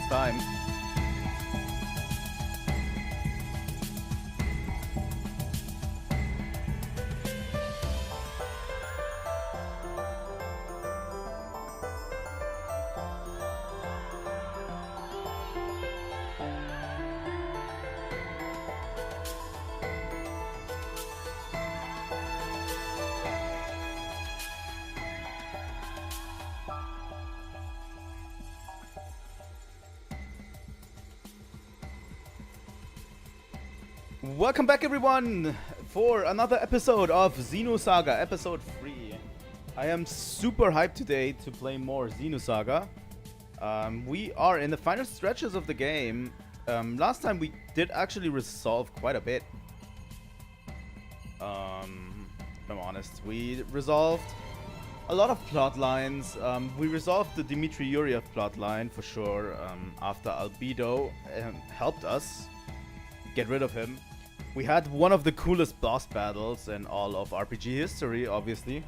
next time. Welcome back, everyone, for another episode of Xenosaga, episode 3. I am super hyped today to play more Xenosaga. We are in the final stretches of the game. Last time we did actually resolve quite a bit. If I'm honest, we resolved a lot of plot lines. We resolved the Dmitry Yuriev plot line for sure, after Albedo helped us get rid of him. We had one of the coolest boss battles in all of RPG history, obviously.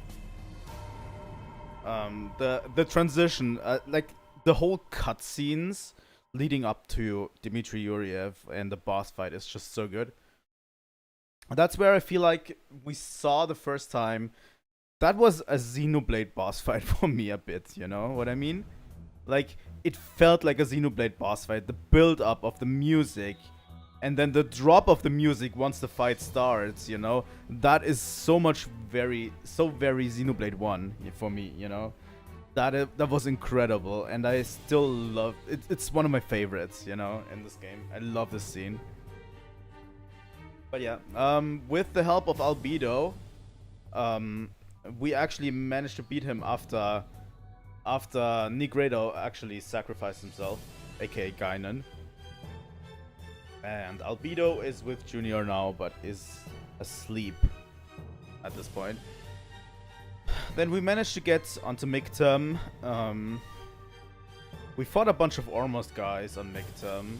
The transition, like the whole cutscenes leading up to Dmitry Yuriev and the boss fight is just so good. That's where I feel like we saw the first time that was a Xenoblade boss fight for me a bit, you know what I mean? Like, it felt like a Xenoblade boss fight, the build up of the music. And then the drop of the music once the fight starts, you know? That is so very Xenoblade 1 for me, you know? That was incredible, and I still love it. It's one of my favorites, you know, in this game. I love this scene. But yeah, with the help of Albedo, we actually managed to beat him after Nigredo actually sacrificed himself, aka Gaignun. And Albedo is with Junior now, but is asleep at this point. Then we managed to get onto Mictum. We fought a bunch of Ormos guys on Mictum.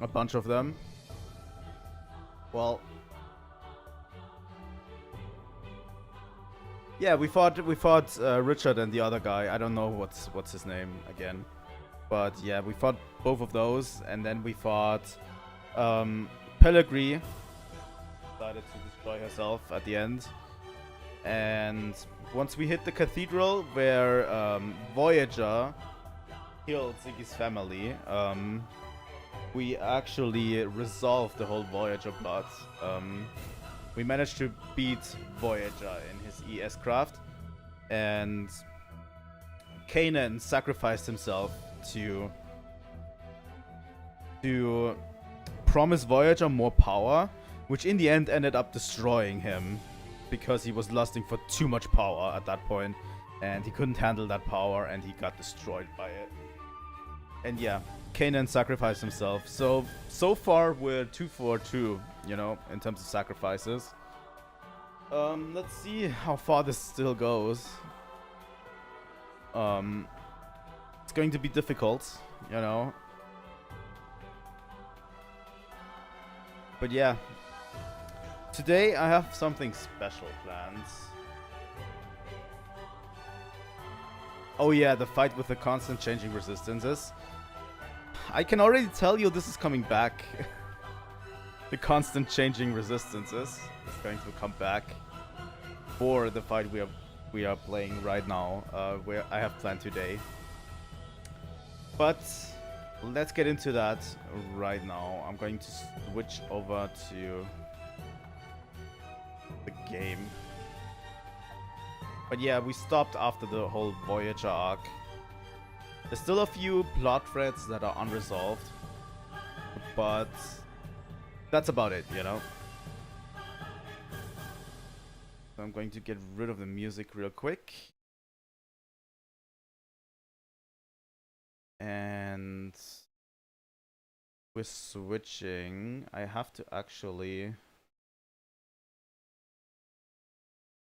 A bunch of them. Well, yeah, we fought Richard and the other guy. I don't know what's his name again. But yeah, we fought both of those, and then we fought Pellegrini. Decided to destroy herself at the end. And once we hit the cathedral where Voyager killed Ziggy's family, we actually resolved the whole Voyager plot. We managed to beat Voyager in his ES craft, and Kanan sacrificed himself to promise Voyager more power, which in the end ended up destroying him because he was lusting for too much power at that point, and he couldn't handle that power, and he got destroyed by it. And yeah, Kanan sacrificed himself. So far we're 2 for 2, you know, in terms of sacrifices. Let's see how far this still goes. It's going to be difficult, you know. But yeah, today I have something special planned. Oh yeah, the fight with the constant changing resistances. I can already tell you this is coming back. The constant changing resistances is going to come back for the fight we are playing right now, where I have planned today. But let's get into that right now. I'm going to switch over to the game. But yeah, we stopped after the whole Voyager arc. There's still a few plot threads that are unresolved, but that's about it, you know? So I'm going to get rid of the music real quick. And we're switching. I have to actually...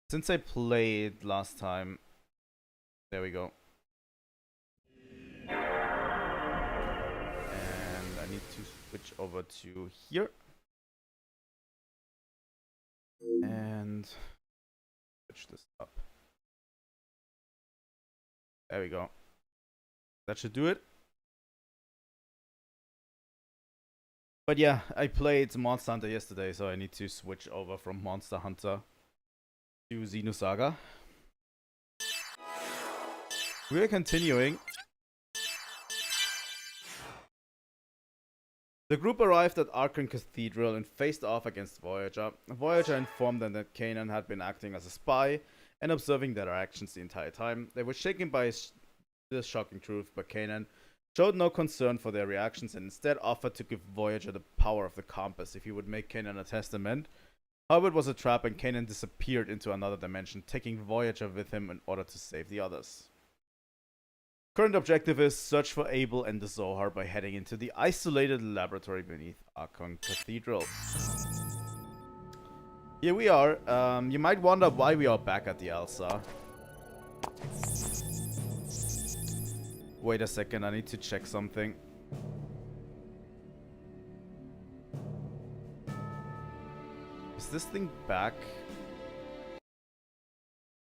Since I played last time... There we go. And I need to switch over to here. And switch this up. There we go. That should do it. But yeah, I played Monster Hunter yesterday, so I need to switch over from Monster Hunter to Xenosaga. We are continuing. The group arrived at Archon Cathedral and faced off against Voyager. Voyager informed them that Gaignun had been acting as a spy and observing their actions the entire time. They were shaken by this shocking truth, but Gaignun showed no concern for their reactions and instead offered to give Voyager the power of the compass if he would make Gaignun a testament. However, it was a trap and Gaignun disappeared into another dimension, taking Voyager with him in order to save the others. Current objective is search for Abel and the Zohar by heading into the isolated laboratory beneath Archon Cathedral. Here we are. You might wonder why we are back at the Elsa. Wait a second, I need to check something. Is this thing back?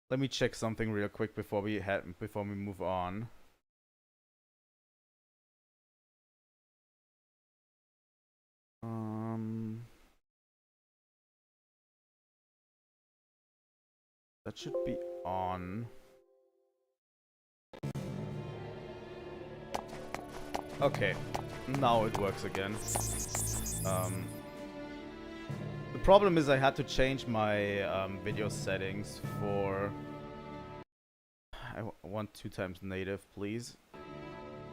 Let me check something real quick before we move on. That should be on. Okay, now it works again. The problem is I had to change my video settings for... I want 2 times native, please.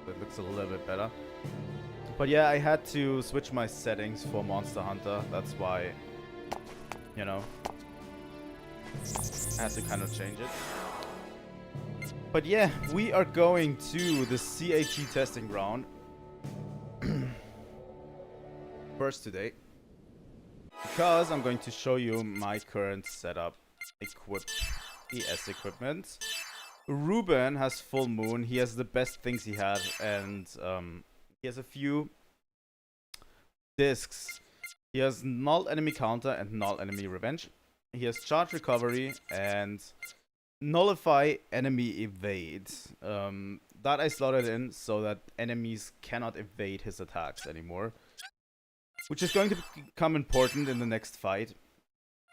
That looks a little bit better. But yeah, I had to switch my settings for Monster Hunter. That's why, you know, I had to kind of change it. But yeah, we are going to the CAT testing ground first today, because I'm going to show you my current setup, ES equipment. Ruben has full moon. He has the best things he had, and he has a few discs. He has null enemy counter and null enemy revenge. He has charge recovery and nullify enemy evade. That I slotted in so that enemies cannot evade his attacks anymore, which is going to become important in the next fight.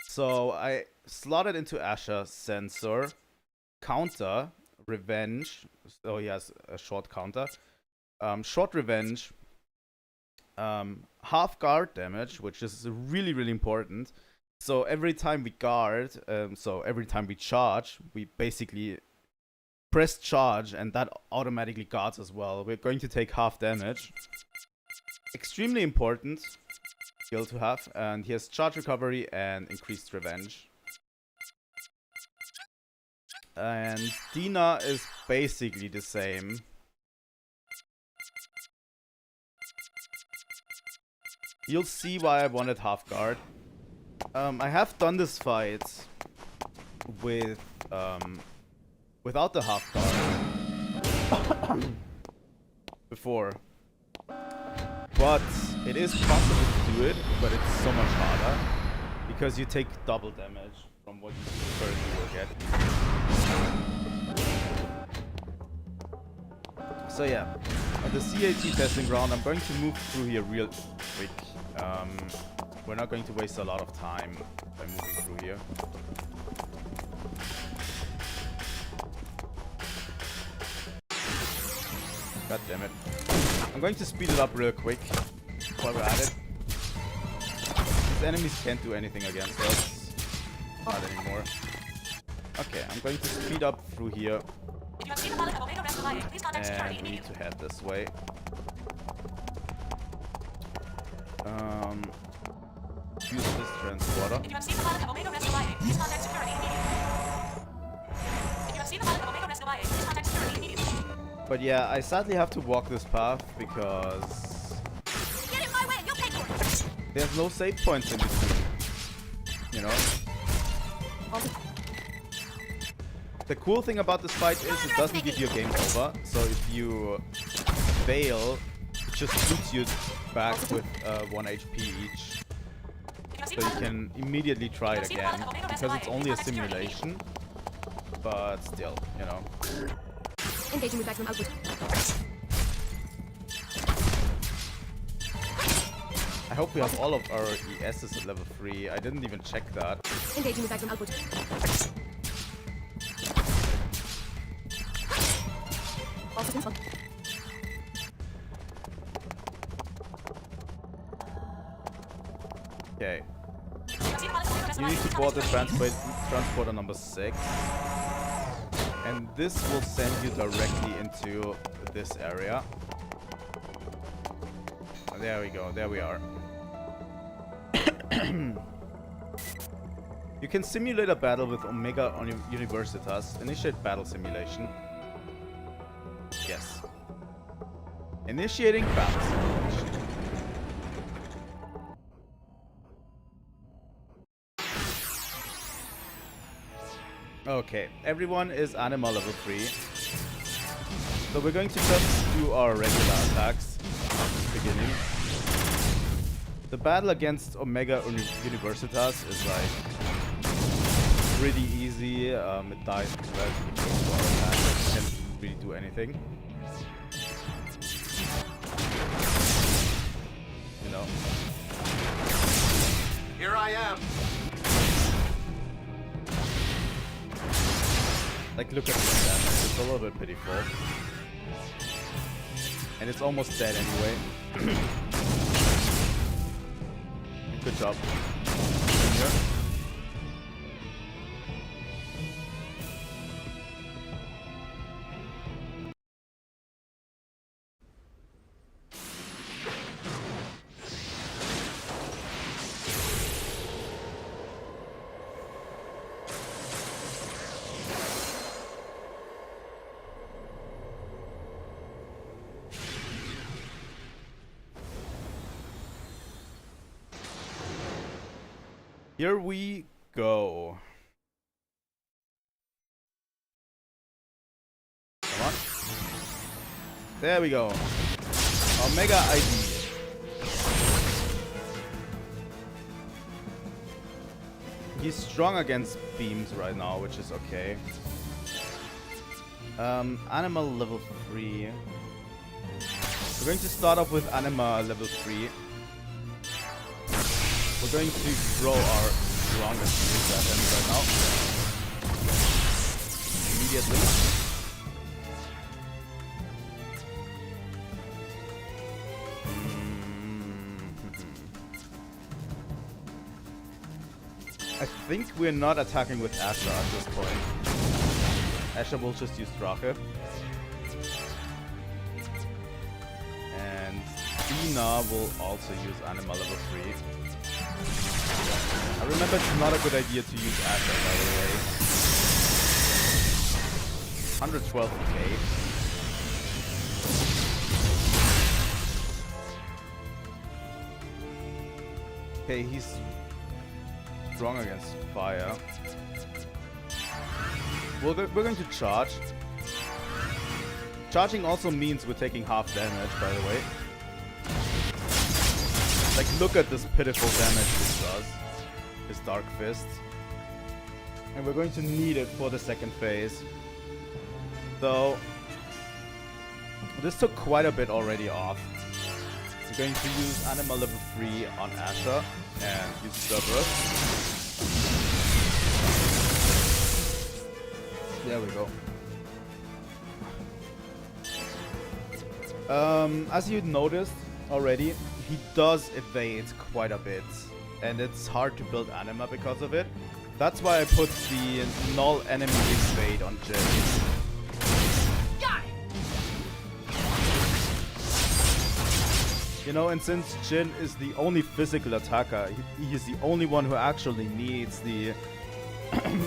So I slotted into Asher sensor, counter, revenge. So he has a short counter, short revenge, half guard damage, which is really, really important. So every time we guard, so every time we charge, we basically press charge and that automatically guards as well. We're going to take half damage. Extremely important skill to have. And he has charge recovery and increased revenge. And Dina is basically the same. You'll see why I wanted half guard. I have done this fight with without the half guard before, but it is possible to do it, but it's so much harder because you take double damage from what you currently will get. So yeah, at the CAT testing ground, I'm going to move through here real quick. We're not going to waste a lot of time by moving through here. God damn it. I'm going to speed it up real quick while we're at it. These enemies can't do anything against us. Not anymore. Okay, I'm going to speed up through here. And we need to head this way. Use this transporter. But yeah, I sadly have to walk this path because there's no save points in between. You know? The cool thing about this fight is it doesn't give you a game over. So if you fail, it just shoots you back with 1 HP each. So you can immediately try it again, because it's only a simulation, but still, you know. Engaging with maximum output. hope we have all of our ESs at level 3. I didn't even check that. Engaging with Gaignun output. All systems on. Okay. You need to board the transporter number 6. And this will send you directly into this area. There we go, there we are. You can simulate a battle with Omega Universitas. Initiate battle simulation. Yes. Initiating battle simulation. Okay, everyone is animal level 3. So we're going to just do our regular attacks at the beginning. The battle against Omega Universitas is like pretty easy. It dies relatively quick to our attack. It can't really do anything. You know. Here I am. Like, look at this damage. It's a little bit pitiful. And it's almost dead anyway. Good job. Here. Here we go. Come on. There we go. Omega ID. He's strong against beams right now, which is okay. Animal level 3. We're going to start off with Anima level 3. We're going to throw our strongest moves at him right now. Immediately. I think we're not attacking with Asher at this point. Asher will just use Sprach. And Dina will also use Anima level 3. I remember it's not a good idea to use Asher, by the way. 112k. Okay, he's strong against fire. We're going to charge. Charging also means we're taking half damage, by the way. Like, look at this pitiful damage this does. His Dark Fist. And we're going to need it for the second phase. So, this took quite a bit already off. We're going to use Anima level 3 on Asher and use Cerberus. There we go. As you noticed already, he does evade quite a bit, and it's hard to build Anima because of it. That's why I put the null enemy evade on Jin. You know, and since Jin is the only physical attacker, he's the only one who actually needs the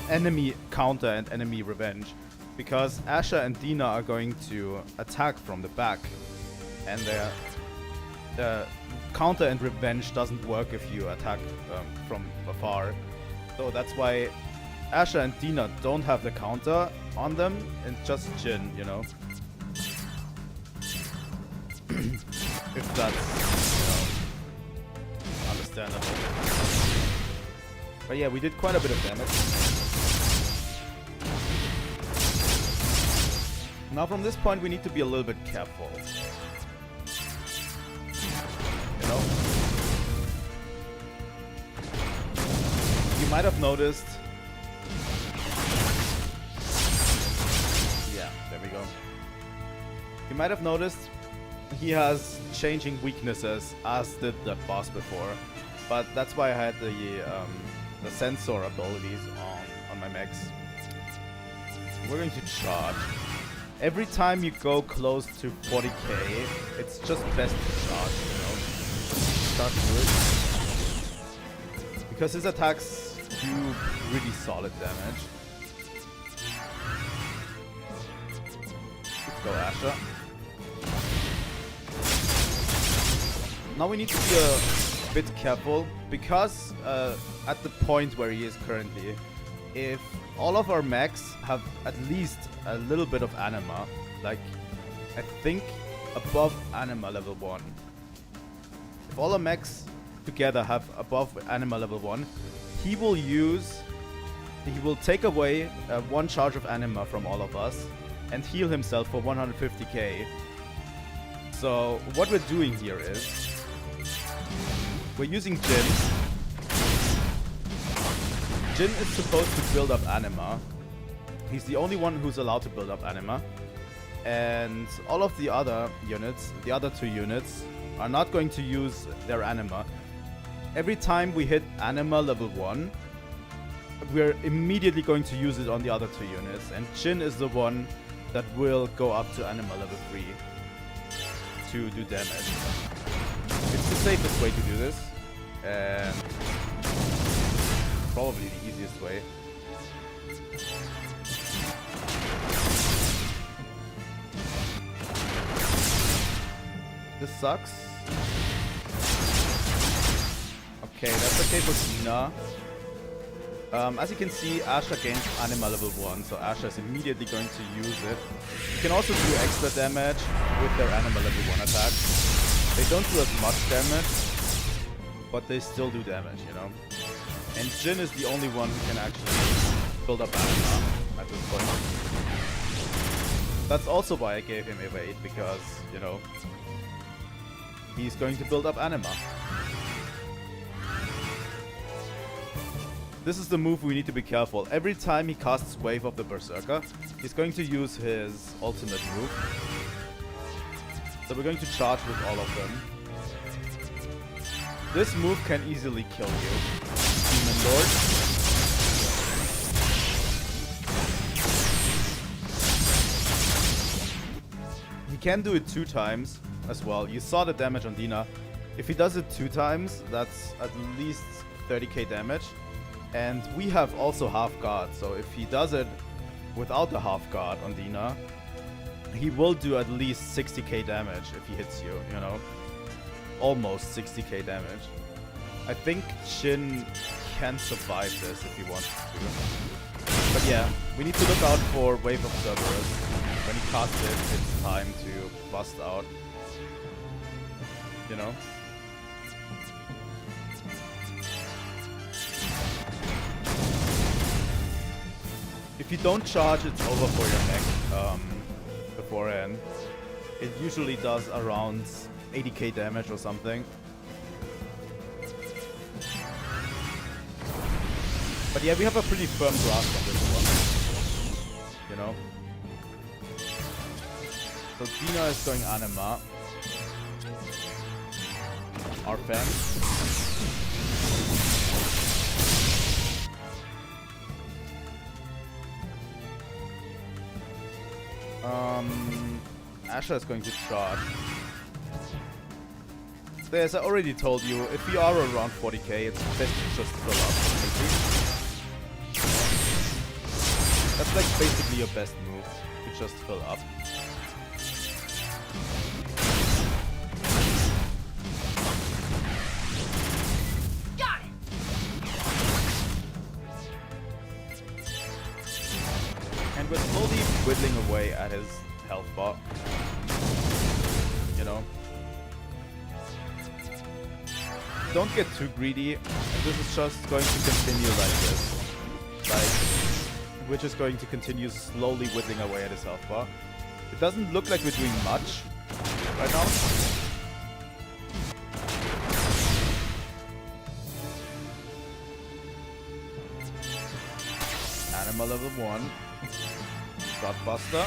enemy counter and enemy revenge. Because Asher and Dina are going to attack from the back, and their counter and revenge doesn't work if you attack from afar. So that's why Asher and Dina don't have the counter on them, and just Jin, you know. If that's, you know, understandable. But yeah, we did quite a bit of damage. Now from this point we need to be a little bit careful. You know? might have noticed. Yeah, there we go. You might have noticed he has changing weaknesses, as did that boss before. But that's why I had the sensor abilities on my mechs. We're going to charge. Every time you go close to 40k, it's just best to charge, you know. Start good. Because his attacks do really solid damage. Let's go Asher. Now we need to be a bit careful, because at the point where he is currently, if all of our mechs have at least a little bit of anima, like I think above anima level 1. If all our mechs together have above anima level 1, he will take away 1 charge of anima from all of us and heal himself for 150k. So what we're doing here is we're using Jin. Jin is supposed to build up anima. He's the only one who's allowed to build up anima. And all of the other units, the other 2 units, are not going to use their anima. Every time we hit anima level 1, we're immediately going to use it on the other 2 units. And Jin is the one that will go up to anima level 3 to do damage. It's the safest way to do this. And probably the easiest way. This sucks. Okay, that's okay for Dina. As you can see, Asher gains anima level 1, so Asher is immediately going to use it. You can also do extra damage with their anima level 1 attack. They don't do as much damage, but they still do damage, you know? And Jin is the only one who can actually build up anima at this point. That's also why I gave him evade, because, you know, he's going to build up anima. This is the move we need to be careful. Every time he casts Wave of the Berserker, he's going to use his ultimate move. So we're going to charge with all of them. This move can easily kill you. Demon Lord. He can do it 2 times as well. You saw the damage on Dina. If he does it 2 times, that's at least 30k damage. And we have also half guard, so if he does it without the half guard on Dina, he will do at least 60k damage if he hits you, you know? Almost 60k damage. I think Shin can survive this if he wants to. But yeah, we need to look out for Wave of Cerberus. When he casts it, it's time to bust out. You know? If you don't charge, it's over for your mech beforehand. It usually does around 80k damage or something. But yeah, we have a pretty firm grasp on this one. You know? So Dina is going anima. Our fan. Asher is going to charge. So as I already told you, if we are around 40k, it's best to just fill up completely. That's like basically your best move, to just fill up. Got it. And we're slowly whittling away at his health bar. You know? Don't get too greedy. This is just going to continue like this. Like, we're just going to continue slowly whittling away at his health bar. It doesn't look like we're doing much right now. Anima level 1. Shotbuster.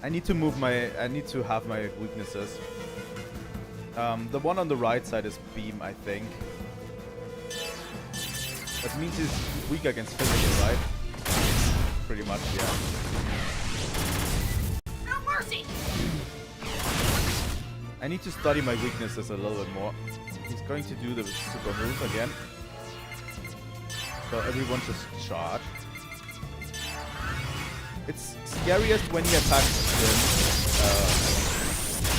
I need to have my weaknesses. The one on the right side is beam, I think. That means he's weak against physical, right? Pretty much, yeah. No mercy. I need to study my weaknesses a little bit more. He's going to do the super move again. So everyone just charge. It's scariest when he attacks Jin.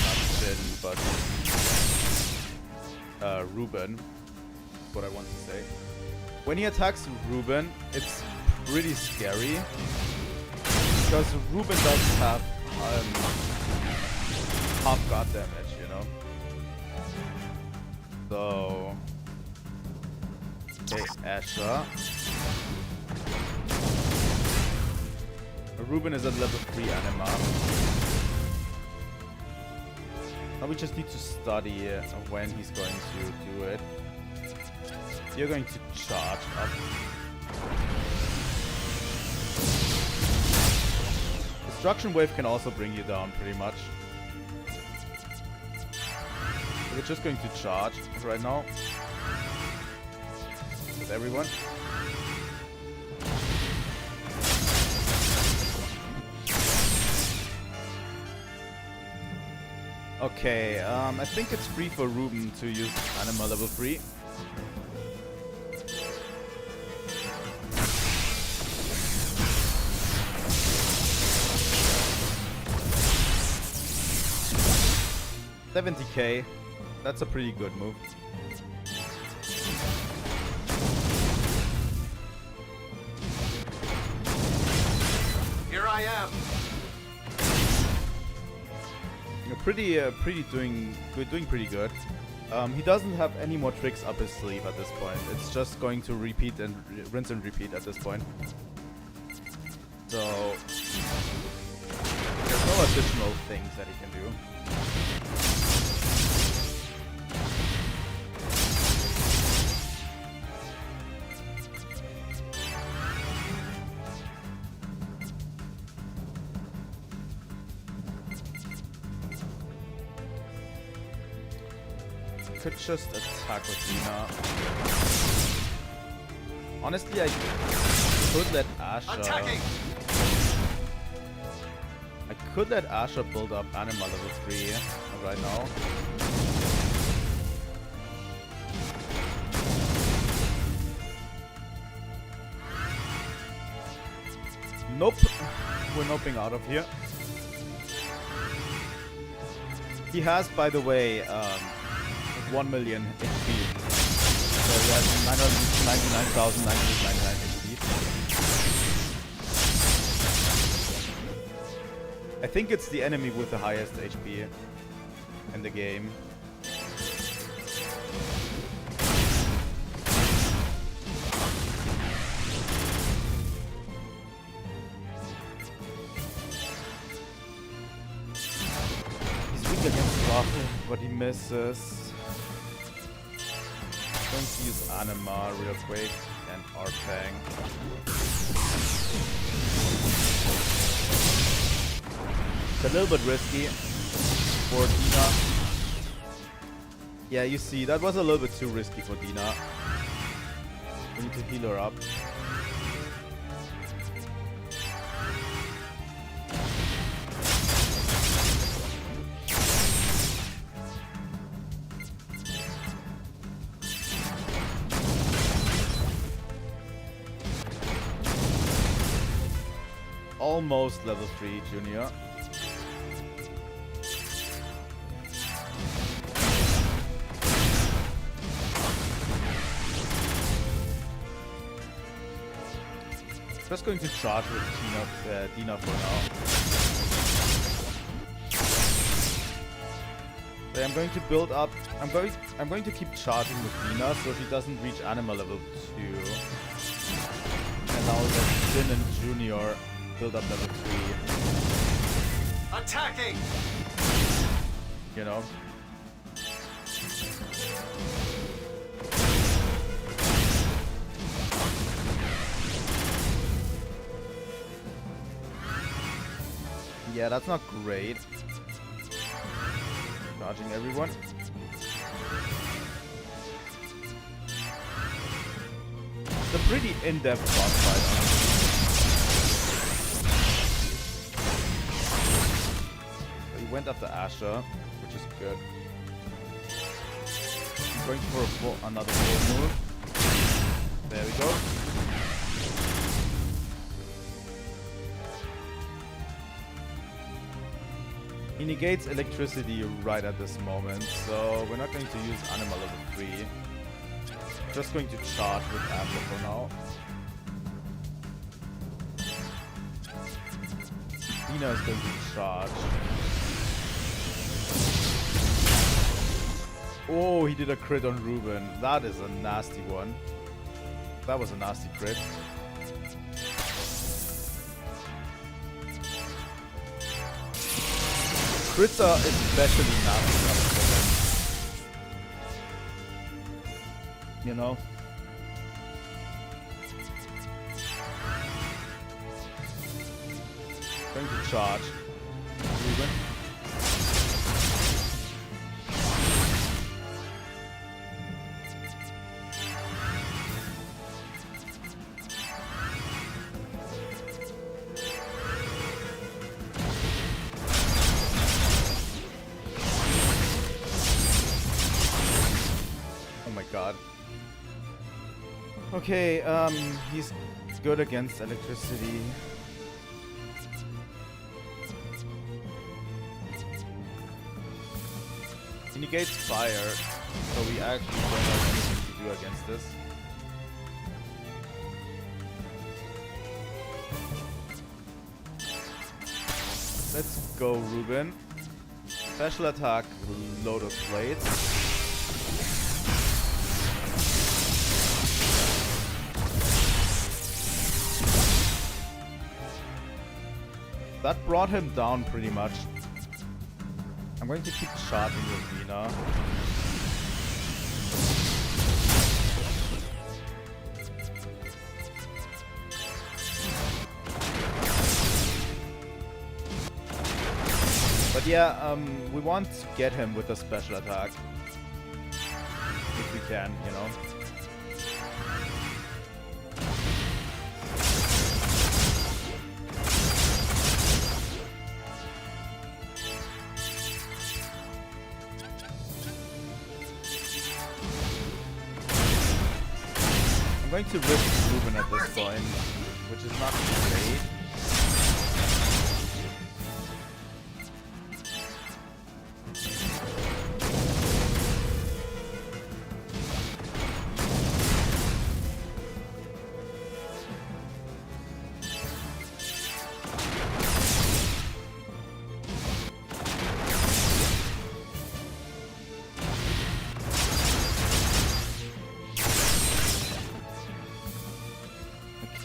Not Jin, but Ruben. What I want to say. When he attacks Ruben, it's pretty scary. Because Ruben does have half guard damage, you know? So... Okay, Asher. Ruben is at level 3 anima. Now we just need to study when he's going to do it. You're going to charge up. Destruction Wave can also bring you down pretty much. We're just going to charge right now. With everyone. Okay, I think it's free for Ruben to use Anima level 3. $70k. That's a pretty good move. Here I am. Doing pretty good. He doesn't have any more tricks up his sleeve at this point. It's just going to repeat and rinse and repeat at this point. So there's no additional things that he can do. Could just attack with Dina. Honestly, I could let Asher. Attacking. I could let Asher build up Anima level 3 right now. Nope. We're noping out of here. He has, by the way, 1 million HP. So he has 999,999 HP. I think it's the enemy with the highest HP in the game. He's weak against Sprach, but he misses. Going to use Anima real quick and Arpang. It's a little bit risky for Dina. Yeah, you see, that was a little bit too risky for Dina. We need to heal her up. Almost level 3 junior. Just going to charge with Dina for now. So I'm going to build up. I'm going to keep charging with Dina so she doesn't reach Anima level 2. And now let Jin and Junior build up level 3. Attacking. You know. Yeah, that's not great. Charging everyone. It's a pretty in-depth boss fight, honestly. So he went after Asher, which is good. I'm going for another full move. There we go. He negates electricity right at this moment, so we're not going to use Anima level 3. Just going to charge with Apple for now. Dina is going to charge. Oh, he did a crit on Ruben. That is a nasty one. That was a nasty crit. Crits are especially nasty for them. You know? Going to charge. Ruben. Oh my god. Okay, he's good against electricity. He negates fire, so we actually don't have anything to do against this. Let's go, Ruben. Special attack, Lotus Blades. That brought him down pretty much. I'm going to keep charging with Vina. But yeah, we want to get him with a special attack. If we can, you know. I'm going to risk Ruben at this point, which is not great.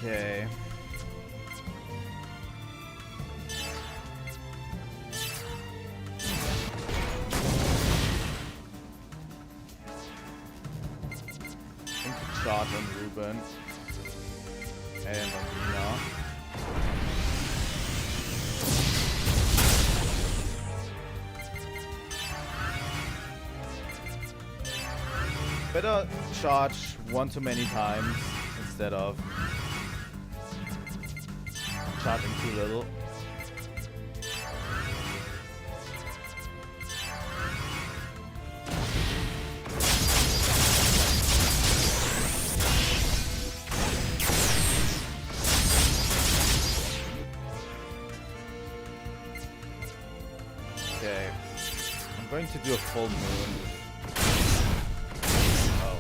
Okay. I think to charge on Ruben and on Dina. Better charge one too many times instead of charging too little. Okay. I'm going to do a full moon. Oh.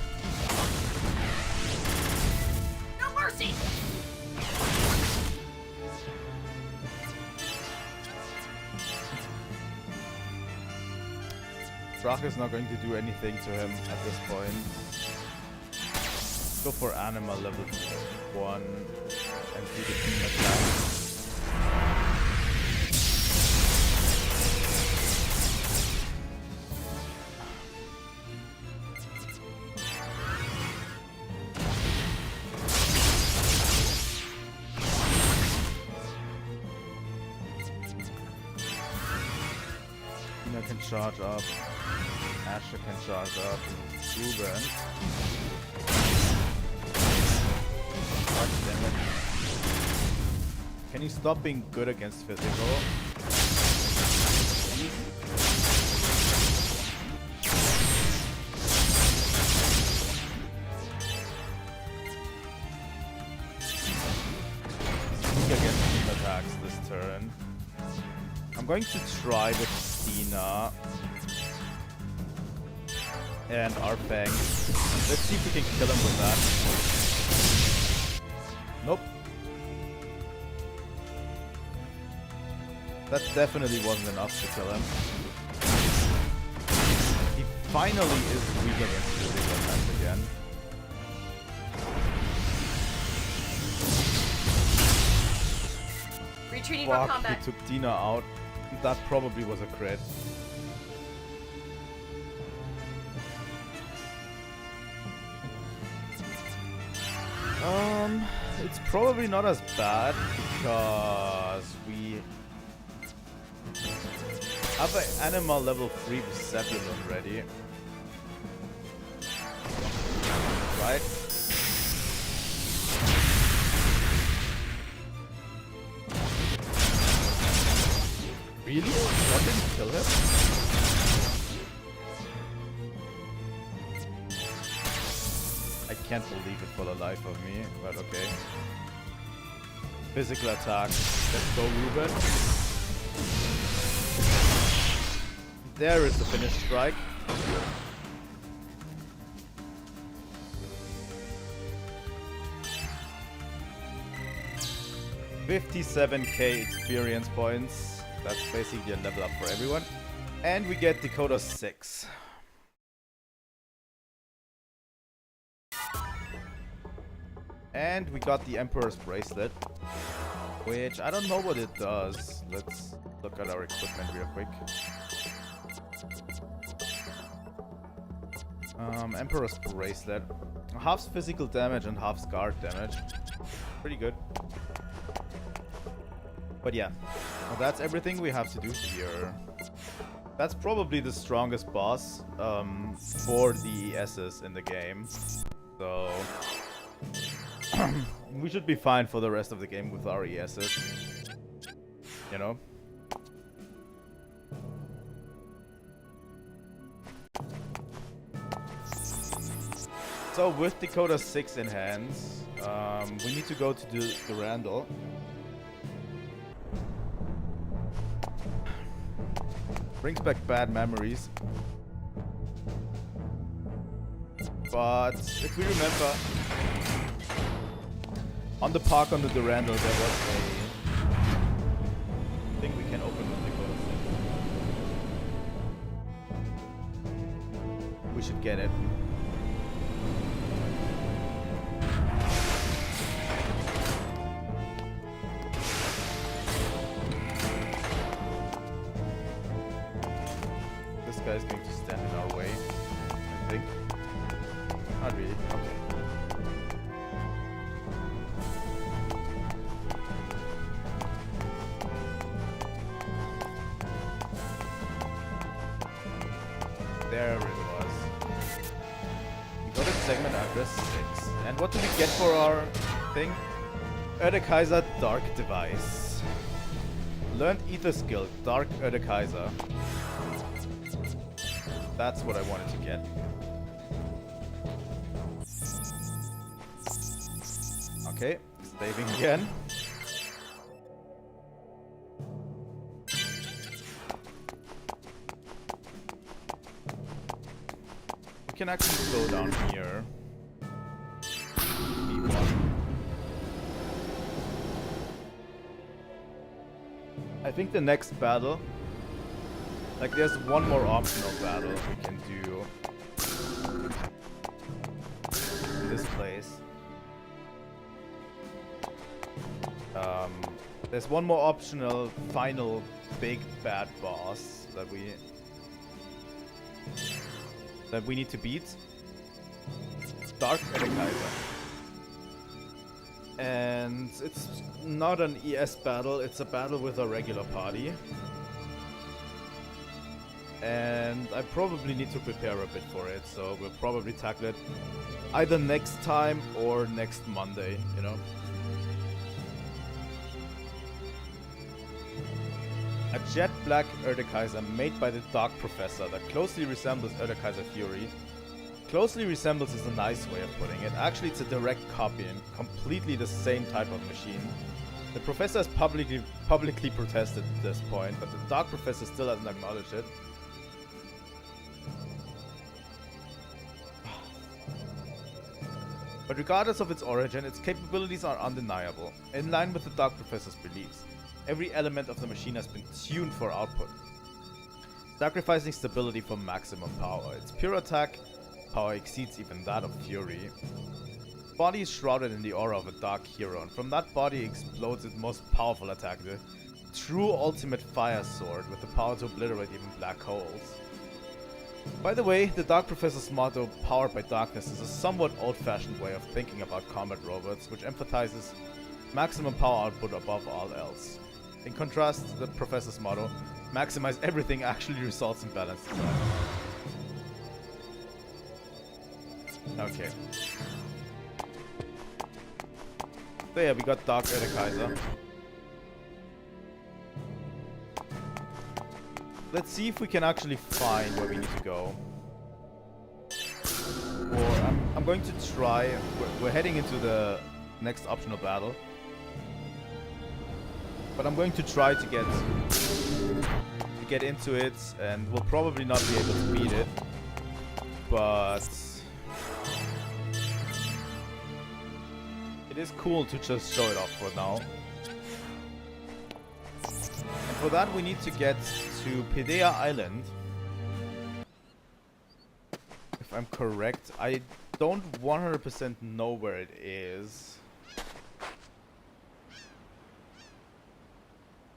No mercy! Sprach is not going to do anything to him at this point. Go for Anima level 1 and do the team attack. Tina can charge up. Asher can charge up. Ruben. God damn it. Can you stop being good against physical? Sneak against team attacks this turn. I'm going to try with Tina and Arfang. Let's see if we can kill him with that. Nope. That definitely wasn't enough to kill him. He finally is weak against physical attacks again. Retreating from Fuck, combat. he took Tina out. That probably was a crit. It's probably not as bad because we have an animal level 3 with Zebulon already. Right? Really? That didn't kill him? I can't believe it for the life of me, but okay. Physical attack. Let's go, Ruben. There is the finish strike. $57k experience points. That's basically a level up for everyone. And we get Dakota 6. And we got the Emperor's Bracelet, which I don't know what it does. Let's look at our equipment real quick. Emperor's Bracelet. Half physical damage and half scar damage. Pretty good. But yeah, well, that's everything we have to do here. That's probably the strongest boss for the ESs in the game. So we should be fine for the rest of the game with our ESs. You know? So with Dakota 6 in hand, we need to go to the Randall. Brings back bad memories. But if we remember, on the park on the Durandal there was a thing we can open with Dakota 6. We should get it. This guy is going to stand in our way, I think. Not really. Okay. There it was. We got a segment address 6. And what do we get for our thing? Kaiser Dark Device. Learned Ether Skill, Dark Kaiser. That's what I wanted to get. Okay, saving again. We can actually slow down here. B1. I think the next battle, like there's one more optional battle we can do in this place. There's one more optional final big bad boss that we need to beat. Dark Kaiser. And it's not an ES battle, it's a battle with a regular party. and I probably need to prepare a bit for it, so we'll probably tackle it either next time or next Monday, you know? A jet black Erdekaiser made by the Dark Professor that closely resembles Erdekaiser Fury. Closely resembles is a nice way of putting it. Actually, it's a direct copy and completely the same type of machine. The Professor has publicly protested at this point, but the Dark Professor still hasn't acknowledged it. But regardless of its origin, its capabilities are undeniable, in line with the Dark Professor's beliefs. Every element of the machine has been tuned for output, sacrificing stability for maximum power. Its pure attack power exceeds even that of Fury. Its body is shrouded in the aura of a dark hero, and from that body explodes its most powerful attack, the true ultimate fire sword, with the power to obliterate even black holes. By the way, the Dark Professor's motto, "Powered by Darkness," is a somewhat old-fashioned way of thinking about combat robots, which emphasizes maximum power output above all else. In contrast, the Professor's motto, "Maximize everything," actually results in balanced design. Okay. So yeah, we got Dark Erdekaiser. Let's see if we can actually find where we need to go. Or I'm going to try. We're heading into the next optional battle. But I'm going to try to get into it, and we'll probably not be able to beat it. But it is cool to just show it off for now. And for that we need to get to Pidea Island. If I'm correct. I don't 100% know where it is.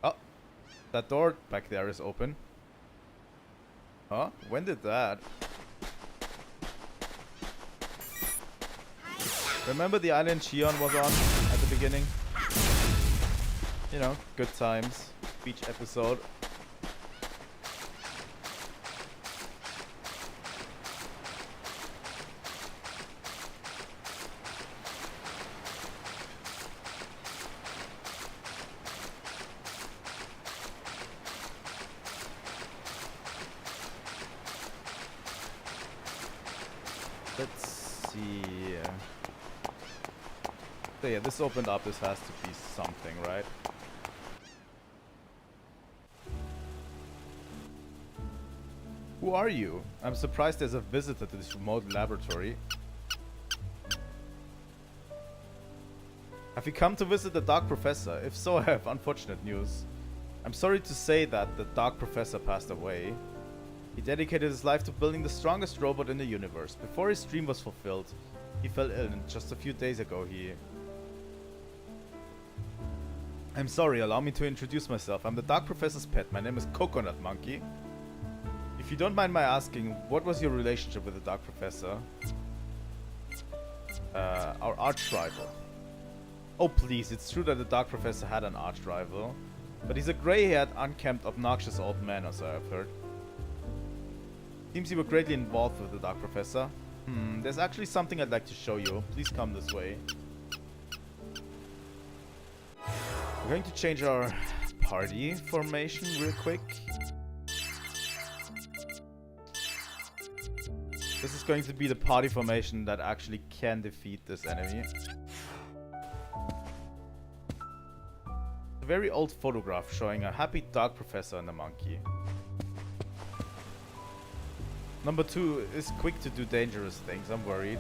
Oh, that door back there is open. Huh? When did that? Remember the island Shion was on at the beginning? You know, good times. Beach episode. Let's see. So yeah, this opened up. This has to be something, right? Who are you? I'm surprised there's a visitor to this remote laboratory. Have you come to visit the Dark Professor? If so, I have unfortunate news. I'm sorry to say that the Dark Professor passed away. He dedicated his life to building the strongest robot in the universe. Before his dream was fulfilled, he fell ill, and just a few days ago he... I'm sorry, allow me to introduce myself. I'm the Dark Professor's pet. My name is Coconut Monkey. If you don't mind my asking, what was your relationship with the Dark Professor? Our arch rival. Oh please, it's true that the Dark Professor had an arch rival. But he's a grey-haired, unkempt, obnoxious old man, as I have heard. Seems you were greatly involved with the Dark Professor. There's actually something I'd like to show you. Please come this way. We're going to change our party formation real quick. This is going to be the party formation that actually can defeat this enemy. A very old photograph showing a happy Dark Professor and a monkey. Number 2 is quick to do dangerous things. I'm worried.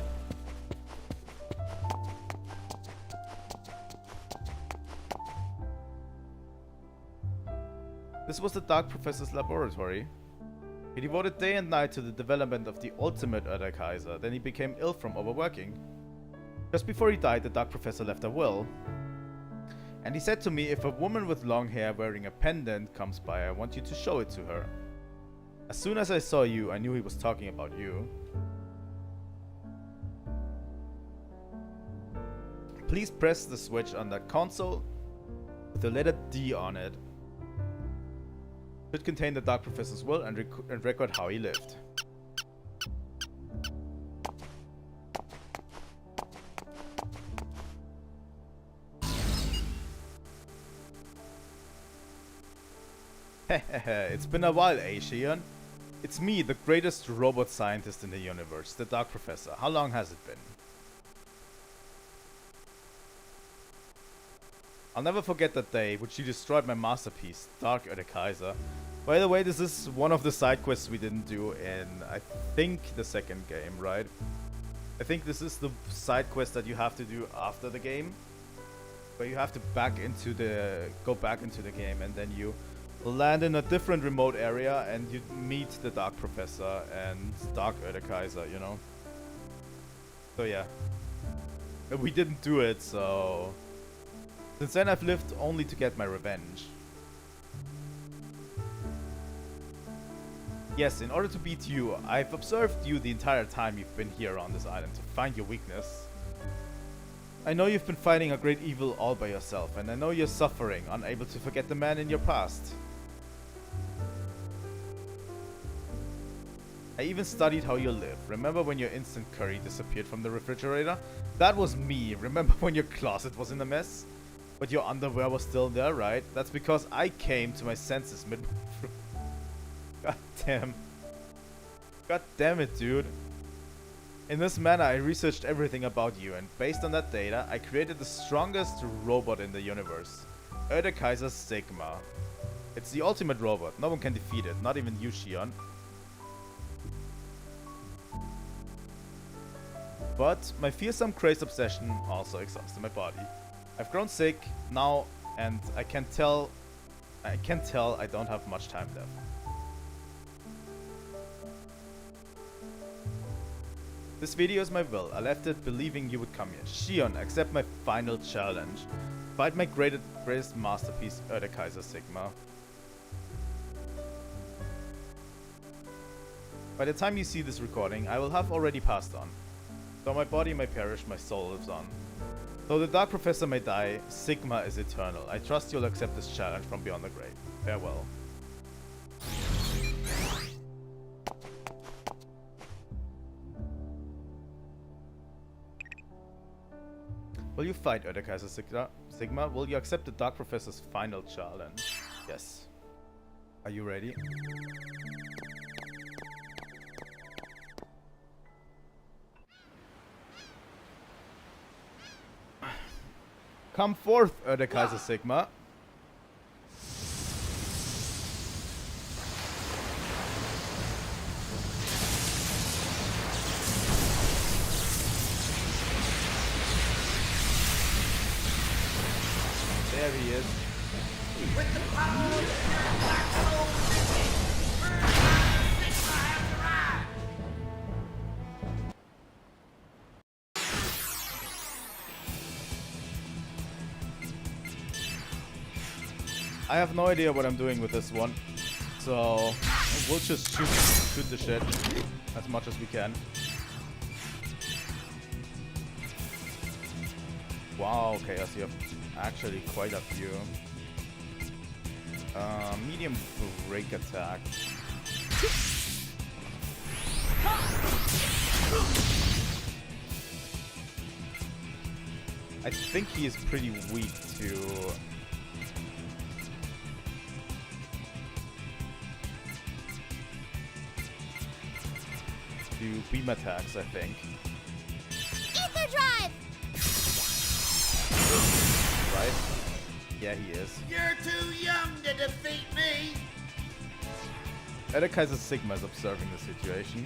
This was the Dark Professor's laboratory. He devoted day and night to the development of the ultimate Erdekaiser, then he became ill from overworking. Just before he died, the Dark Professor left a will. And he said to me, if a woman with long hair wearing a pendant comes by, I want you to show it to her. As soon as I saw you, I knew he was talking about you. Please press the switch on that console with the letter D on it. Should contain the Dark Professor's will and record how he lived. Hehehe, it's been a while, eh, Shion? It's me, the greatest robot scientist in the universe, the Dark Professor. How long has it been? I'll never forget that day which you destroyed my masterpiece, Dark Kaiser. By the way, this is one of the side quests we didn't do in, I think, the second game, right? I think this is the side quest that you have to do after the game, where you have to go back into the game, and then you land in a different remote area and you meet the Dark Professor and Dark Kaiser, you know? So yeah. But we didn't do it, so... Since then I've lived only to get my revenge. Yes, in order to beat you, I've observed you the entire time you've been here on this island to find your weakness. I know you've been fighting a great evil all by yourself, and I know you're suffering, unable to forget the man in your past. I even studied how you live. Remember when your instant curry disappeared from the refrigerator? That was me. Remember when your closet was in a mess? But your underwear was still there, right? That's because I came to my senses midway through. God damn. God damn it, dude. In this manner, I researched everything about you, and based on that data, I created the strongest robot in the universe. Kaiser Sigma. It's the ultimate robot. No one can defeat it, not even you, Shion. But my fearsome crazed obsession also exhausted my body. I've grown sick now, and I can tell I don't have much time left. This video is my will. I left it believing you would come here. Shion, accept my final challenge. Fight my greatest masterpiece, Kaiser Sigma. By the time you see this recording, I will have already passed on. Though my body may perish, my soul lives on. Though the Dark Professor may die, Sigma is eternal. I trust you'll accept this challenge from beyond the grave. Farewell. Will you fight Kaiser Sigma? Will you accept the Dark Professor's final challenge? Yes. Are you ready? Come forth, Kaiser Sigma. There he is. With the power of your black soul within, Sigma has arrived. I have no idea what I'm doing with this one, so we'll just shoot the shit as much as we can. Wow, Chaos, you have actually quite a few. Medium break attack. I think he is pretty weak to beam attacks, I think. Ether drive! Right? Yeah, he is. You're too young to defeat me. Kaiser Sigma is observing the situation.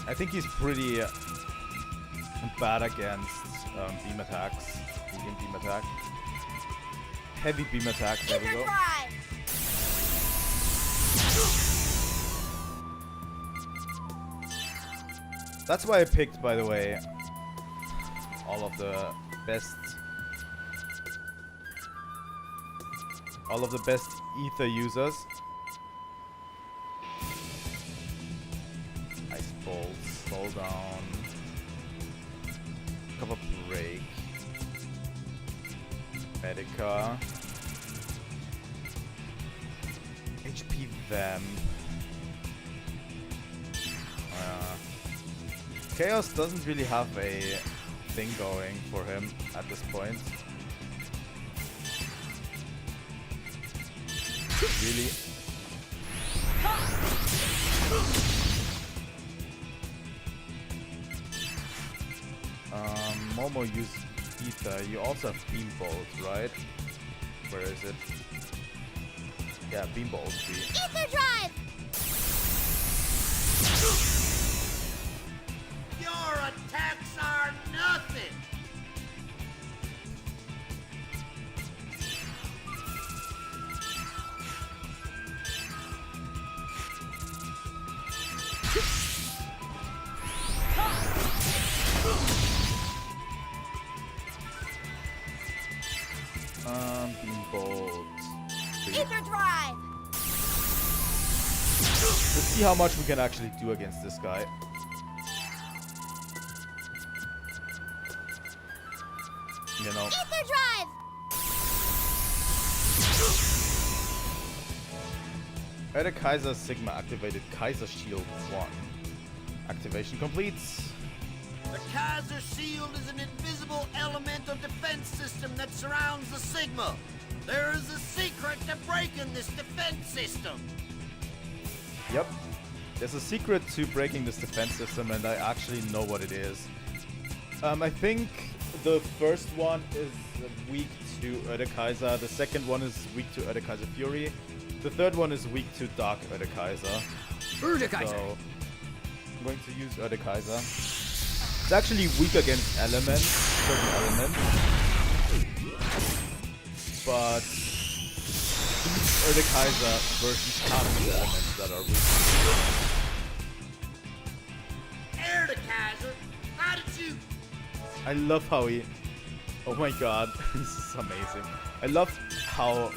I think he's pretty bad against beam attacks. Medium beam attack. Heavy beam attack, there we Ether go. drive! That's why I picked, by the way, all of the best ether users. Ice Bolt, slow down, cover break, Medica. HP Vamp. Chaos doesn't really have a thing going for him at this point. Really? Momo use Ether. You also have Beam Bolt, right? Where is it? Yeah, Beam Bolt. Ether Drive! Your attacks are nothing! Beam Bolt. Ether Drive! Let's see how much we can actually do against this guy. You know. Ether Drive! Erde Kaiser Sigma activated Kaiser Shield 1. Activation completes. The Kaiser Shield is an invisible elemental defense system that surrounds the Sigma. There is a secret to breaking this defense system. Yep. There's a secret to breaking this defense system, and I actually know what it is. I think the first one is weak to Erde Kaiser. The second one is weak to Erde Kaiser Fury. The third one is weak to Dark Erde Kaiser. Erde Kaiser. So I'm going to use Erde Kaiser. It's actually weak against elements, certain elements. But these Erde Kaiser versions have these elements that are weak. Erde Kaiser, how did you... I love how he... Oh my god, this is amazing. I love how...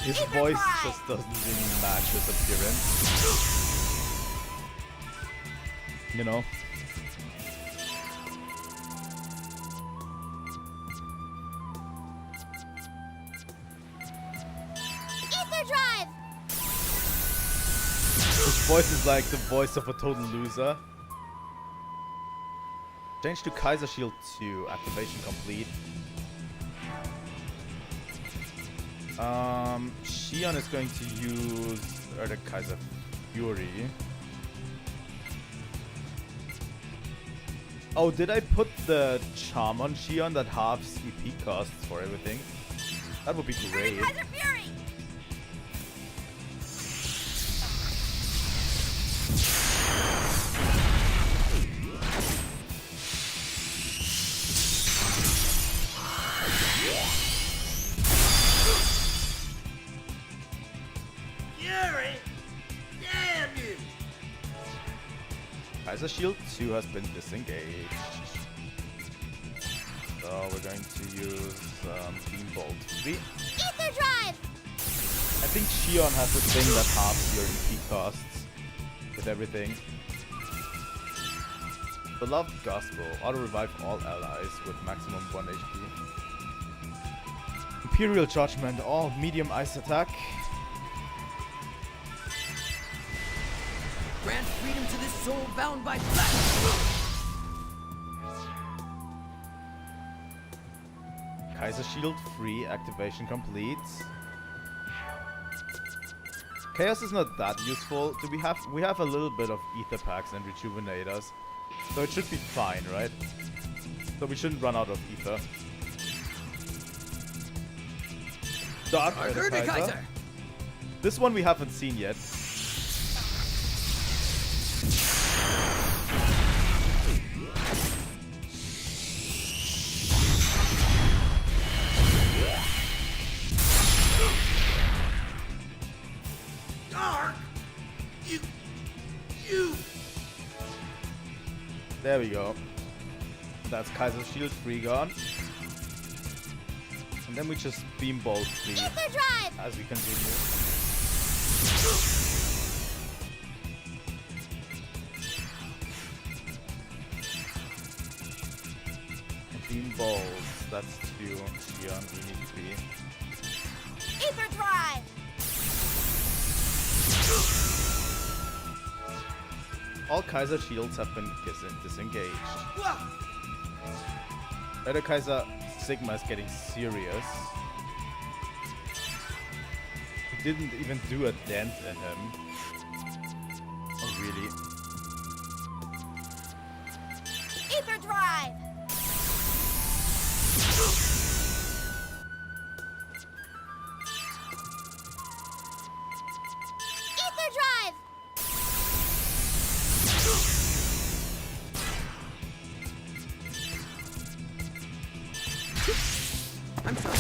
his voice just doesn't really match his appearance. You know? Ether Drive! His voice is like the voice of a total loser. Change to Kaiser Shield 2. Activation complete. Shion is going to use Erde Kaiser Fury. Oh, did I put the charm on Shion that halves EP costs for everything? That would be great. Kaiser Fury! Fury? Damn you! Kaiser Shield 2 has been disengaged. So we're going to use Beam Bolt 3. Ether Drive! I think Shion has a thing that halves your EP costs with everything. Beloved Gospel. Auto-revive all allies with maximum 1 HP. Imperial Judgment. All medium ice attack. Grant freedom to this soul bound by flesh! Kaiser Shield free. Activation complete. Chaos is not that useful. Do we have a little bit of ether packs and rejuvenators, so it should be fine, right? So we shouldn't run out of ether. Dark Erde Kaiser. This one we haven't seen yet. Dark? You... There we go. That's Kaiser Shield 3 gone. And then we just Beam Bolt 3 Ether Drive! as we continue. Beam balls. That's 2. Xion, we need 3. Ether drive. All Kaiser shields have been disengaged. Other Kaiser Sigma is getting serious. He didn't even do a dent in him. Oh, really? Ether drive. Ether drive. I'm sorry.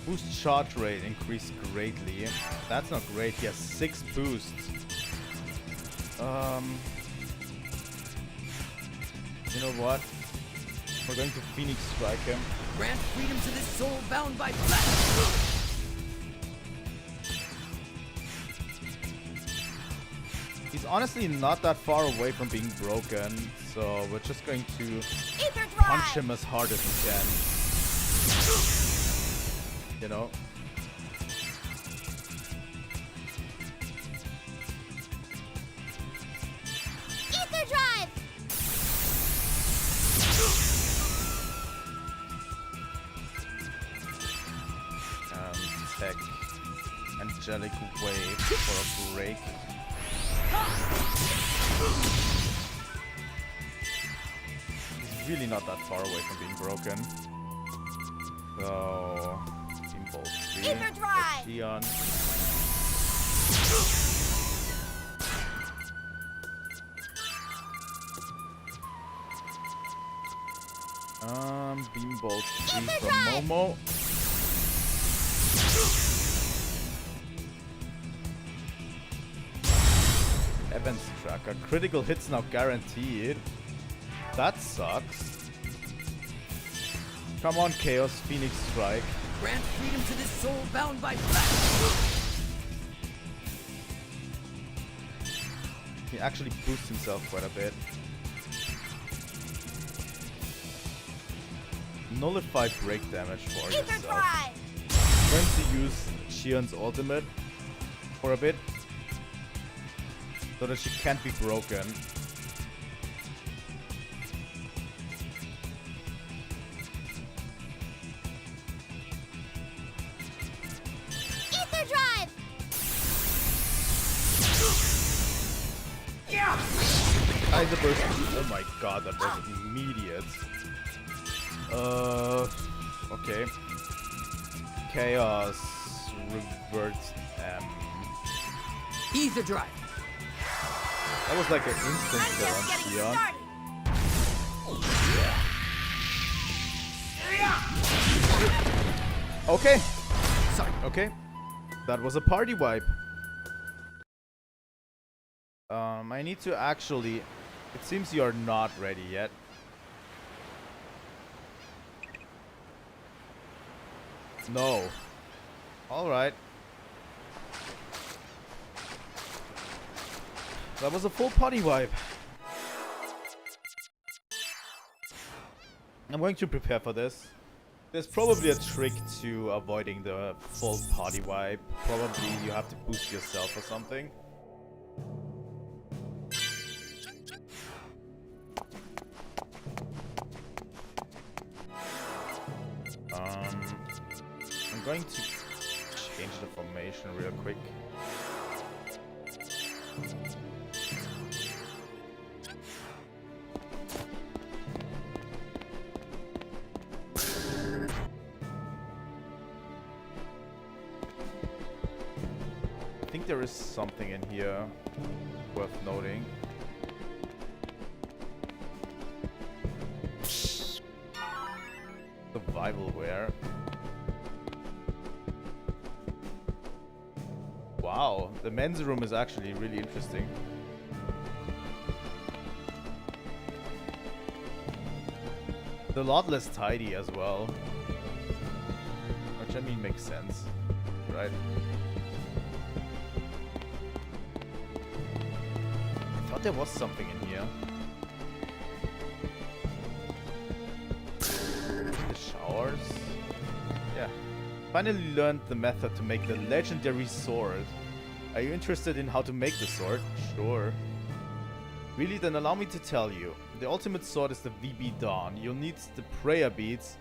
Boost charge rate increased greatly. That's not great. He has 6 boosts. You know what? We're going to Phoenix Strike him. Grant freedom to this soul bound by flesh. He's honestly not that far away from being broken, so we're just going to Ether drive. punch him as hard as we can. You know? Ether drive. Tech. Angelic Wave for a break. He's really not that far away from being broken. So, Team Bolt 3. Ether drive. Xion. Beam Bolt 3 Ether from drive. Momo. Events tracker. Critical hits now guaranteed. That sucks. Come on, Chaos. Phoenix Strike. Grant freedom to this soul bound by flesh. He actually boosts himself quite a bit. Nullify break damage for Ether yourself. drive. I'm going to use Xion's ultimate for a bit. So that she can't be broken. Ether drive. Kaiser burst. Oh my god, that was immediate. Okay. Chaos reverts. Ether drive. That was like an instant I'm kill just on getting Xion. started. Okay. Sorry. Okay. That was a party wipe. I need to actually... It seems you're not ready yet. No. Alright. That was a full party wipe. I'm going to prepare for this. There's probably a trick to avoiding the full party wipe. Probably you have to boost yourself or something. I'm going to change the formation real quick. I think there is something in here worth noting. Survivalware. Wow, the men's room is actually really interesting. It's a lot less tidy as well. Which I mean makes sense, right? thought there was something in here. The showers? Yeah. Finally learned the method to make the legendary sword. Are you interested in how to make the sword? Sure. Really? Then allow me to tell you. The ultimate sword is the VB Dawn. You'll need the prayer beads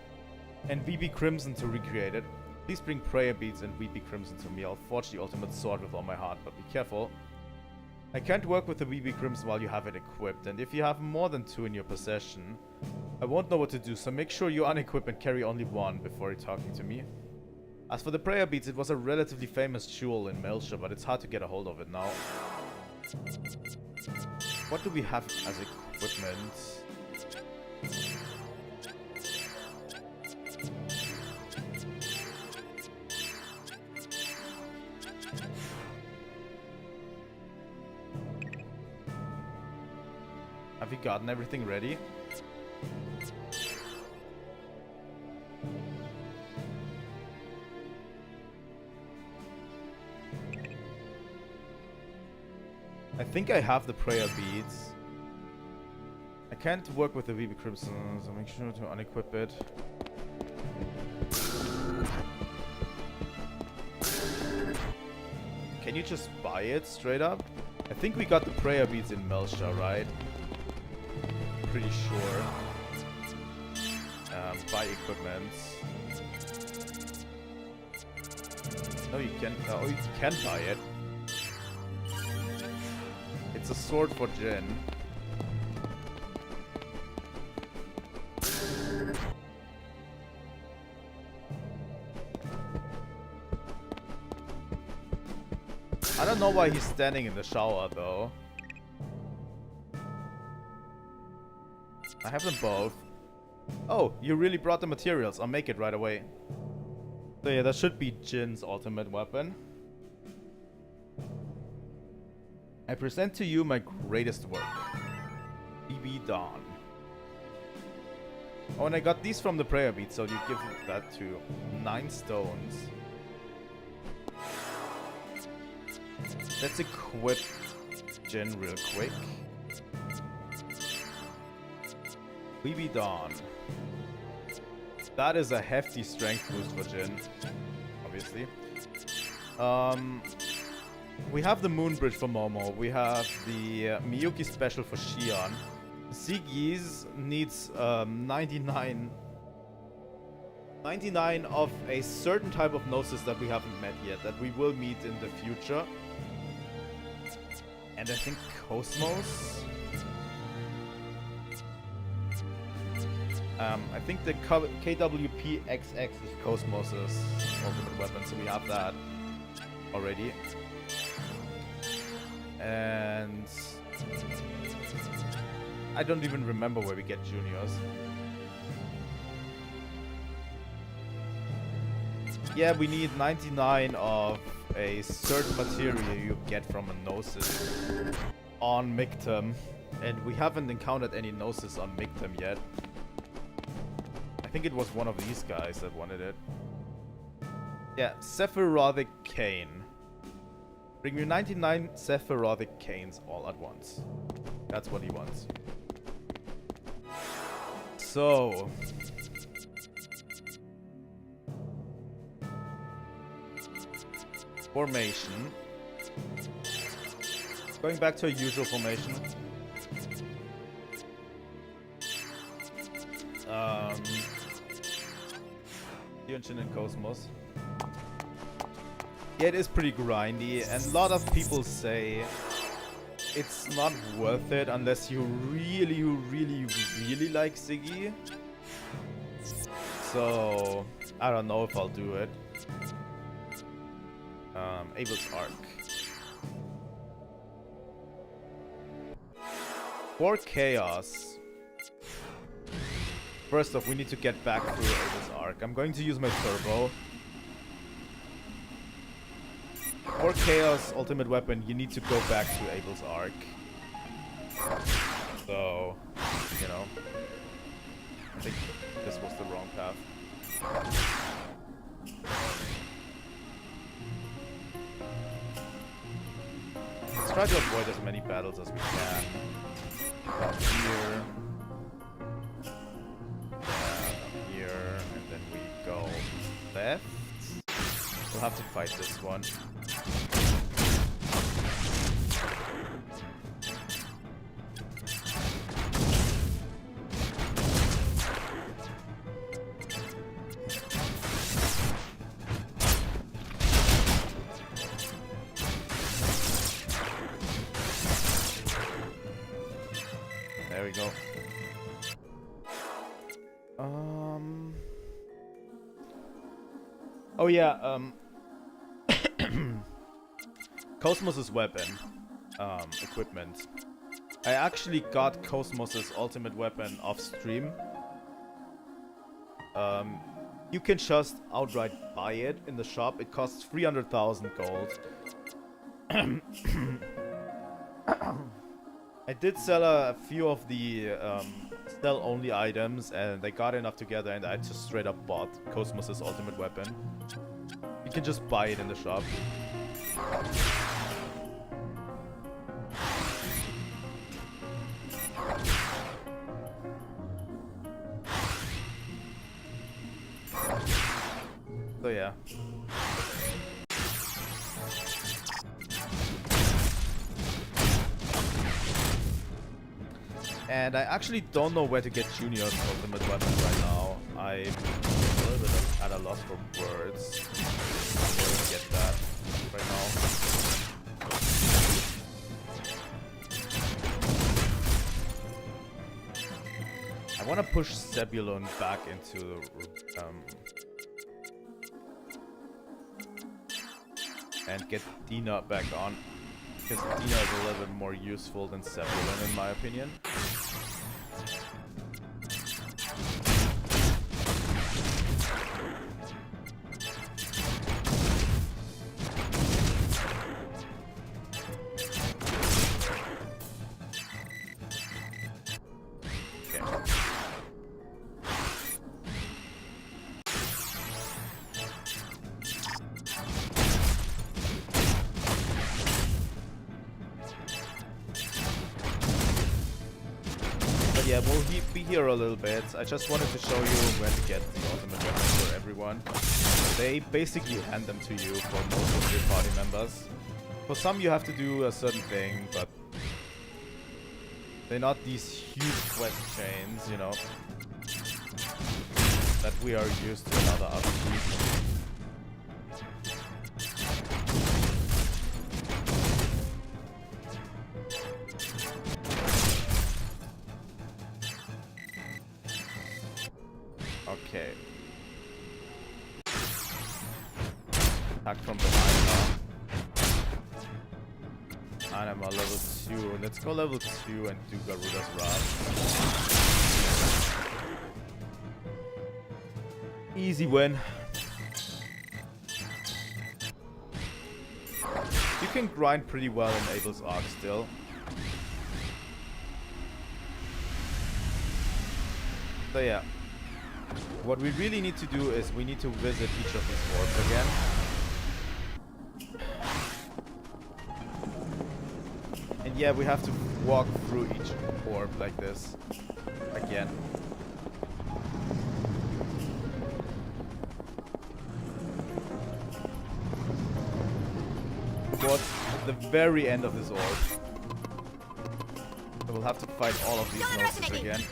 and VB Crimson to recreate it. Please bring prayer beads and VB Crimson to me. I'll forge the ultimate sword with all my heart, but be careful. I can't work with the VB Crimson while you have it equipped, and if you have more than 2 in your possession, I won't know what to do, so make sure you unequip and carry only 1 before you're talking to me. As for the prayer beads, it was a relatively famous jewel in Melcher, but it's hard to get a hold of it now. What do we have as equipment? Have you gotten everything ready? I think I have the prayer beads. I can't work with the VB Crimson, so make sure to unequip it. Can you just buy it straight up? I think we got the prayer beads in Melcher, right? Pretty sure. Buy equipment. No, you can't. Oh, you can buy it. It's a sword for Jin. I don't know why he's standing in the shower though. I have them both. Oh, you really brought the materials. I'll make it right away. So yeah, that should be Jin's ultimate weapon. I present to you my greatest work. VB Dawn. Oh, and I got these from the prayer bead, so you give that to 9 stones. Let's equip Jin real quick. VB Dawn. That is a hefty strength boost for Jin, obviously. We have the Moon Bridge for Momo. We have the Miyuki special for Shion. Ziggy's needs 99 of a certain type of Gnosis that we haven't met yet, that we will meet in the future. And I think KOS-MOS. I think the KWP-XX is KOS-MOS's ultimate weapon, so we have that already. And I don't even remember where we get juniors. Yeah, we need 99 of a certain material you get from a Gnosis on Mictum. And we haven't encountered any Gnosis on Mictum yet. I think it was one of these guys that wanted it. Yeah, Sephirotic Cane. Bring me 99 Sephirotic Canes all at once. That's what he wants. So... formation. Going back to a usual formation. Jin and KOS-MOS. Yeah, it is pretty grindy, and a lot of people say it's not worth it unless you really like Ziggy. So I don't know if I'll do it. Abel's Arc. For Chaos. First off, we need to get back to Abel's Arc. I'm going to use my Turbo. For Chaos Ultimate Weapon, you need to go back to Abel's Arc. So, you know. I think this was the wrong path. Let's try try to avoid as many battles as we can. Up here. Here. And then we go left. We'll have to fight this one. There we go. Oh yeah, KOS-MOS's weapon, equipment. I actually got KOS-MOS's ultimate weapon off stream. You can just outright buy it in the shop. It costs 300,000 gold. I did sell a few of the sell-only items, and they got enough together, and I just straight up bought KOS-MOS's ultimate weapon. You can just buy it in the shop. So yeah. And I actually don't know where to get Junior's ultimate weapon right now. I'm a little bit at a loss for words. Where to get that right now. I want to push Zebulon back into and get Dina back on, because Dina is a little bit more useful than Zebulon in my opinion. Yeah, we'll be here a little bit. I just wanted to show you where to get the ultimate weapons for everyone. They basically hand them to you for most of your party members. For some you have to do a certain thing, but they're not these huge quest chains, you know, that we are used to in other RPGs. Okay. Attack from behind now. And I'm a level 2. Let's go level 2 and do Garuda's Wrath. Easy win. You can grind pretty well in Abel's Arc still. So yeah. What we really need to do is we need to visit each of these orbs again. And yeah, we have to walk through each orb like this again. Towards the very end of this orb. So we'll have to fight all of these monsters again.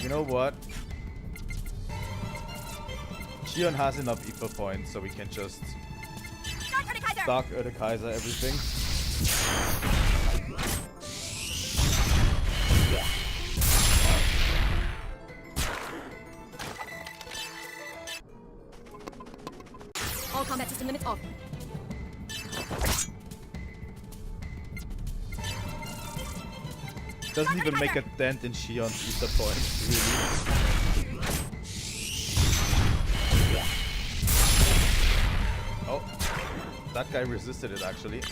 You know what? Shion has enough Ether points, so we can just Dark Kaiser everything. All combat system limits off. Doesn't even make a dent in Shion's Ether points, really. Oh, that guy resisted it actually.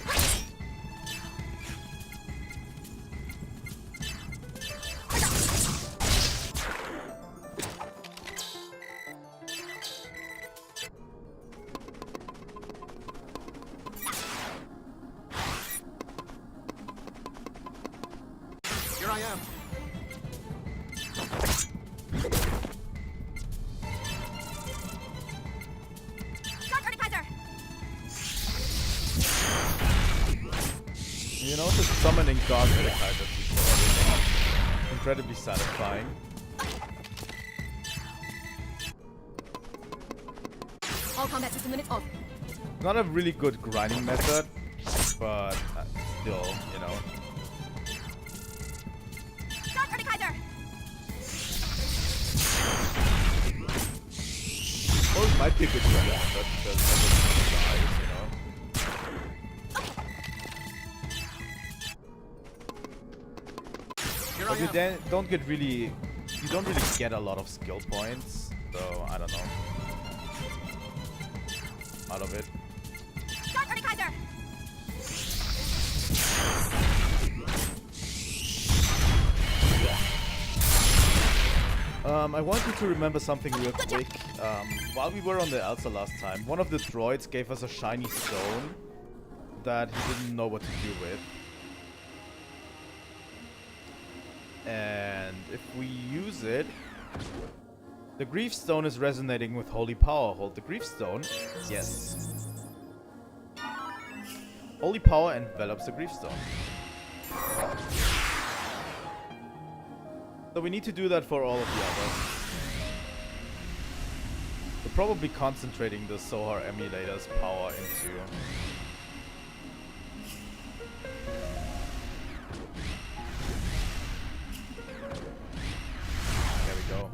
summoning Dark Earthkaiser before everything. Incredibly satisfying. All combat system limits off. Not a really good grinding method, but still, you know. Dark Earthkaiser! Or it might be a good grinding method because everything dies, you know. But you then don't really get a lot of skill points, so I don't know. Out of it. Dark Earthkaiser! I want you to remember something real quick. While we were on the Elsa last time, one of the droids gave us a shiny stone that he didn't know what to do with. And if we use it, the Grief Stone is resonating with Holy Power. Hold the Grief Stone. Yes. Holy Power envelops the Grief Stone. So we need to do that for all of the others. We're probably concentrating the Sohar emulator's power into... There we go.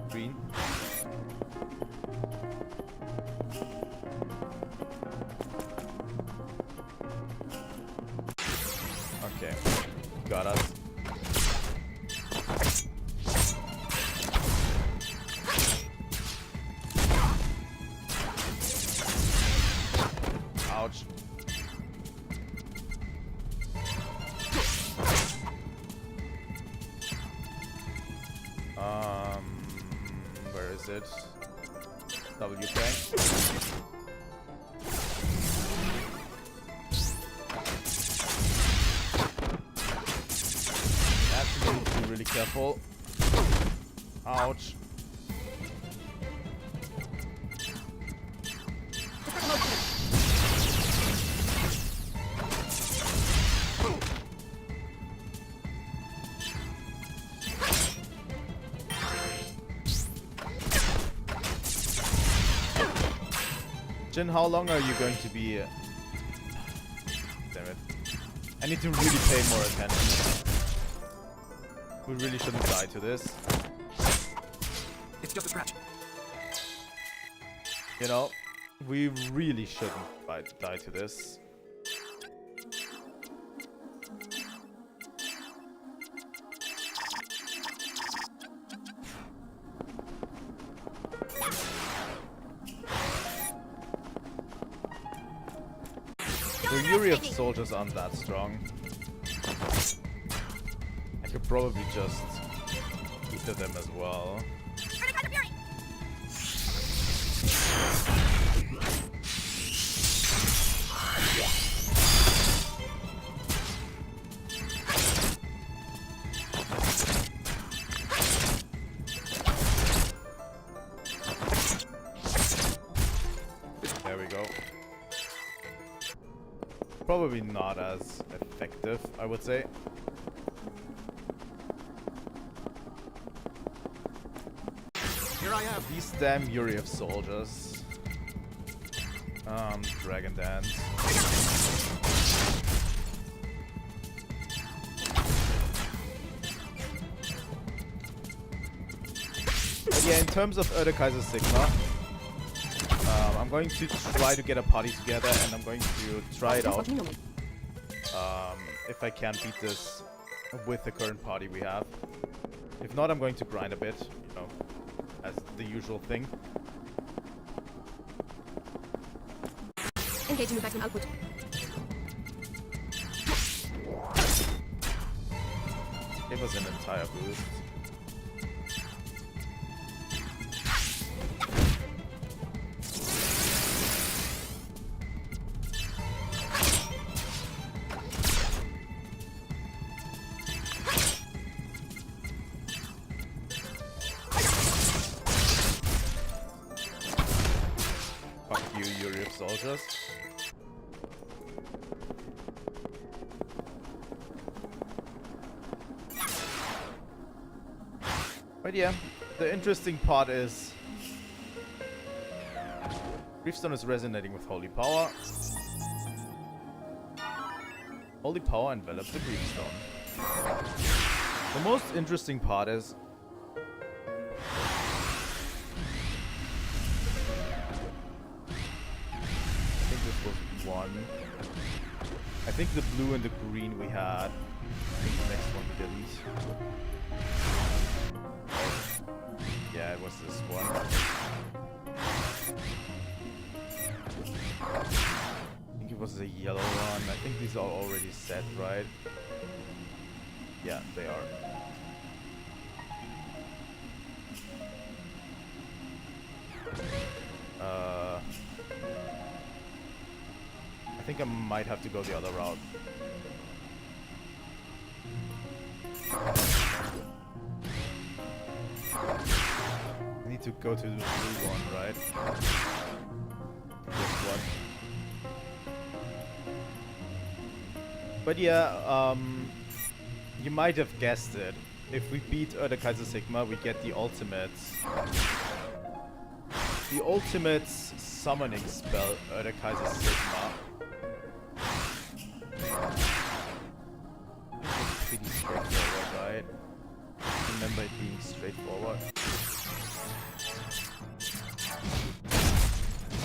Green. Okay. Got us. Ouch. Where is it? WK. Actually need to be really careful. Ouch. Jin, how long are you going to be... Damn it. I need to really pay more attention. We really shouldn't die to this. It's just a scratch. You know, we really shouldn't die to this. The Yuri of soldiers aren't that strong. I could probably just ether them as well. There we go. Probably not as effective, I would say. Here I am. These damn Yuri of soldiers. Dragon Dance. But yeah, in terms of Kaiser Sigma, I'm going to try to get a party together, and I'm going to try it out. If I can beat this with the current party we have. If not, I'm going to grind a bit, you know, as the usual thing. Engaging with maximum output. Give us an entire boost. Fuck you, Yuri of soldiers. But yeah, the interesting part is Griefstone is resonating with Holy Power. Holy Power envelops the Griefstone. The most interesting part is I think this was one. I think the blue and the green we had. I think the next one we didn't. Yeah, it was this one. I think it was the yellow one. I think these are already set, right? Yeah, they are. I think I might have to go the other route. I need to go to the blue one, right? This one. But yeah, you might have guessed it. If we beat Kaiser Sigma, we get the ultimates. The ultimate summoning spell, Kaiser Sigma. It's pretty straightforward, right? I remember it being straightforward.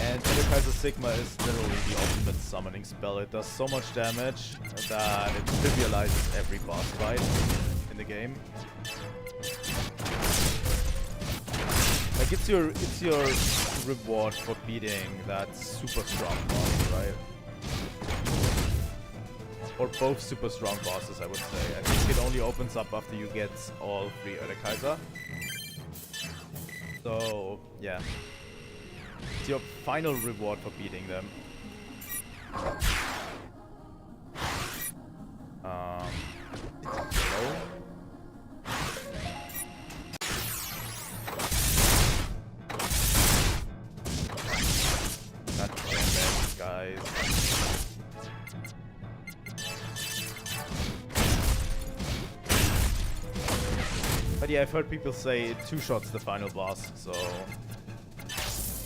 And Kaiser Sigma is literally the ultimate summoning spell. It does so much damage that it trivializes every boss fight in the game. Like it's your reward for beating that super strong boss, right? Or both super strong bosses, I would say. I think it only opens up after you get all 3 Kaiser. So yeah. It's your final reward for beating them. It's yellow. God damn it, guys. But yeah, I've heard people say 2 shots the final boss, so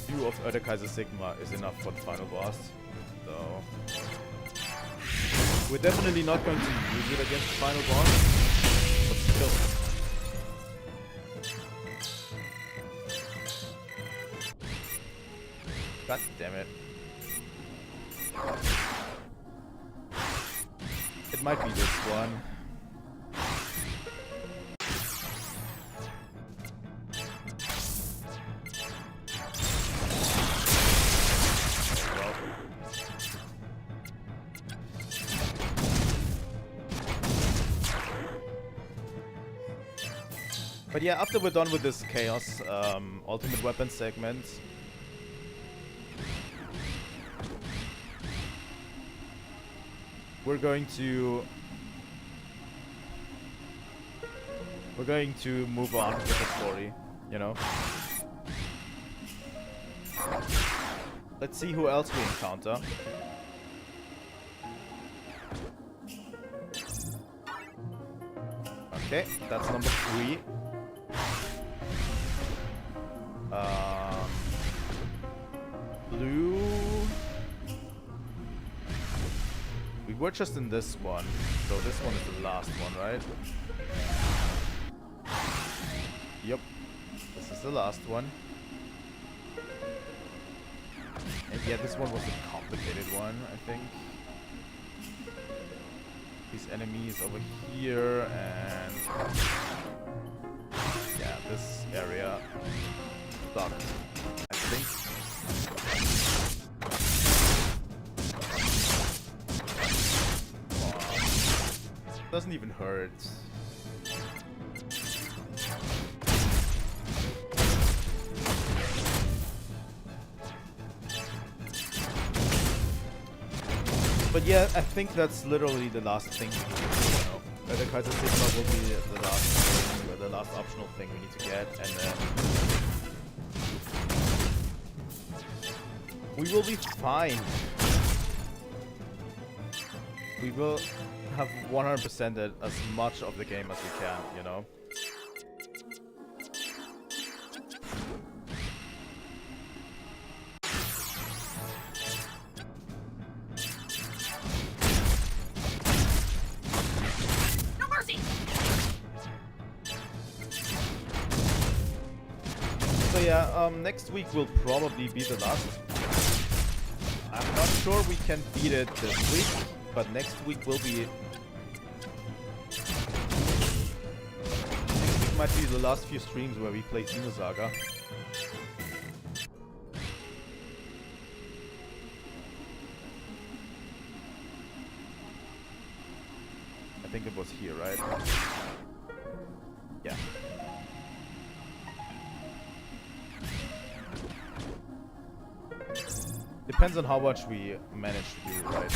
2 of Kaiser Sigma is enough for the final boss. So we're definitely not going to use it against the final boss, but still. God damn it. It might be this one. But yeah, after we're done with this Chaos Ultimate Weapon segment, we're going to move on with the story, you know. Let's see who else we encounter. Okay, that's number 3. Blue. We were just in this one, so this one is the last one, right? Yep, this is the last one. And yeah, this one was a complicated one, I think. These enemies over here, and yeah, this area sucked, I think. Doesn't even hurt. But yeah, I think that's literally the last thing we need to do now. The Kaiser Sigma will be the last thing, or the last optional thing we need to get, and then we will be fine. We will have 100%ed as much of the game as we can, you know? So yeah, next week will probably be the last. I'm not sure we can beat it this week, but next week will be... Next week might be the last few streams where we play Xenosaga. I think it was here, right? Yeah. Depends on how much we manage to do, right?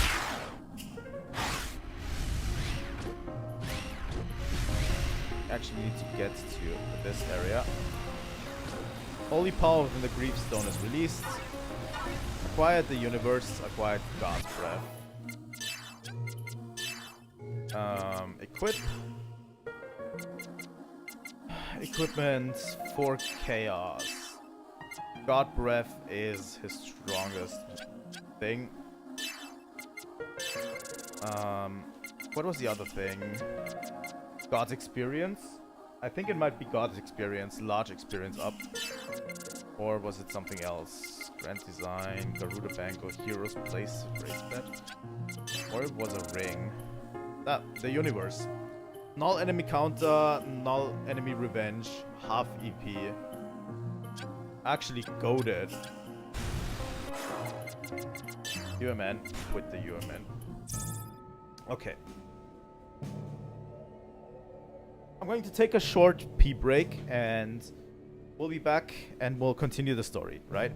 Actually need to get to this area. Holy power within the Grief Stone is released. Acquired the universe, acquired God's breath. Equip. Equipment for chaos. God breath is his strongest thing. What was the other thing? God's experience? I think it might be God's experience, large experience up. Or was it something else? Grand design, Garuda Bangle, Heroes Place, bracelet. Or it was a ring. Ah, the universe. Null enemy counter, null enemy revenge, half EP. Actually goaded. UMN, quit the UMN. Okay. I'm going to take a short pee break and we'll be back and we'll continue the story, right?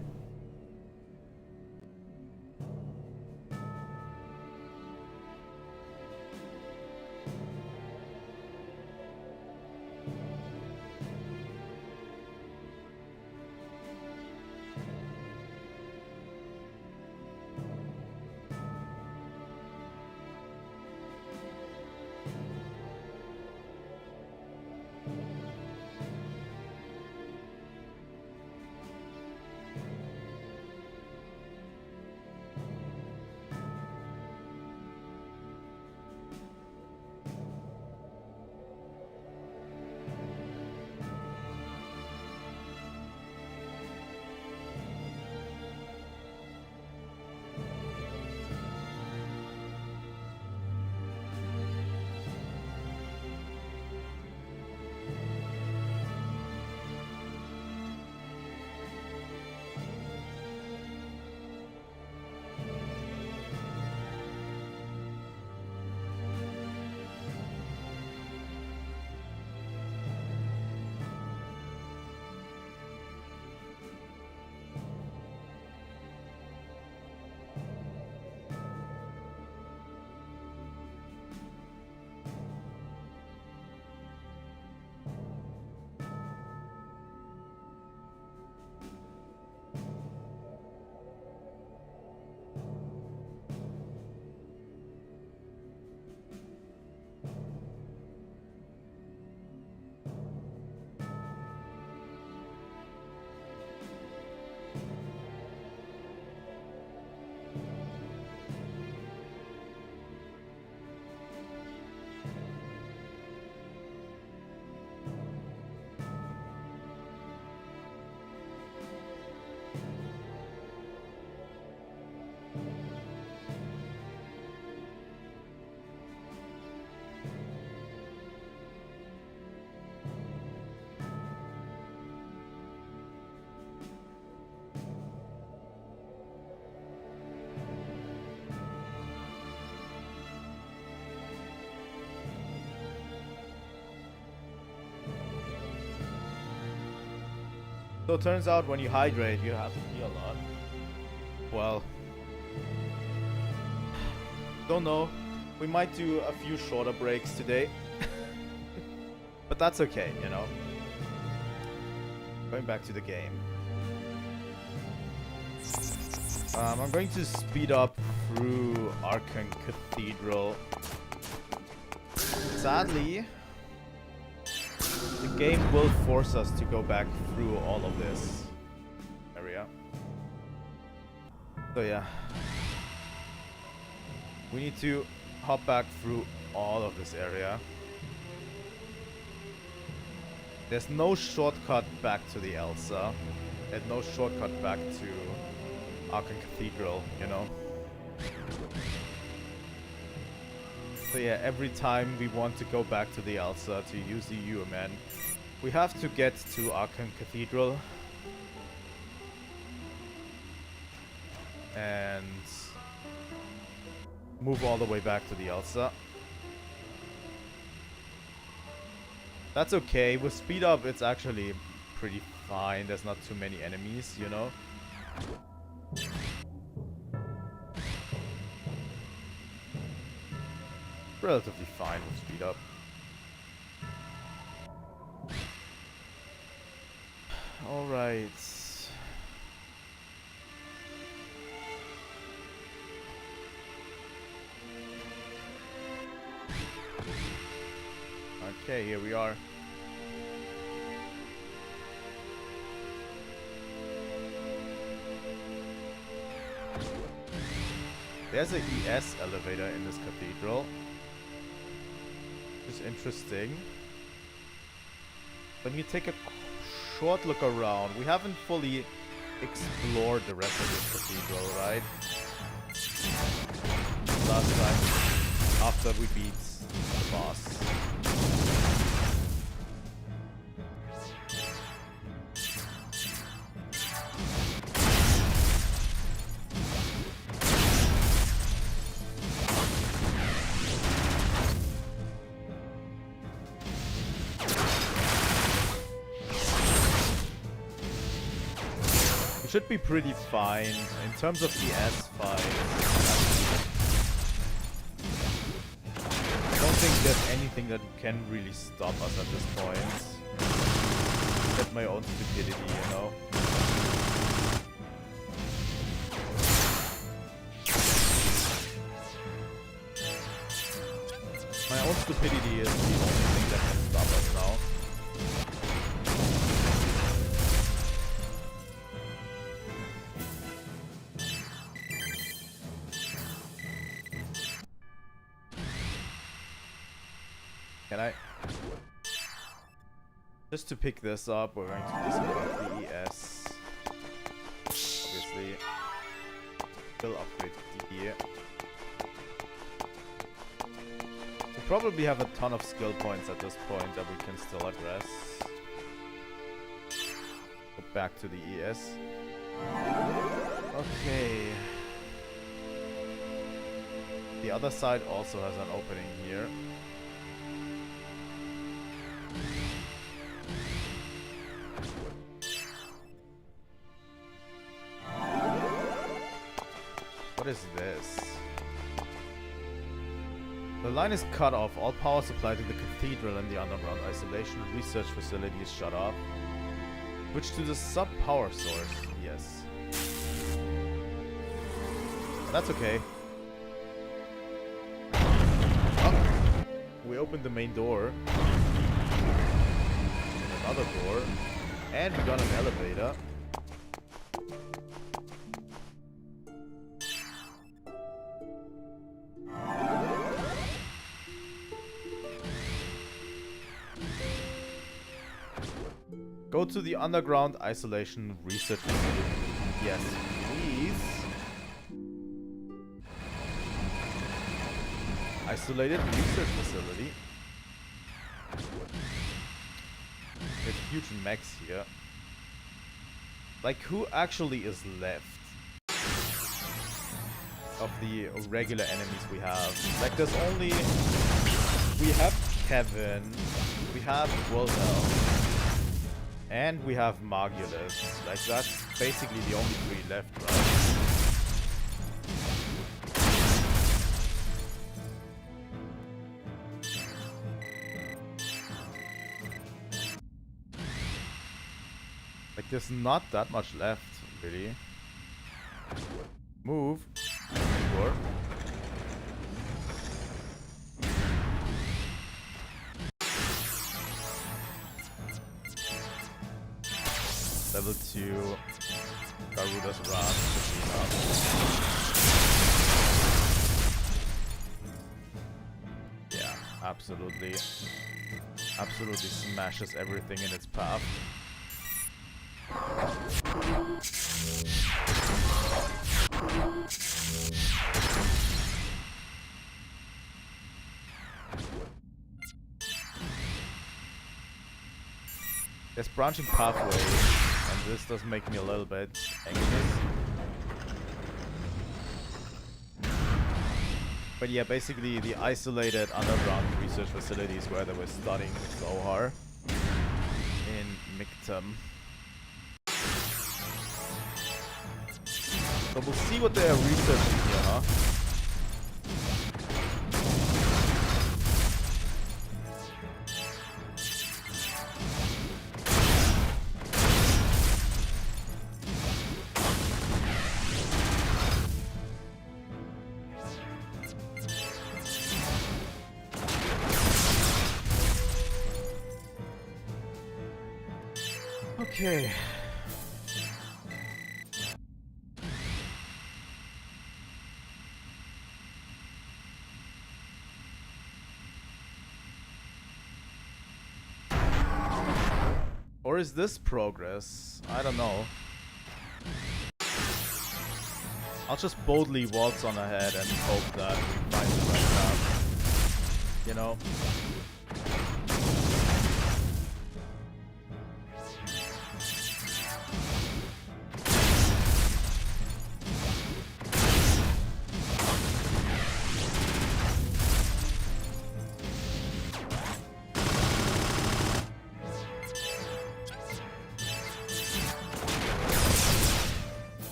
So it turns out when you hydrate, you have to pee a lot. Well, don't know. We might do a few shorter breaks today. But that's okay, you know. Going back to the game. I'm going to speed up through Archon Cathedral. Sadly, the game will force us to go back through all of this area. So yeah. We need to hop back through all of this area. There's no shortcut back to the Elsa. And no shortcut back to Arkham Cathedral, you know? So yeah, every time we want to go back to the Elsa to use the UMN, we have to get to Arkham Cathedral. And move all the way back to the Elsa. That's okay. With speed up, it's actually pretty fine. There's not too many enemies, you know? Relatively fine with speed up. Alright. Okay, here we are. There's a ES elevator in this cathedral. Which is interesting. When you take a short look around, we haven't fully explored the rest of this cathedral, right? Last time, after we beat the boss. Should be pretty fine in terms of ES fights. I don't think there's anything that can really stop us at this point. Except my own stupidity, you know. My own stupidity is the only thing that can stop us now. Can I? Just to pick this up, we're going to disconnect the ES. Obviously. Still upgrade the DP. We probably have a ton of skill points at this point that we can still address. Go back to the ES. Okay. The other side also has an opening here. What is this? The line is cut off. All power supply to the cathedral and the underground isolation research facility is shut off. Switch to the sub-power source. Yes. That's okay. Oh. We opened the main door. Another door. And we got an elevator. Go to the underground isolation research facility. Yes, please. Isolated research facility. We have huge mechs here. Like, who actually is left of the regular enemies we have? Like, there's only... We have Kevin. We have Wilhelm. And we have Margulis. Like, that's basically the only three left, right? Like, there's not that much left, really. Move. Sure. Level 2 Garuda's Wrath. Yeah, absolutely. absolutely smashes everything in its path. There's branching pathways, and this does make me a little bit anxious. But yeah, basically the isolated underground research facilities where they were studying Zohar in Mictum. So we'll see what they are researching here, huh? Okay. Or is this progress? I don't know. I'll just boldly waltz on ahead and hope that we find the right path. You know?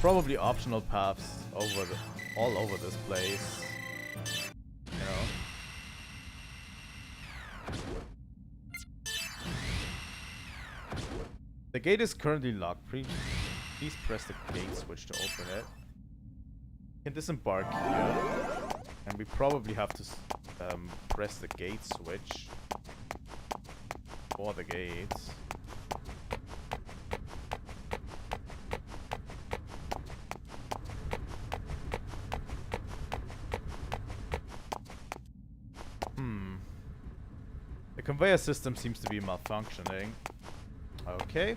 Probably optional paths over all over this place. You know. The gate is currently locked. Please press the gate switch to open it. You can disembark here, and we probably have to press the gate switch for the gate. The conveyor system seems to be malfunctioning. Okay.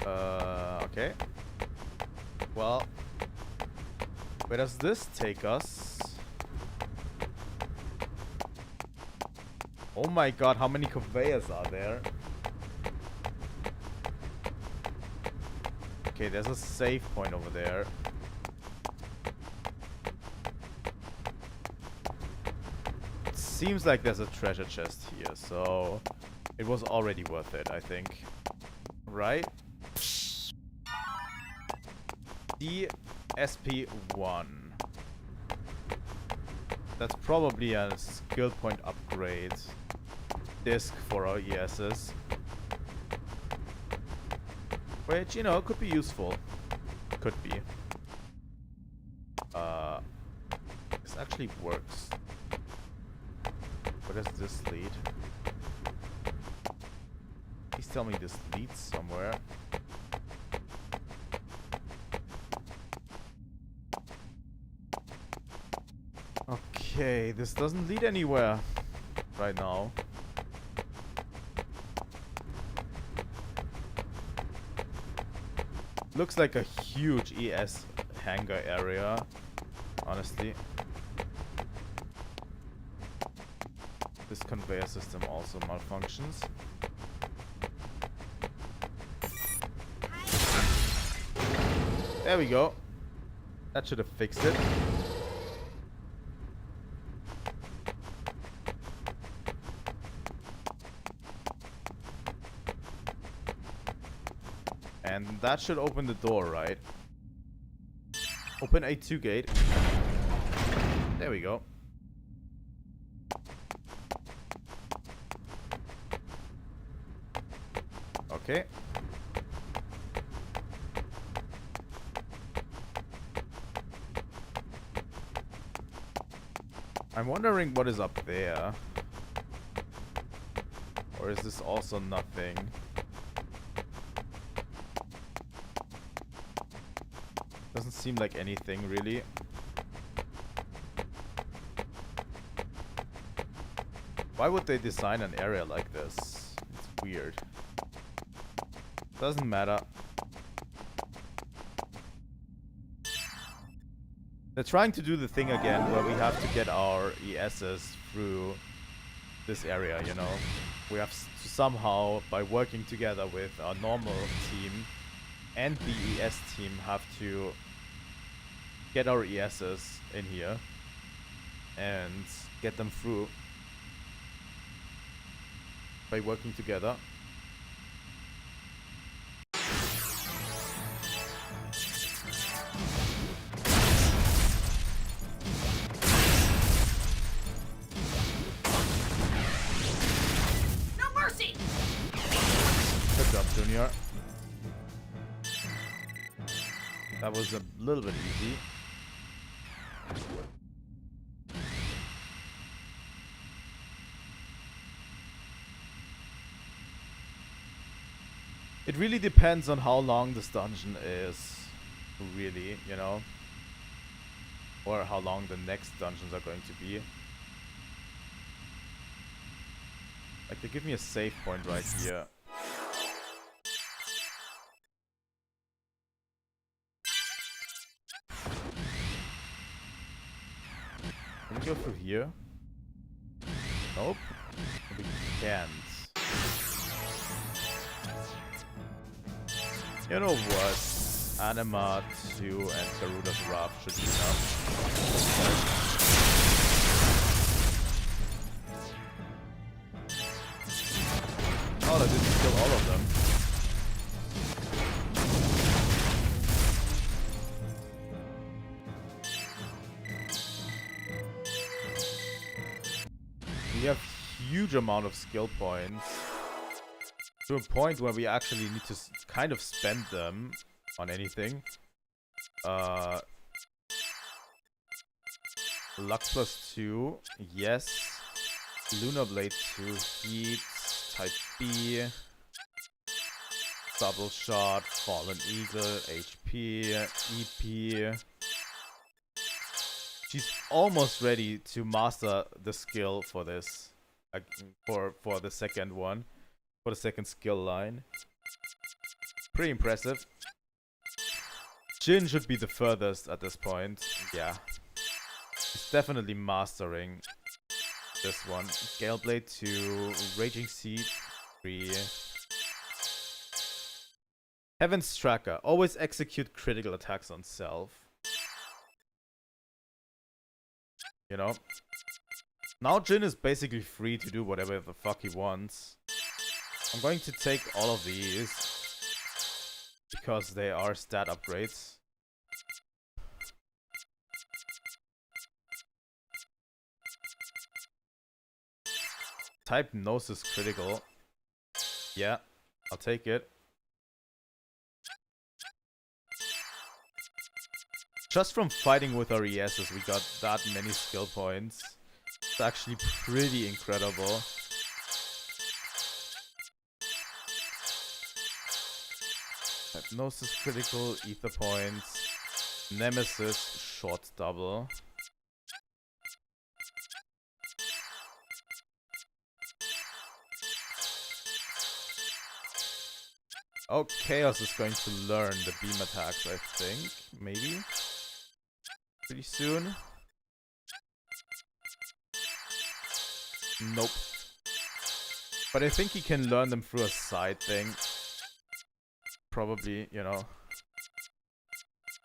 Okay. Well, where does this take us? Oh my god, how many conveyors are there? Okay, there's a save point over there. Seems like there's a treasure chest here, so it was already worth it, I think. Right? DSP1. That's probably a skill point upgrade disc for our ESs. Which, you know, could be useful. Could be. This actually works. Where does this lead? Please tell me this leads somewhere. Okay, this doesn't lead anywhere right now. Looks like a huge ES hangar area, honestly. This conveyor system also malfunctions. There we go. That should have fixed it. And that should open the door, right? Open A2 gate. There we go. Okay. I'm wondering what is up there. Or is this also nothing? Doesn't seem like anything, really. Why would they design an area like this? It's weird. Doesn't matter. They're trying to do the thing again where we have to get our ESs through this area, you know. We have to somehow, by working together with our normal team and the ES team, have to get our ESs in here and get them through by working together. No mercy! Good job, Junior. That was a little bit easy. It really depends on how long this dungeon is, really, you know, or how long the next dungeons are going to be. Like, they give me a save point right here. Can we go through here? Nope. We can't. You know what? Anima 2 and Garuda's Wrath should be enough. Oh, that didn't kill all of them. We have huge amount of skill points. To a point where we actually need to kind of spend them on anything. Luck plus 2, yes. Lunar Blade 2, heat, type B. Double shot, Fallen Eagle, HP, EP. She's almost ready to master the skill for this. For the second one. For the second skill line. Pretty impressive. Jin should be the furthest at this point. Yeah. He's definitely mastering this one. Gale Blade 2. Raging Seed 3. Heaven's Tracker. Always execute critical attacks on self. You know? Now Jin is basically free to do whatever the fuck he wants. I'm going to take all of these because they are stat upgrades. Type Gnosis critical. Yeah, I'll take it. Just from fighting with our ESs, we got that many skill points. It's actually pretty incredible. Hypnosis critical, ether points, Nemesis, short double. Oh, Chaos is going to learn the beam attacks, I think. Maybe. Pretty soon. Nope. But I think he can learn them through a side thing. Probably, you know.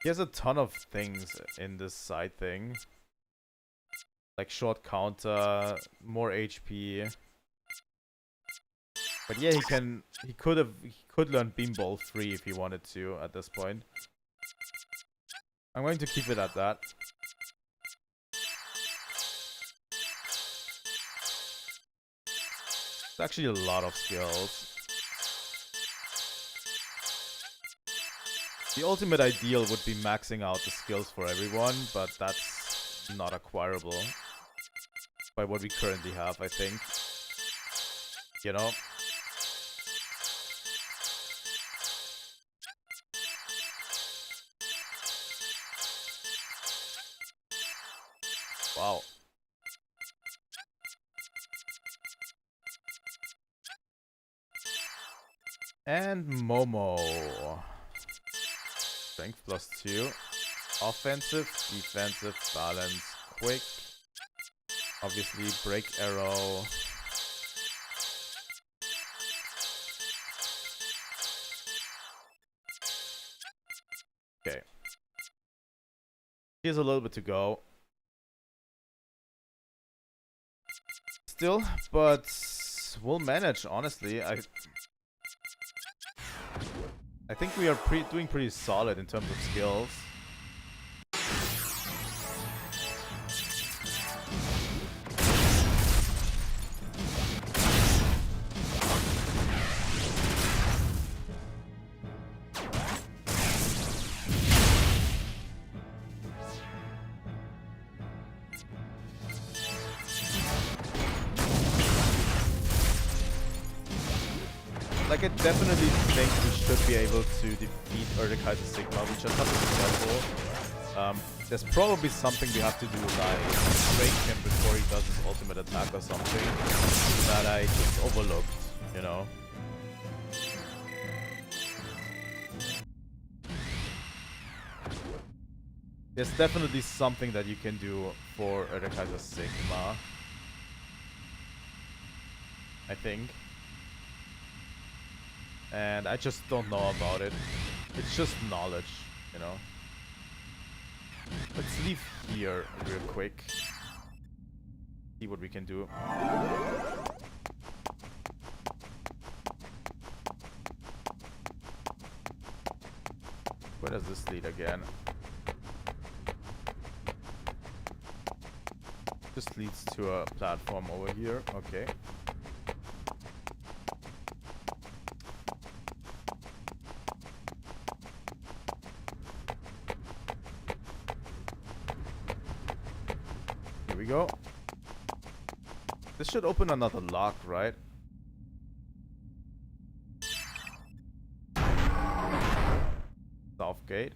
He has a ton of things in this side thing. Like short counter, more HP. But yeah, he could learn Beam Ball 3 if he wanted to at this point. I'm going to keep it at that. It's actually a lot of skills. The ultimate ideal would be maxing out the skills for everyone, but that's not acquirable by what we currently have, I think. You know? Wow. And Momo. Strength +2. Offensive, defensive, balance, quick. Obviously, break arrow. Okay. Here's a little bit to go. Still, but we'll manage, honestly. I think we are doing pretty solid in terms of skills. Like, I definitely think we should be able to defeat Erdekaiser Sigma. We just have to be careful. There's probably something we have to do, like break him before he does his ultimate attack or something that I just overlooked, you know? There's definitely something that you can do for Erdekaiser Sigma, I think. And I just don't know about it. It's just knowledge, you know. Let's leave here real quick. See what we can do. Where does this lead again? This leads to a platform over here. Okay. Here we go. This should open another lock, right? South gate.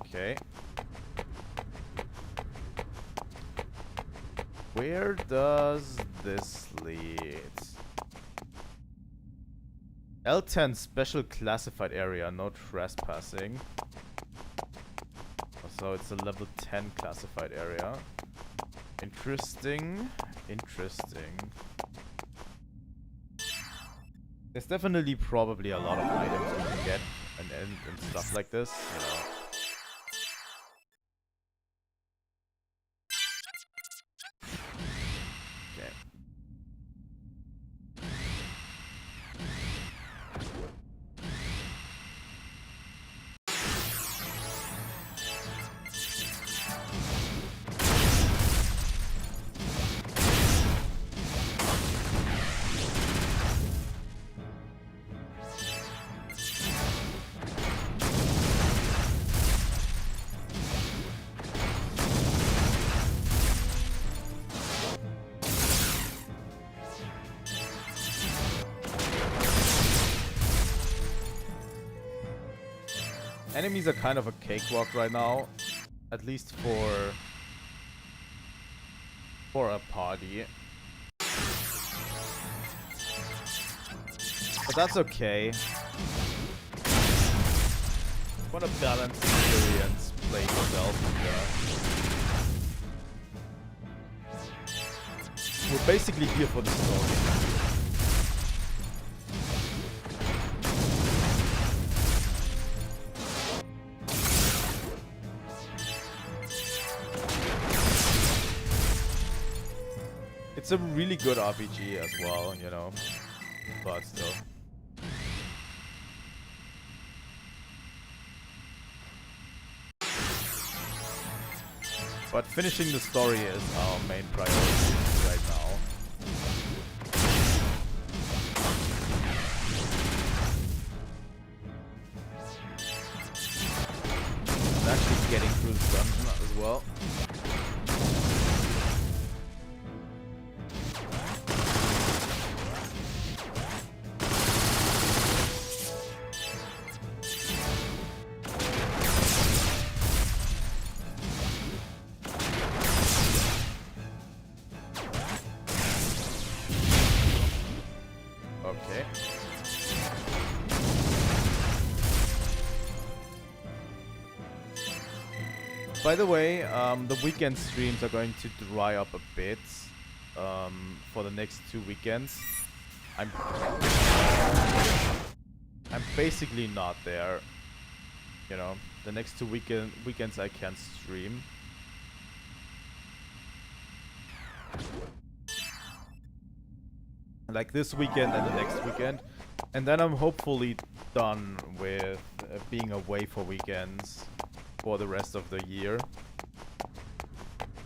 Okay. Where does this lead? L10 special classified area, no trespassing. So it's a level 10 classified area. Interesting. Interesting. There's definitely probably a lot of items we can get and stuff like this, you know. Enemies are kind of a cakewalk right now, at least for a party. But that's okay. What a balanced experience playing yourself. Yeah. We're basically here for the story. It's a really good RPG as well, you know, but still. But finishing the story is our main priority right now. And actually getting through the dungeon as well. By the way, the weekend streams are going to dry up a bit for the next 2 weekends. I'm basically not there. You know, the next 2 weekends I can't stream. Like this weekend and the next weekend. And then I'm hopefully done with being away for weekends for the rest of the year.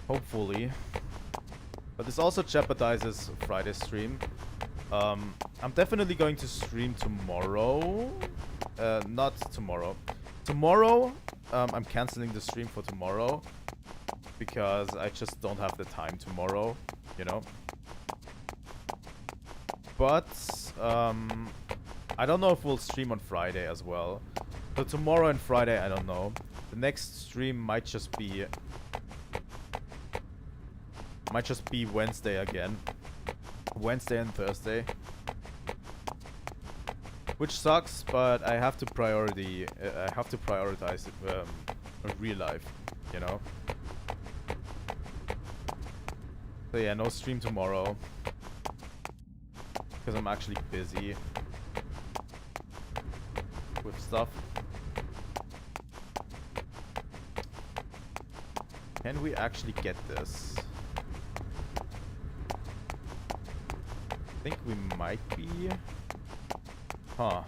Hopefully. But this also jeopardizes Friday's stream. I'm definitely going to stream tomorrow. Not tomorrow. Tomorrow, I'm canceling the stream for tomorrow. Because I just don't have the time tomorrow, you know. But, I don't know if we'll stream on Friday as well. So tomorrow and Friday, I don't know. The next stream might just be Wednesday again. Wednesday and Thursday. Which sucks, but I have to prioritize real life, you know. So yeah, no stream tomorrow. Because I'm actually busy with stuff. Can we actually get this? I think we might be. Huh.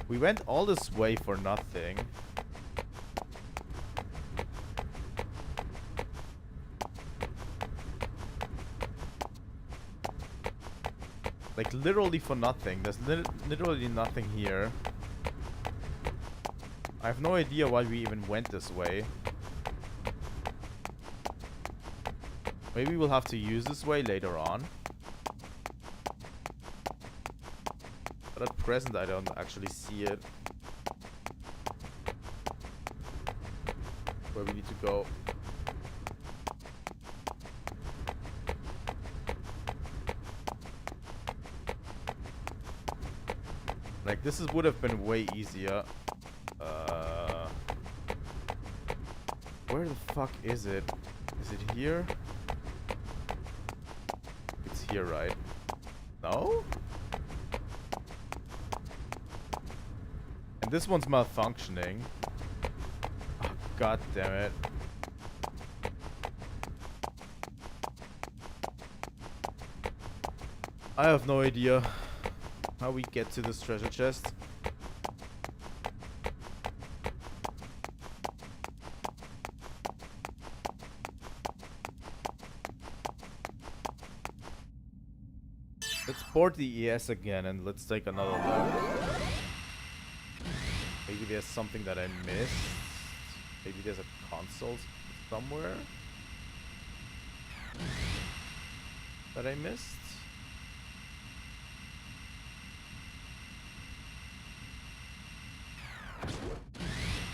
We went all this way for nothing. Like, literally for nothing. There's literally nothing here. I have no idea why we even went this way. Maybe we'll have to use this way later on. But at present, I don't actually see it. Where we need to go. Like, this would have been way easier. Where the fuck is it? Is it here? It's here, right? No? And this one's malfunctioning. Oh, god damn it. I have no idea how we get to this treasure chest. Let's board the ES again and let's take another look. Maybe there's something that I missed. Maybe there's a console somewhere that I missed.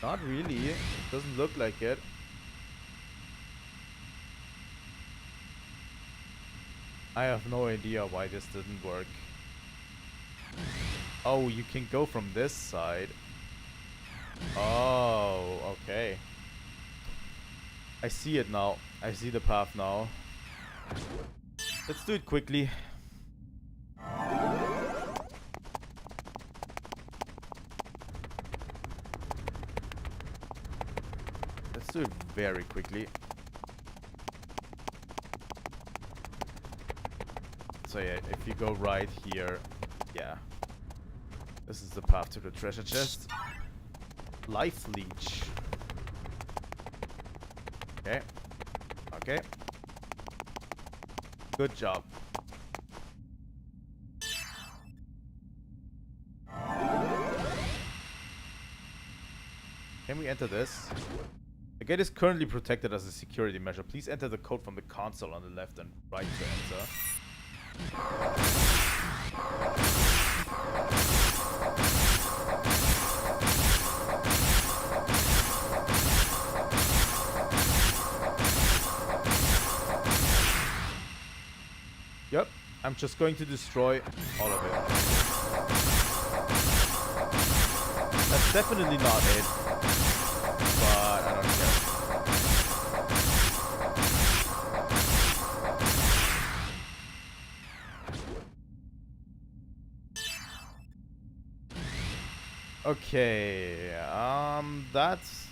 Not really. It doesn't look like it. I have no idea why this didn't work. Oh, you can go from this side. Oh, okay. I see it now. I see the path now. Let's do it quickly. Let's do it very quickly. So yeah, if you go right here, yeah. This is the path to the treasure chest. Life leech. Okay. Okay. Good job. Can we enter this? The gate is currently protected as a security measure. Please enter the code from the console on the left and right to enter. Yep, I'm just going to destroy all of it. That's definitely not it. but I don't care. Okay, that's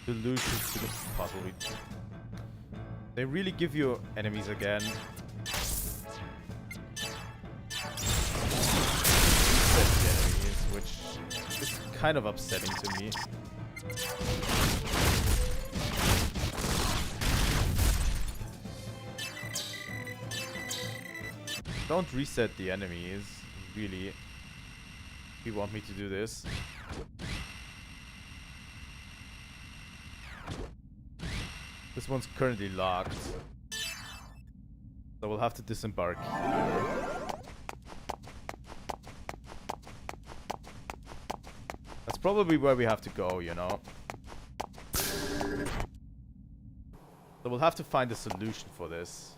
solution to the puzzle. They really give you enemies again. Reset the enemies, which is kind of upsetting to me. Don't reset the enemies, really. If you want me to do this. This one's currently locked. So we'll have to disembark here. That's probably where we have to go, you know. So we'll have to find a solution for this.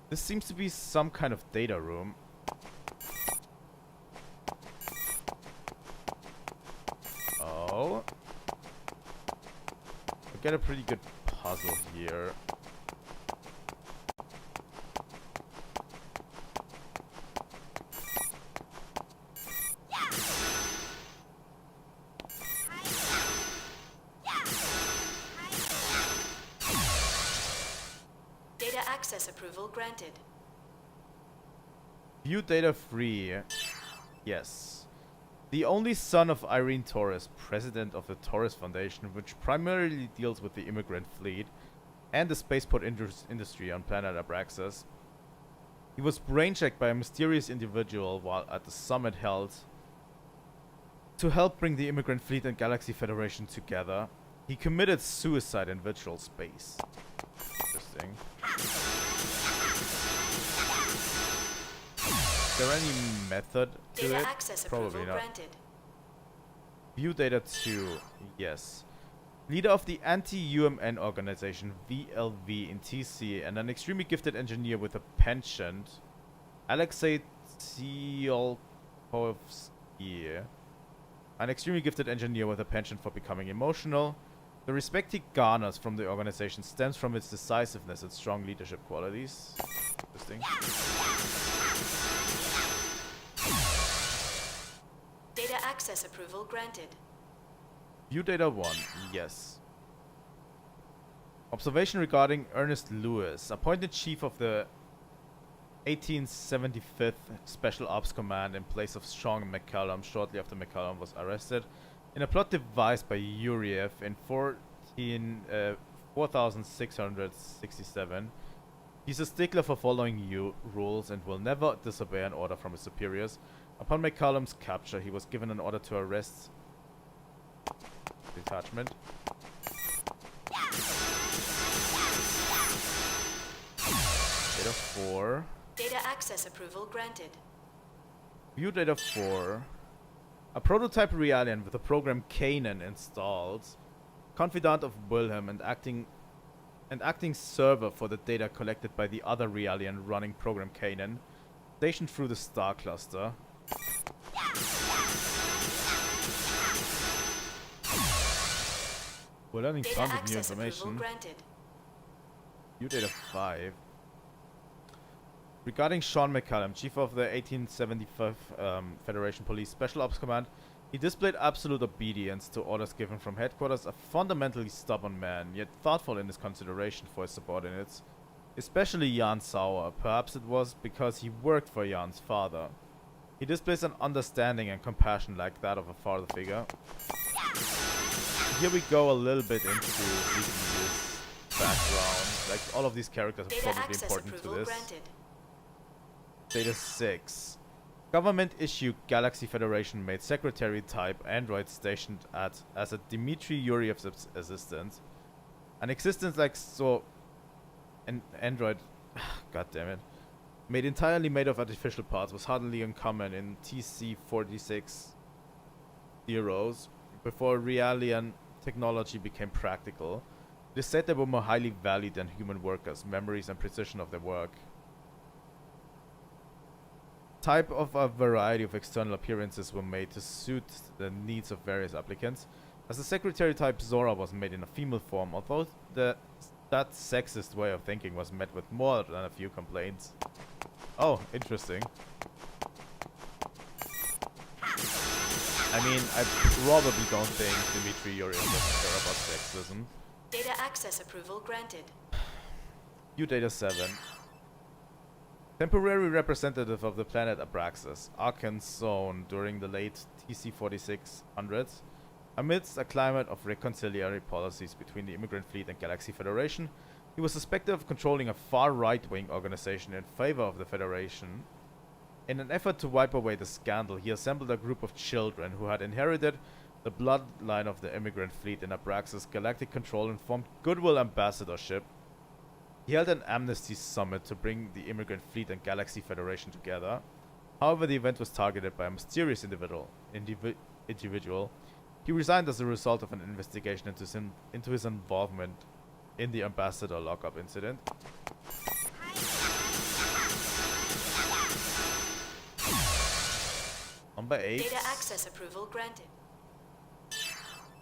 This seems to be some kind of data room. Oh. I get a pretty good puzzle here. Data access approval granted. View data free. Yes. The only son of Irene Torres, president of the Torres Foundation, which primarily deals with the immigrant fleet and the spaceport industry on planet Abraxas. He was brainchecked by a mysterious individual while at the summit held to help bring the immigrant fleet and Galaxy Federation together. He committed suicide in virtual space. Interesting. Is there any method to Data it? access Probably approval not. granted. View data 2, yes. Leader of the anti-UMN organization VLV in TC and an extremely gifted engineer with a penchant, Alexei Tsiolkovsky. An extremely gifted engineer with a penchant for becoming emotional. The respect he garners from the organization stems from its decisiveness and strong leadership qualities. Interesting. Data access approval granted. View data 1, yes. Observation regarding Ernest Lewis, appointed chief of the 1875th Special Ops Command in place of Sean McCallum shortly after McCallum was arrested in a plot devised by Yuriev in 4667. He's a stickler for following rules and will never disobey an order from his superiors. Upon McCallum's capture, he was given an order to arrest detachment. Data 4. Data access approval granted. View data 4. A prototype Realian with the program Gaignun installed. Confidant of Wilhelm and acting server for the data collected by the other Realian running program Gaignun. Stationed through the star cluster. We're learning Data tons of new access approval information. granted. View data 5. Regarding Sean McCallum, chief of the 1875 Federation Police Special Ops Command, he displayed absolute obedience to orders given from headquarters, a fundamentally stubborn man, yet thoughtful in his consideration for his subordinates, especially Jan Sauer. Perhaps it was because he worked for Jan's father. He displays an understanding and compassion like that of a father figure. Here we go a little bit into CPU's background. Like, all of these characters are Data probably access important to approval this. granted. Data 6. Government issue Galaxy Federation made secretary type android stationed as a Dmitry Yuryev's assistant. An existence like so an android god damn it. Entirely made of artificial parts was hardly uncommon in TC-46 zeros before Realian technology became practical. It is said they were more highly valued than human workers, memories and precision of their work. Type of a variety of external appearances were made to suit the needs of various applicants. As the secretary type Zora was made in a female form, although that sexist way of thinking was met with more than a few complaints. Oh, interesting. I mean, I probably don't think Dimitri Yuriev doesn't care about sexism. Data access approval granted. View data 7. Temporary representative of the planet Abraxas, Arkansas during the late TC 4600s. Amidst a climate of reconciliatory policies between the Immigrant Fleet and Galaxy Federation, he was suspected of controlling a far right-wing organization in favor of the Federation. In an effort to wipe away the scandal, he assembled a group of children who had inherited the bloodline of the Immigrant Fleet in Abraxas Galactic Control and formed Goodwill Ambassadorship. He held an amnesty summit to bring the Immigrant Fleet and Galaxy Federation together. However, the event was targeted by a mysterious individual. He resigned as a result of an investigation into his involvement in the ambassador lockup incident. Number 8. Data access approval granted.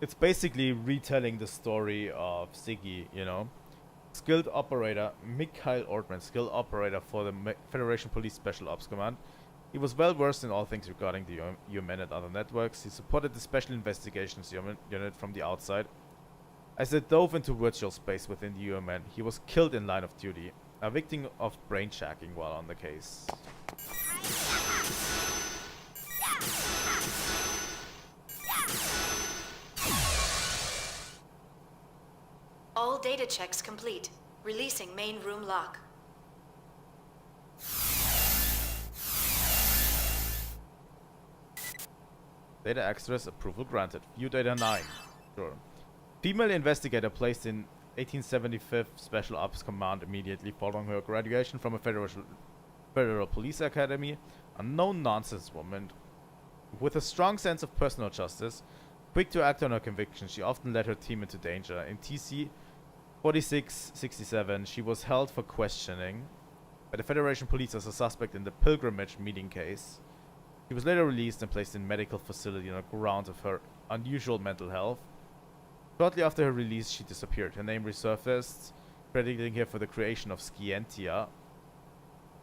It's basically retelling the story of Siggy, you know. Skilled operator, Mikhail Ortman, skilled operator for the Federation Police Special Ops Command. He was well versed in all things regarding the UMN and other networks. He supported the Special Investigations Unit from the outside. As they dove into virtual space within the UMN, he was killed in line of duty, a victim of brain jacking while on the case. All data checks complete. Releasing main room lock. Data access approval granted. View data 9. Sure. Female investigator placed in 1875 Special Ops Command immediately following her graduation from a Federal Police Academy. A no-nonsense woman with a strong sense of personal justice, quick to act on her convictions. She often led her team into danger. In TC 4667, she was held for questioning by the Federation Police as a suspect in the pilgrimage meeting case. She was later released and placed in medical facility on the grounds of her unusual mental health. Shortly after her release, she disappeared. Her name resurfaced, crediting her for the creation of Scientia,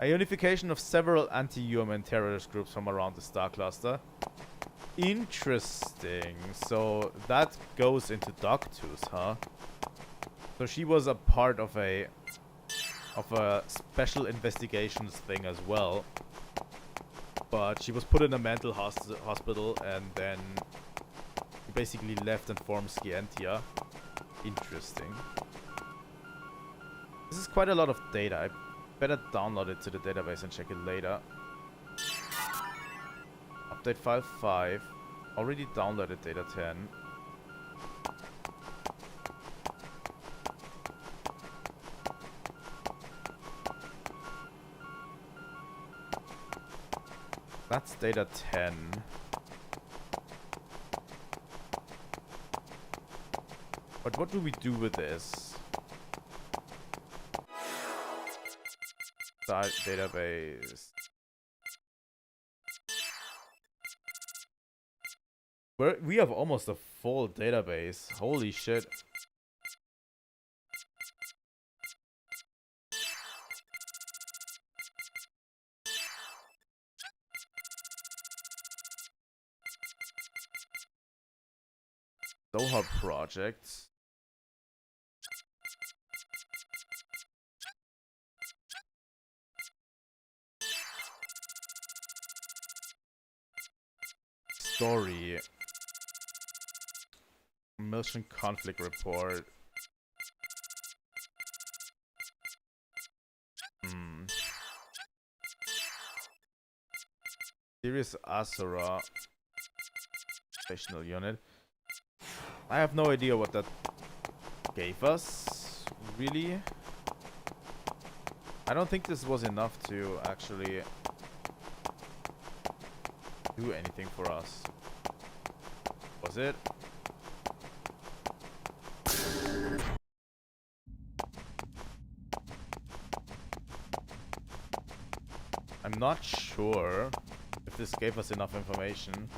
a unification of several anti-human terrorist groups from around the Star Cluster. Interesting. So that goes into Dogtooth, huh? So she was a part of a special investigations thing as well. But she was put in a mental hospital and then basically left and formed Scientia. Interesting. This is quite a lot of data. I better download it to the database and check it later. Update file 5. Already downloaded data 10. That's data 10. But what do we do with this? Database. We have almost a full database. Holy shit. Doha projects. Story. Mission conflict report. Serious Asura. Operational unit. I have no idea what that gave us, really. I don't think this was enough to actually do anything for us. Was it? I'm not sure if this gave us enough information.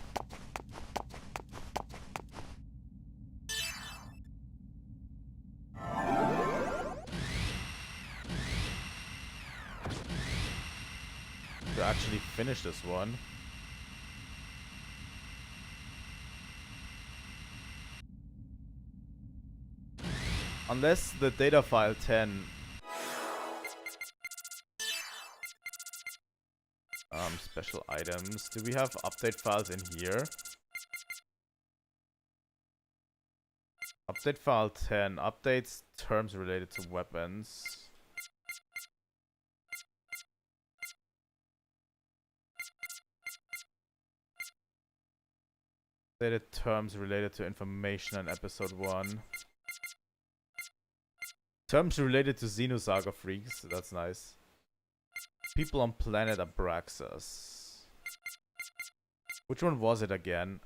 to actually finish this one. Unless the data file 10 special items. Do we have update files in here? Update file 10 updates terms related to weapons. Updated terms related to information in episode 1. Terms related to Xenosaga freaks. That's nice. People on planet Abraxas. Which one was it again?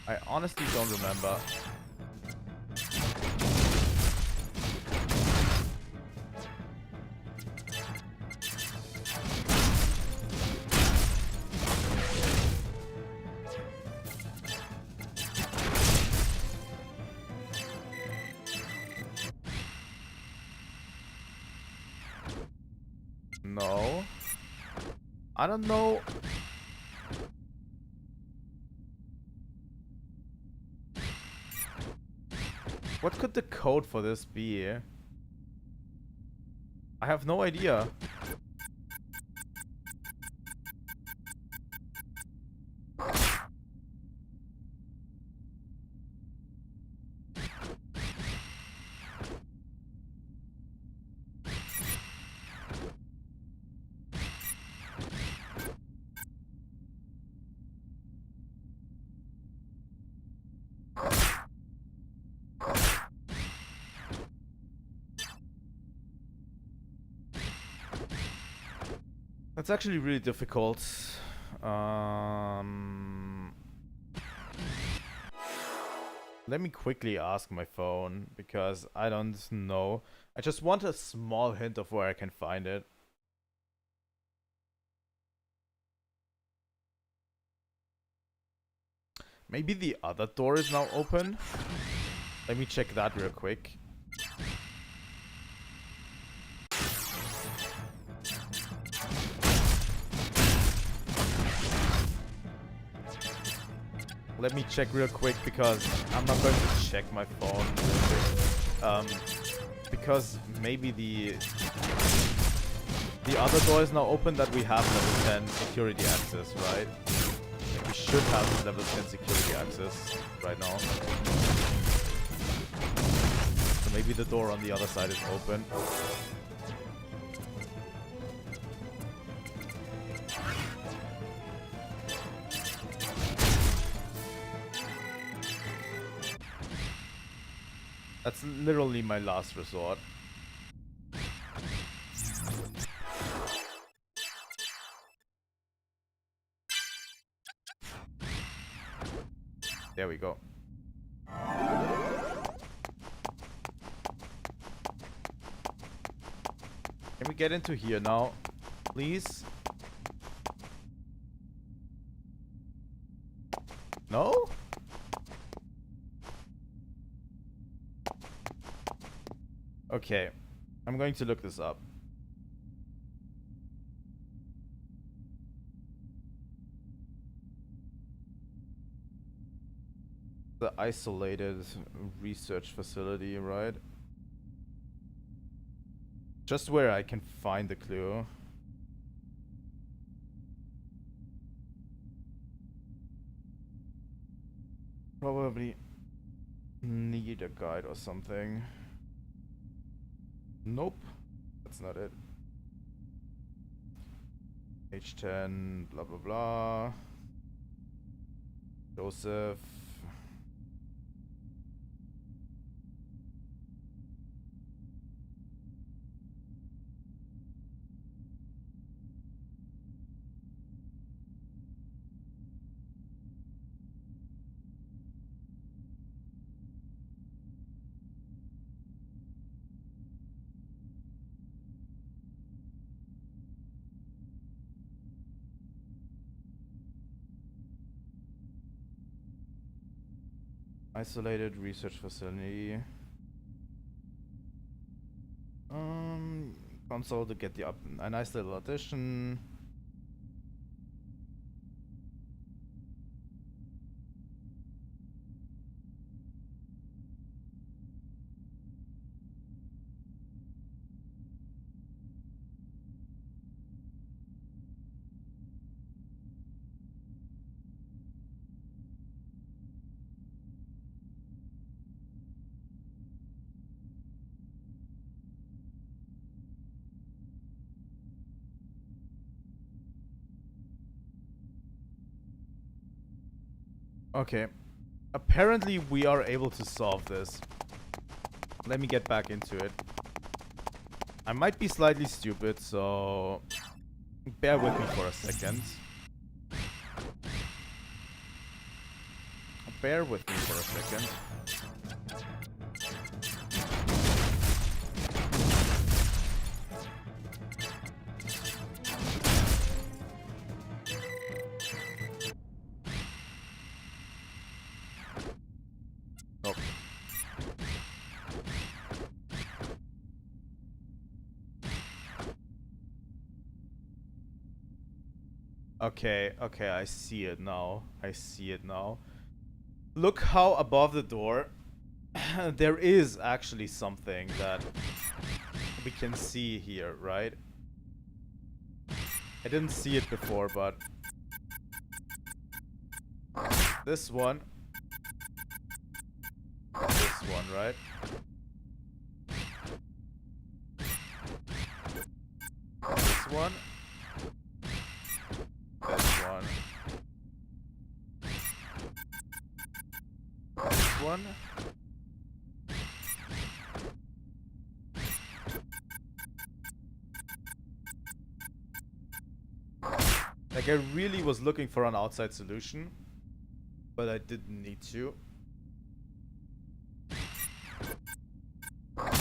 I honestly don't remember. No. I don't know. What could the code for this be? I have no idea. That's actually really difficult. Let me quickly ask my phone, because I don't know. I just want a small hint of where I can find it. Maybe the other door is now open? Let me check that real quick. Let me check real quick, because I'm not going to check my phone. Because maybe the other door is now open that we have level 10 security access, right? We should have level 10 security access right now. So maybe the door on the other side is open. That's literally my last resort. There we go. Can we get into here now, please? No? Okay, I'm going to look this up. The isolated research facility, right? Just where I can find the clue. Probably need a guide or something. Nope, that's not it. H10, blah blah blah. Joseph. Isolated research facility. Console to get a nice little addition. Okay. Apparently we are able to solve this. Let me get back into it. I might be slightly stupid, so bear with me for a second. Bear with me for a second. Oh. Okay, I see it now. I see it now. Look how above the door there is actually something that we can see here, right? I didn't see it before, but this one, right? This one, this one, this one. Like, I really was looking for an outside solution, but I didn't need to.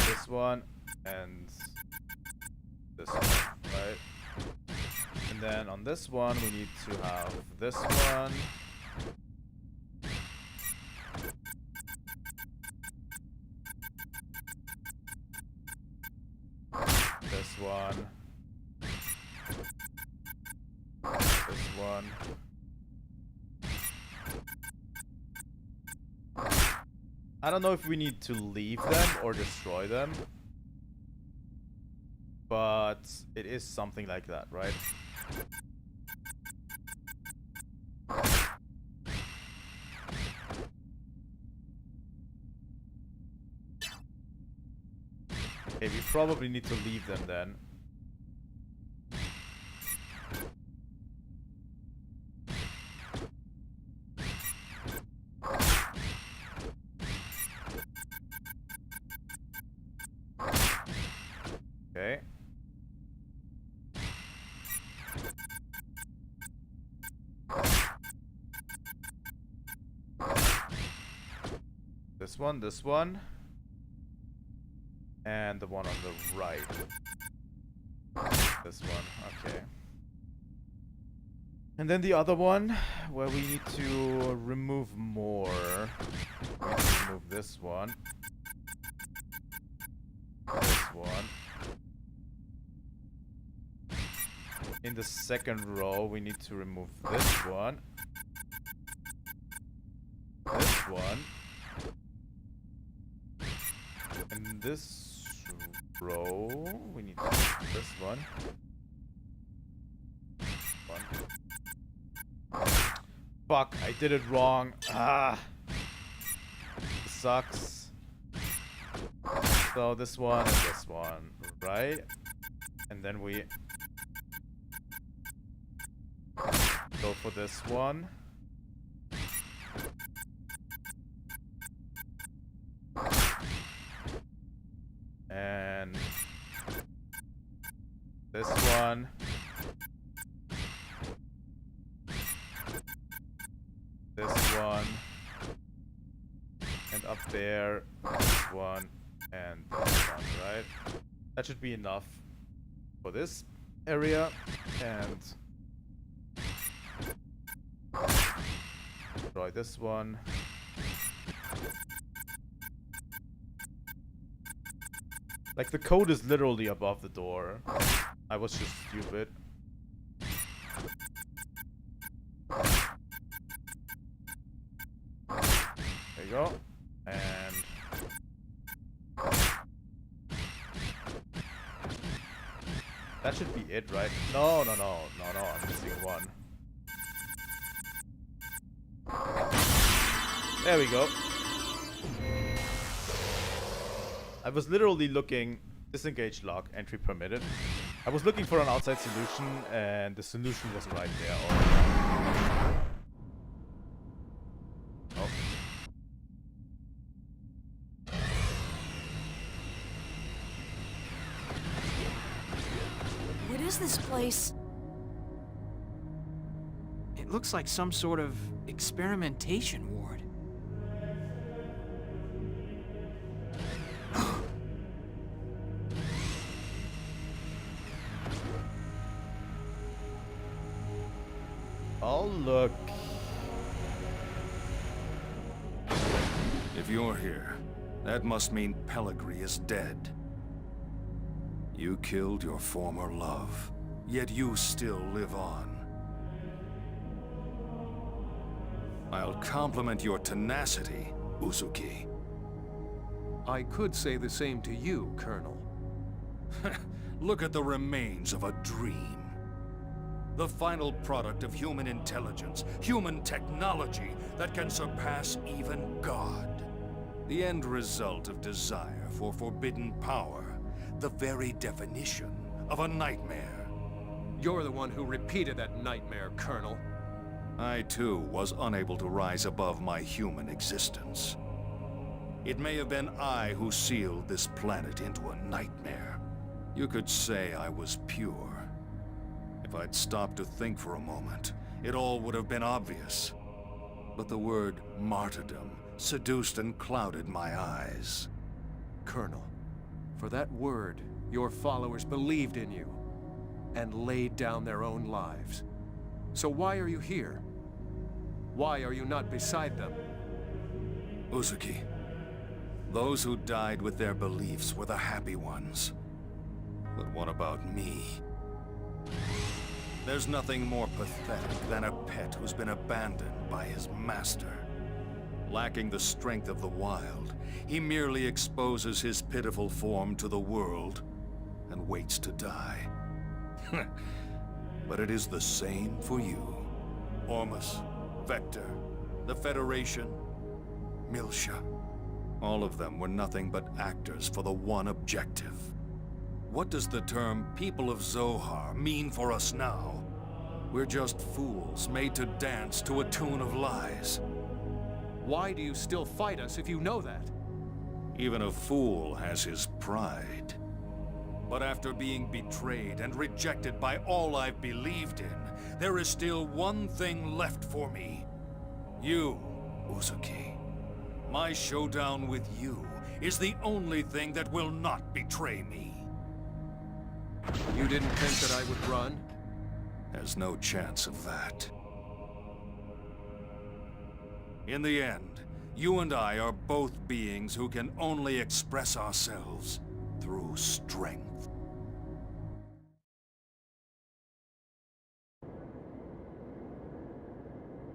This one and this one, right? And then on this one we need to have this one. This one. This one. I don't know if we need to leave them or destroy them, but it is something like that, right? Okay, we probably need to leave them then. Okay. This one. And the one on the right. This one, okay. And then the other one, where we need to remove more. We need to remove this one. This one. In the second row, we need to remove this one. This one. In this row, we need to remove this one. Fuck, I did it wrong. Ah. Sucks. So this one and this one, right? And then we go for this one. And this one. This one. And up there, this one and this one, right? That should be enough for this area. And destroy this one. Like, the code is literally above the door. I was just stupid. There you go. And... that should be it, right? No, I'm missing one. There we go. I was literally looking, disengage lock, entry permitted. I was looking for an outside solution, and the solution was right there. Oh. What is this place? It looks like some sort of experimentation ward. Oh, look. If you're here, that must mean Pellegrini is dead. You killed your former love, yet you still live on. I'll compliment your tenacity, Uzuki. I could say the same to you, Colonel. Look at the remains of a dream. The final product of human intelligence, human technology that can surpass even God. The end result of desire for forbidden power. The very definition of a nightmare. You're the one who repeated that nightmare, Colonel. I, too, was unable to rise above my human existence. It may have been I who sealed this planet into a nightmare. You could say I was pure. If I'd stopped to think for a moment, it all would have been obvious. But the word martyrdom seduced and clouded my eyes. Colonel, for that word, your followers believed in you and laid down their own lives. So why are you here? Why are you not beside them? Uzuki, those who died with their beliefs were the happy ones. But what about me? There's nothing more pathetic than a pet who's been abandoned by his master. Lacking the strength of the wild, he merely exposes his pitiful form to the world and waits to die. But it is the same for you. Ormus, Vector, the Federation, Miltia. All of them were nothing but actors for the one objective. What does the term People of Zohar mean for us now? We're just fools made to dance to a tune of lies. Why do you still fight us if you know that? Even a fool has his pride. But after being betrayed and rejected by all I've believed in, there is still one thing left for me. You, Uzuki. My showdown with you is the only thing that will not betray me. You didn't think that I would run? There's no chance of that. In the end, you and I are both beings who can only express ourselves through strength.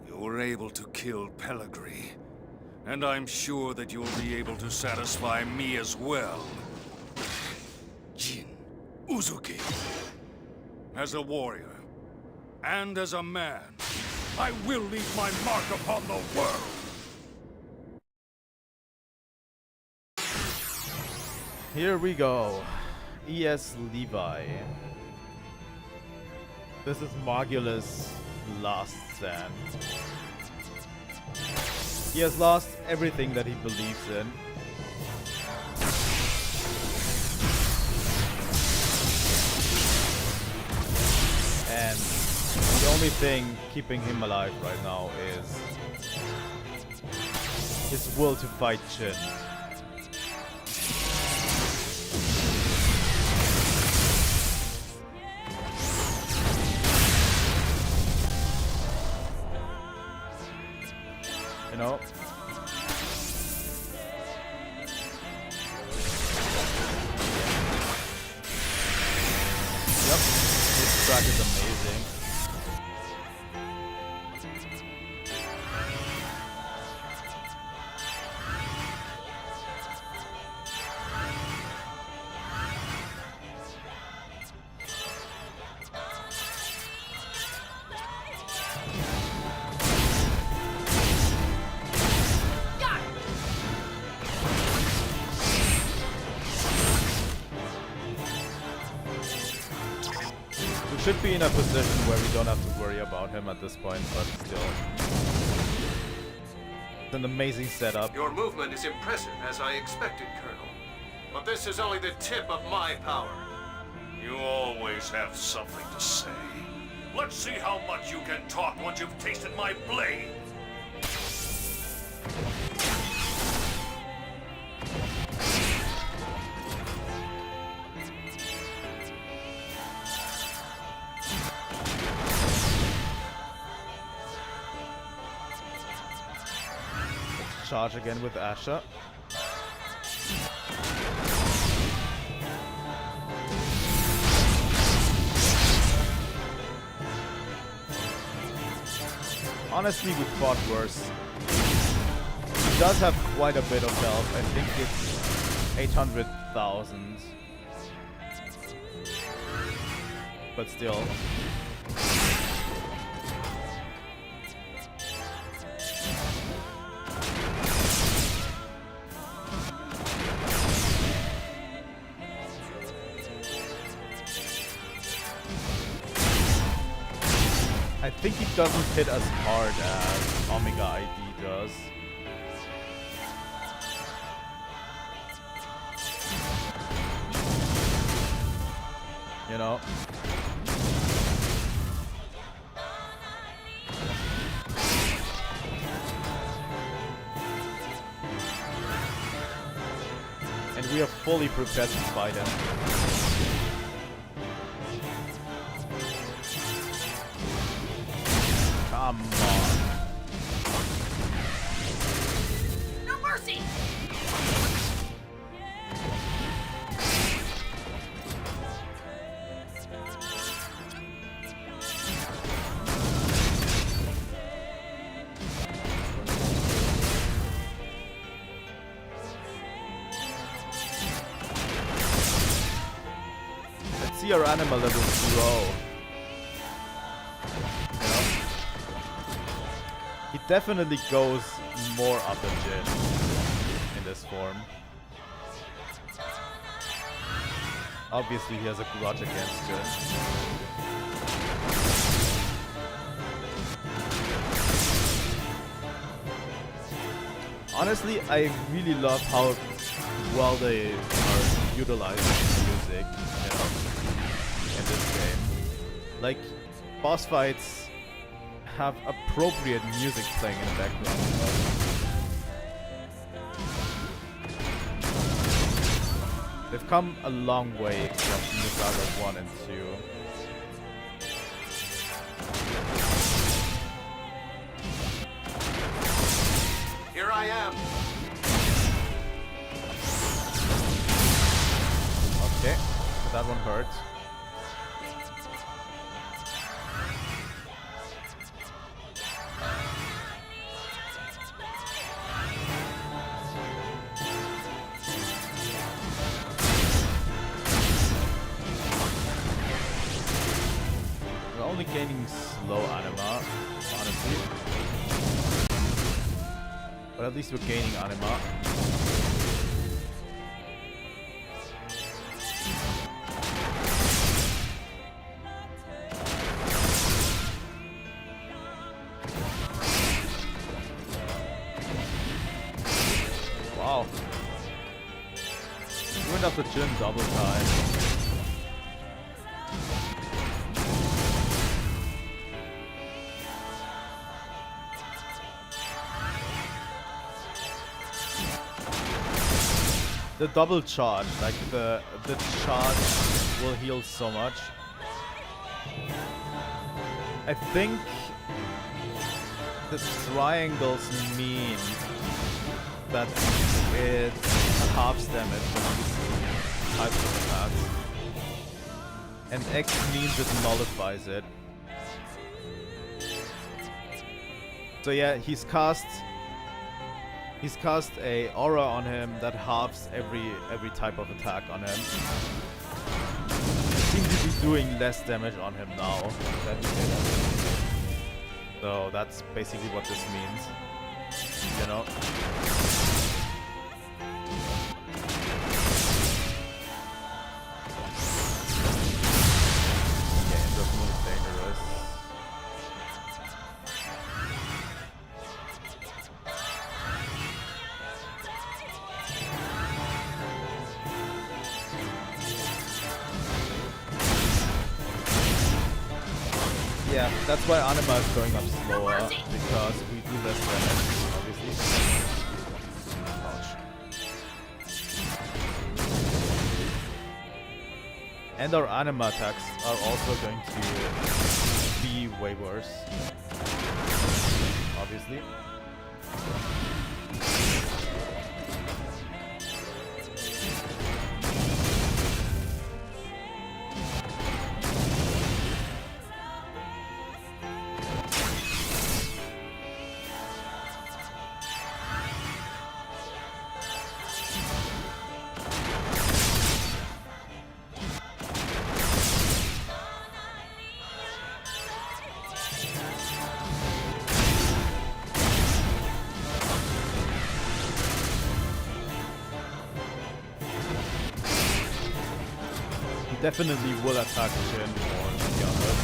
You were able to kill Pellegrini, and I'm sure that you'll be able to satisfy me as well. Jin Uzuki. As a warrior, and as a man, I will leave my mark upon the world! Here we go. E.S. Levi. This is Margulis' last stand. He has lost everything that he believes in. And the only thing keeping him alive right now is his will to fight Jin. You know, soundtrack is amazing. We should be in a position where we don't have to worry about him at this point, but still. It's an amazing setup. Your movement is impressive, as I expected, Colonel. But this is only the tip of my power. You always have something to say. Let's see how much you can talk once you've tasted my blade. Charge again with Asher. Honestly, we fought worse. He does have quite a bit of health. I think it's 800,000. But still. I think he doesn't hit as hard as Omega ID does. You know? And we are fully prepared to fight him. Come on. No mercy! Let's see our animal levels grow. He definitely goes more up a Jin in this form. Obviously, he has a grudge against Jin. Honestly, I really love how well they are utilizing music, you know, in this game. Like, boss fights have appropriate music playing in the background. They've come a long way from Xenosaga 1 and 2. Here I am. Okay, so that one hurt. Only gaining slow anima, honestly. But at least we're gaining anima. Wow. We went up the gym double time. The double charge, like the charge will heal so much. I think the triangles mean that it halves damage from these types of attacks. And X means it nullifies it. So yeah, he's cast a aura on him that halves every type of attack on him. It seems to be doing less damage on him now than he did. So that's basically what this means. You know? Yeah, that's why Anima is going up slower, because we do less damage, obviously. Ouch. And our Anima attacks are also going to be way worse, obviously. Definitely will attack Shin more than the others.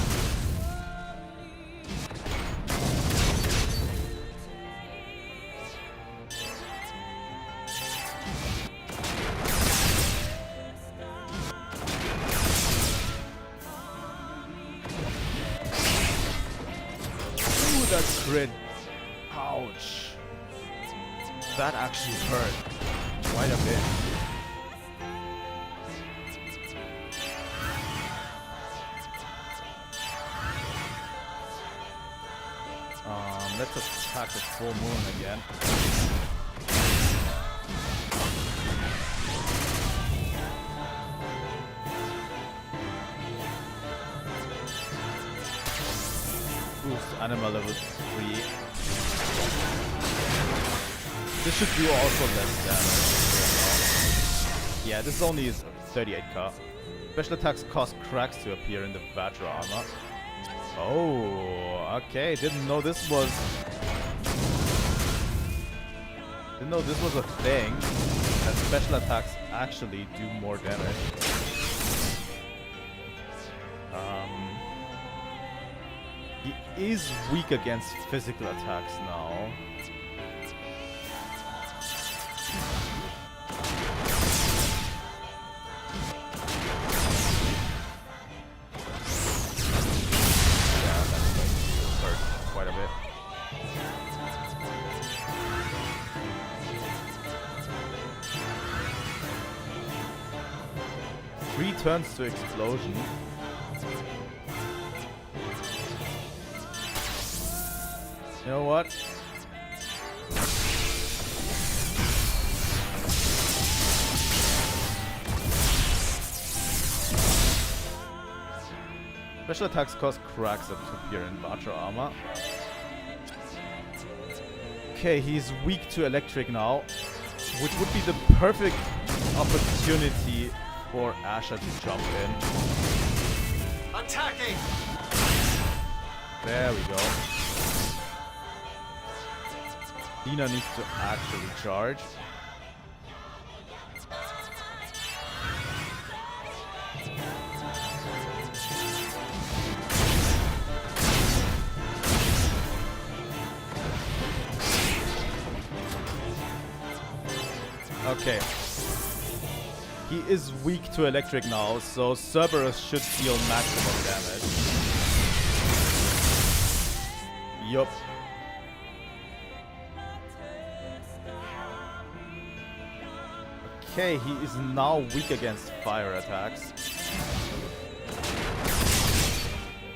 Ooh, that crit. Ouch. That actually hurt quite a bit. Let's attack the full moon again. Boost Anima level 3. This should do also less damage. Yeah, this only is 38k. Special attacks cause cracks to appear in the Vajra armor. Oh, okay. Didn't know this was a thing. That special attacks actually do more damage. He is weak against physical attacks now. Turns to explosion. You know what? Special attacks cause cracks that appear in Vajra armor. Okay, he's weak to electric now, which would be the perfect opportunity for Asha to jump in. Attacking! There we go. Dina needs to actually charge. Okay. He is weak to electric now, so Cerberus should deal maximum damage. Yup. Okay, he is now weak against fire attacks.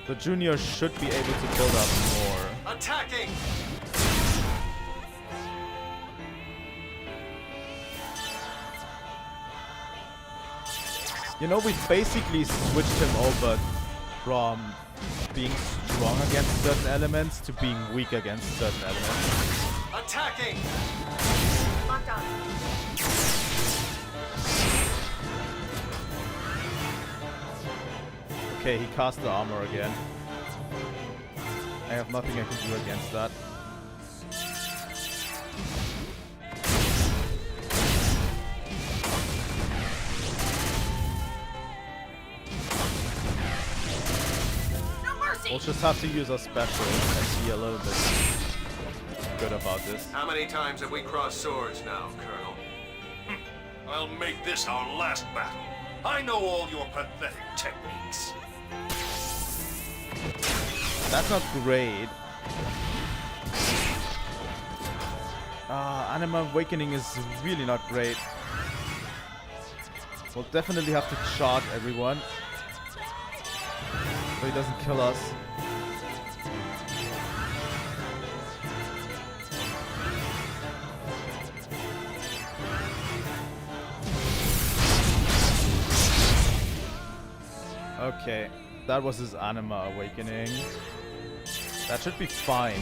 The Junior should be able to build up more. Attacking! You know, we basically switched him over from being strong against certain elements to being weak against certain elements. Attacking! Locked on. Okay, he cast the armor again. I have nothing I can do against that. No mercy! We'll just have to use our special and be a little bit good about this. How many times have we crossed swords now, Colonel? I'll make this our last battle. I know all your pathetic techniques. That's not great. Anima Awakening is really not great. We'll definitely have to charge everyone, so he doesn't kill us. Okay, that was his Anima Awakening. That should be fine.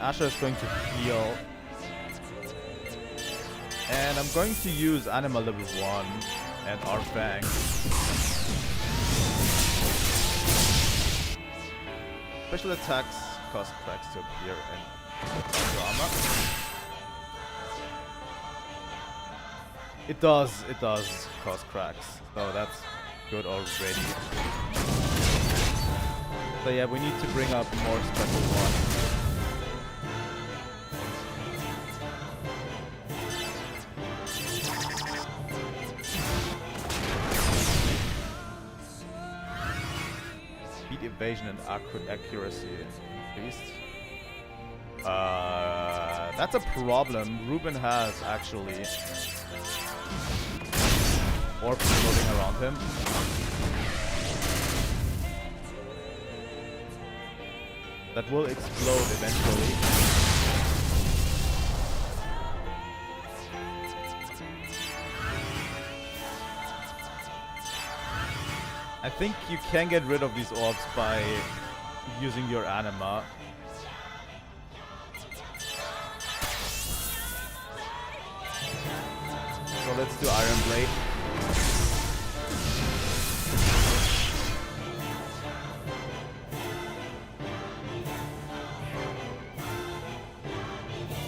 Asha is going to heal. And I'm going to use Anima level 1 and Arfang. Special attacks cause cracks to appear in drama. It does cause cracks. So that's good already. So yeah, we need to bring up more special ones. Speed, evasion, and accuracy increased. That's a problem. Ruben has actually orbs floating around him. That will explode eventually. I think you can get rid of these orbs by using your anima. So let's do Iron Blade.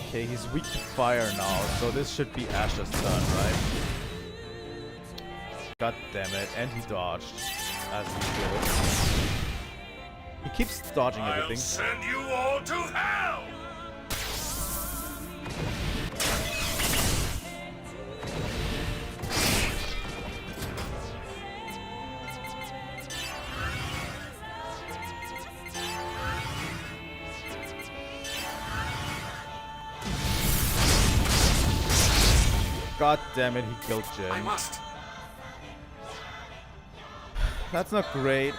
Okay, he's weak to fire now, so this should be Ash's turn, right? God damn it, and he dodged, as usual. He keeps dodging everything. I'll send you all to hell! God damn it, he killed Jin. I must. That's not great.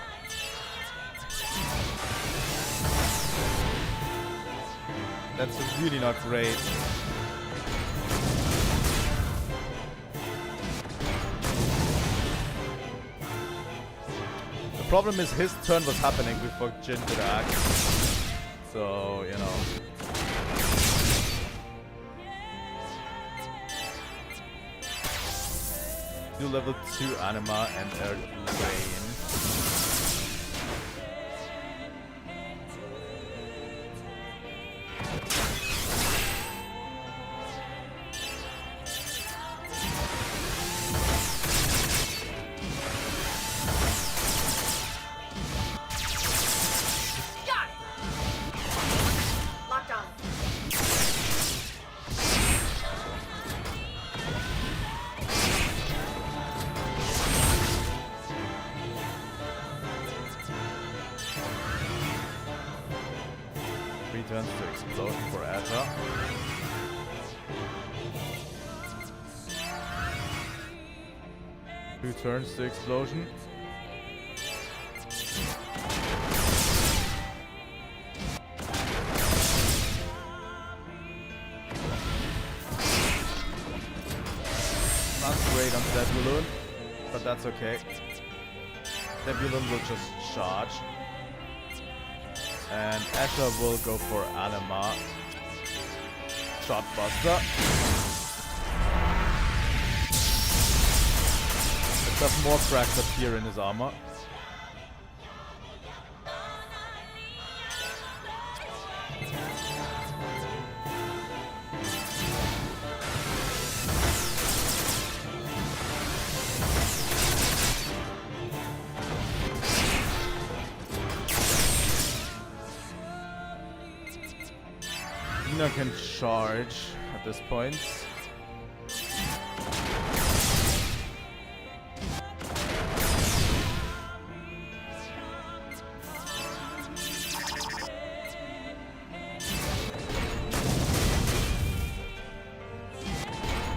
That's really not great. The problem is his turn was happening before Jin could act. So, you know. Do level 2 anima and Earth Rain. Got it! Locked on. Turns to explosion for Azure. Two turns to explosion. that's okay. Nebulon will just charge. And Asher will go for Anima. Shotbuster. Let's have more cracks appear in his armor. Dina can charge at this point.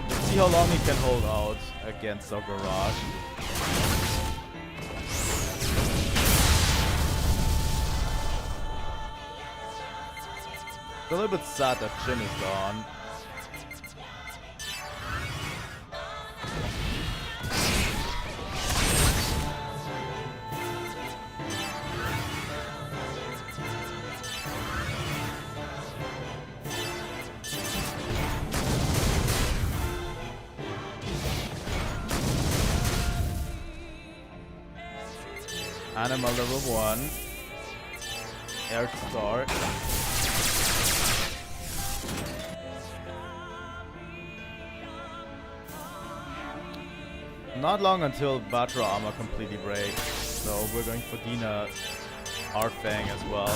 Let's see how long he can hold out against our garage. A little bit sad that Jin is gone. Anima level 1. Air Star. Not long until Batra armor completely breaks, so we're going for Dina Arfang as well.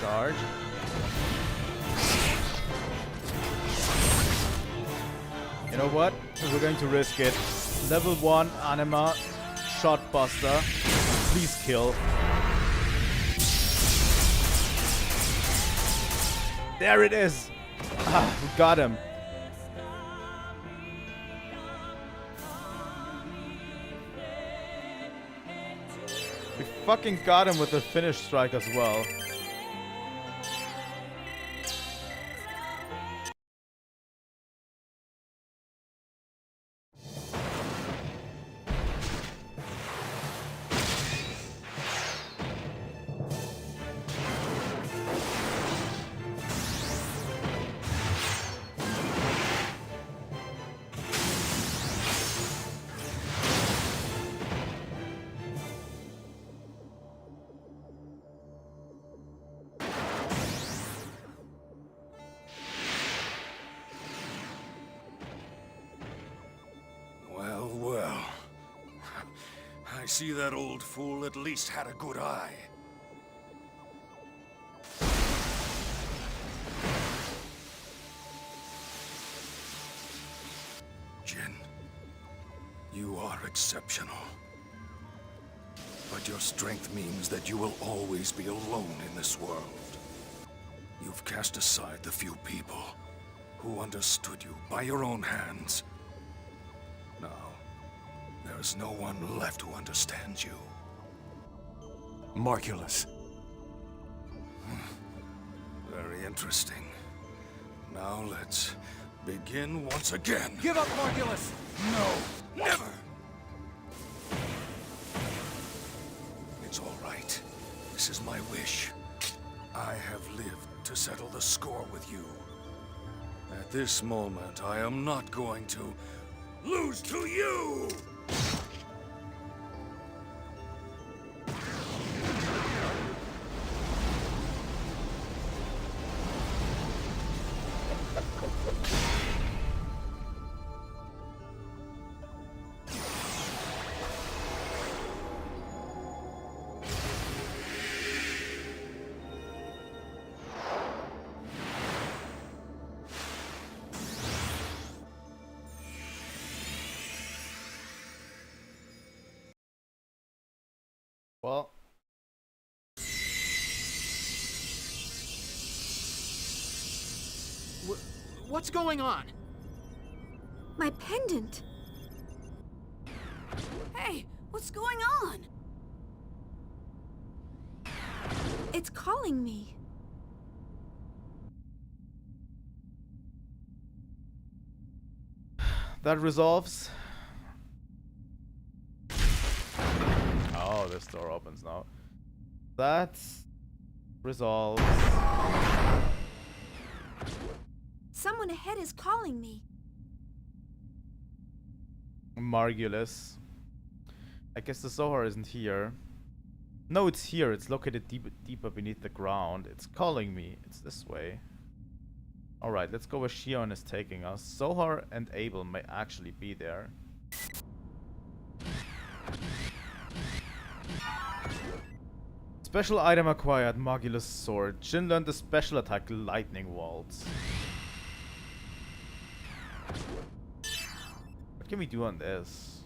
Charge. You know what? We're going to risk it. Level 1 Anima, Shotbuster. Please kill. There it is! Ah, we got him. We fucking got him with the finish strike as well. Well. I see that old fool at least had a good eye. Jin, you are exceptional. But your strength means that you will always be alone in this world. You've cast aside the few people who understood you by your own hands. Now, there is no one left who understands you. Marculus. Very interesting. Now let's begin once again. Give up, Marculus! No, never! It's all right. This is my wish. I have lived to settle the score with you. At this moment, I am not going to lose to you! What's going on? My pendant. Hey, what's going on? It's calling me. That resolves. Oh, this door opens now. That resolves. Someone ahead is calling me. Margulis. I guess the Zohar isn't here. No, it's here. It's located deeper beneath the ground. It's calling me. It's this way. Alright, let's go where Shion is taking us. Zohar and Abel may actually be there. Special item acquired, Margulis sword. Jin learned the special attack, Lightning Waltz. What can we do on this?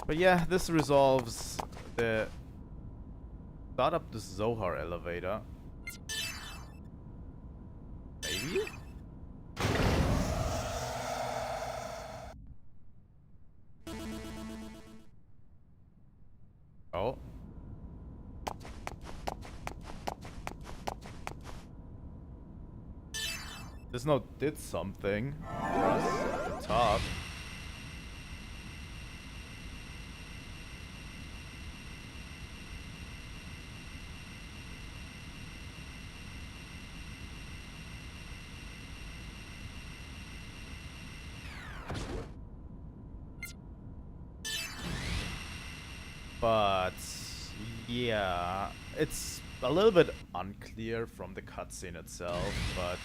But yeah, this resolves the... Start up the Zohar elevator. Maybe? Oh. This note did something for us at the top. But yeah, it's a little bit unclear from the cutscene itself, but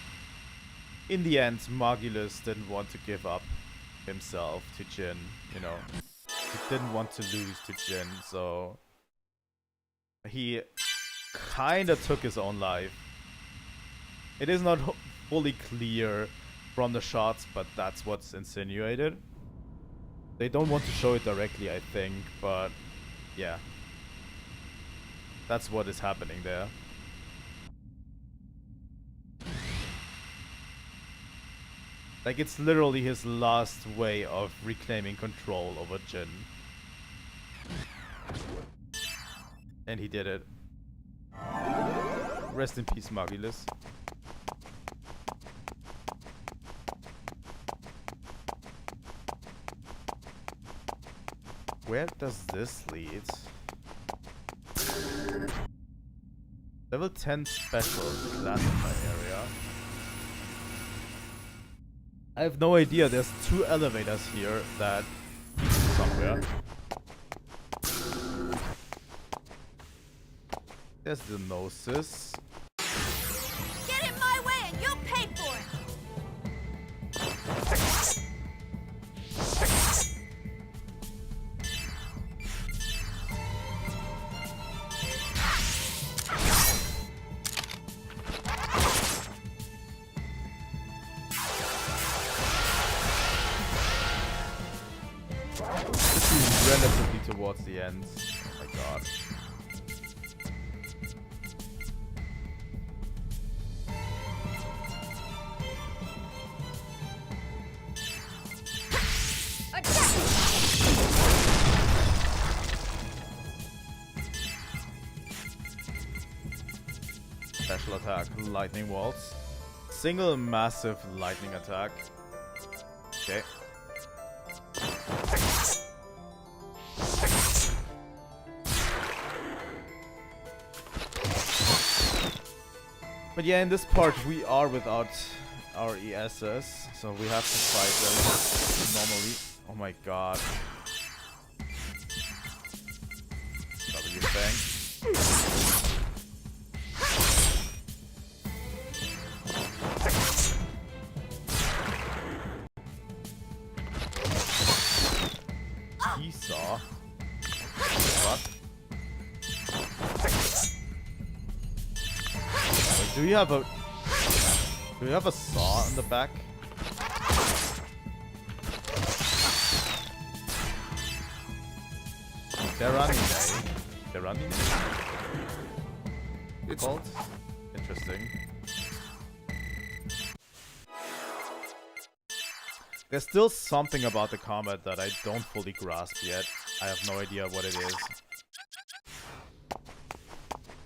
in the end, Margulis didn't want to give up himself to Jin, you know. He didn't want to lose to Jin, so he kinda took his own life. It is not fully clear from the shots, but that's what's insinuated. They don't want to show it directly, I think, but yeah. That's what is happening there. Like, it's literally his last way of reclaiming control over Jin. And he did it. Rest in peace, Margulis. Where does this lead? Level 10 special classified area. I have no idea. There's 2 elevators here that lead somewhere. There's the Gnosis. Get in my way and you'll pay for it! Relatively towards the end. Oh my god. Special attack, lightning waltz. Single massive lightning attack. Okay. But yeah, in this part we are without our ESs, so we have to fight them normally. Oh my god. W bang. He saw. What? Do you have a saw in the back? They're running. They're running. It's called. Interesting. There's still something about the combat that I don't fully grasp yet. I have no idea what it is.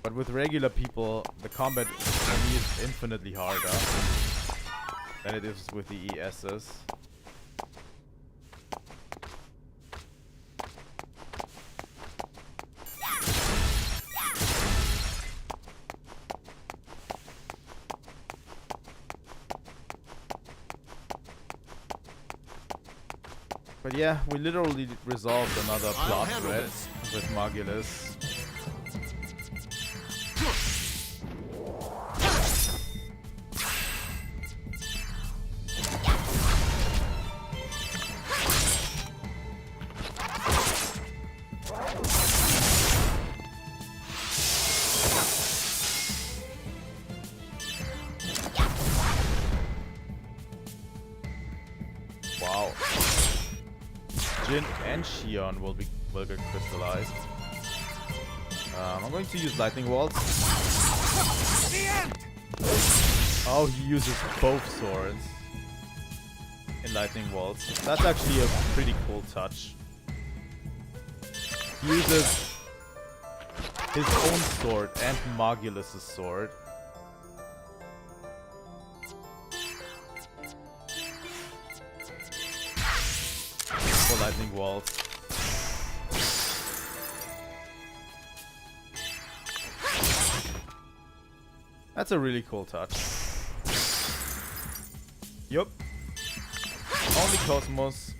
But with regular people, the combat for me is infinitely harder than it is with the ESs. But yeah, we literally resolved another plot thread with Margulis. Wow. Jin and Xion will get crystallized. I'm going to use lightning waltz. Oh, he uses both swords in lightning waltz. That's actually a pretty cool touch. He uses his own sword and Margulis' sword. For lightning waltz. That's a really cool touch. Yup. Only KOS-MOS.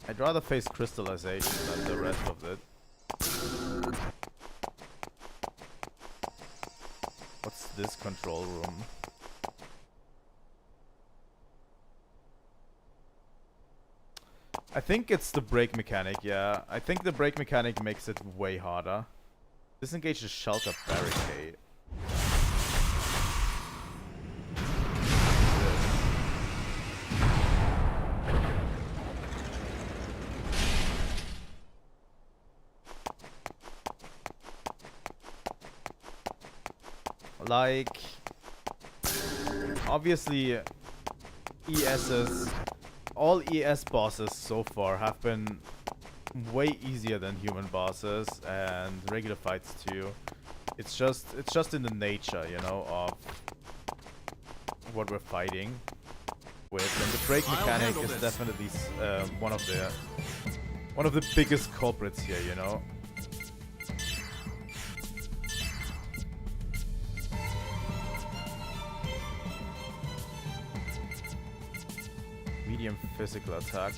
I'd rather face crystallization than the rest of it. What's this control room? I think it's the brake mechanic, yeah. I think the brake mechanic makes it way harder. Disengage the shelter barricade. Like, obviously, all ES bosses so far have been way easier than human bosses and regular fights too. It's just in the nature, you know, of what we're fighting with, and the brake mechanic is definitely one of the biggest culprits here, you know. Medium physical attack.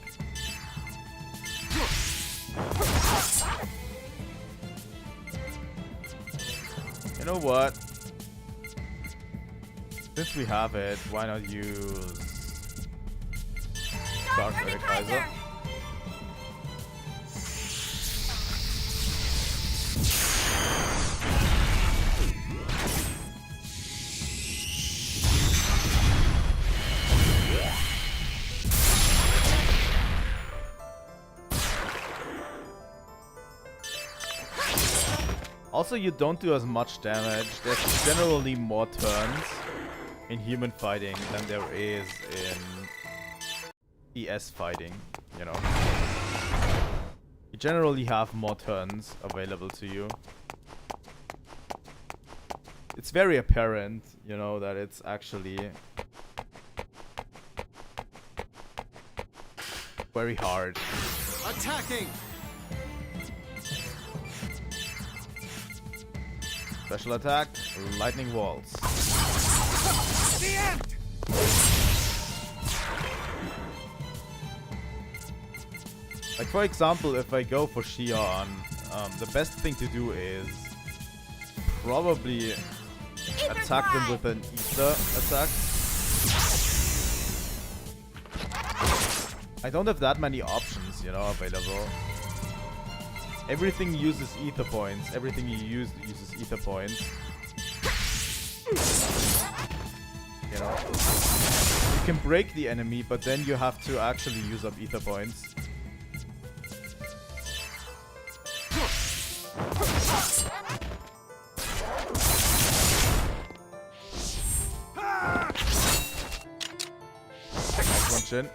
You know what? Since we have it, why not use Dark Kaiser? Also, you don't do as much damage. There's generally more turns in human fighting than there is in ES fighting, you know. You generally have more turns available to you. It's very apparent, you know, that it's actually very hard. Attacking! Special attack, lightning waltz. The end! Like, for example, if I go for Xion, the best thing to do is probably attack them with an ether attack. I don't have that many options, you know, available. Everything uses ether points. Everything you use uses ether points. You know, can break the enemy, but then you have to actually use up ether points. Nice one, Shin.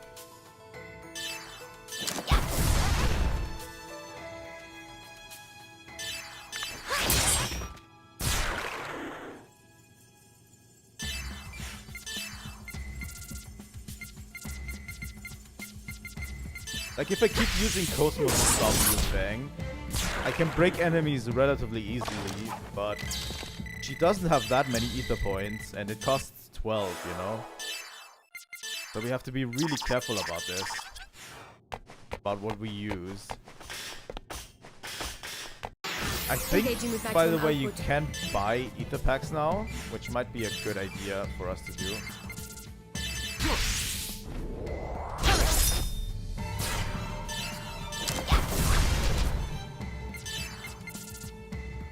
Like, if I keep using KOS-MOS to stop you, Bang, I can break enemies relatively easily, but she doesn't have that many ether points, and it costs 12, you know? So we have to be really careful about this. About what we use. I think, by the way, you can buy ether packs now, which might be a good idea for us to do.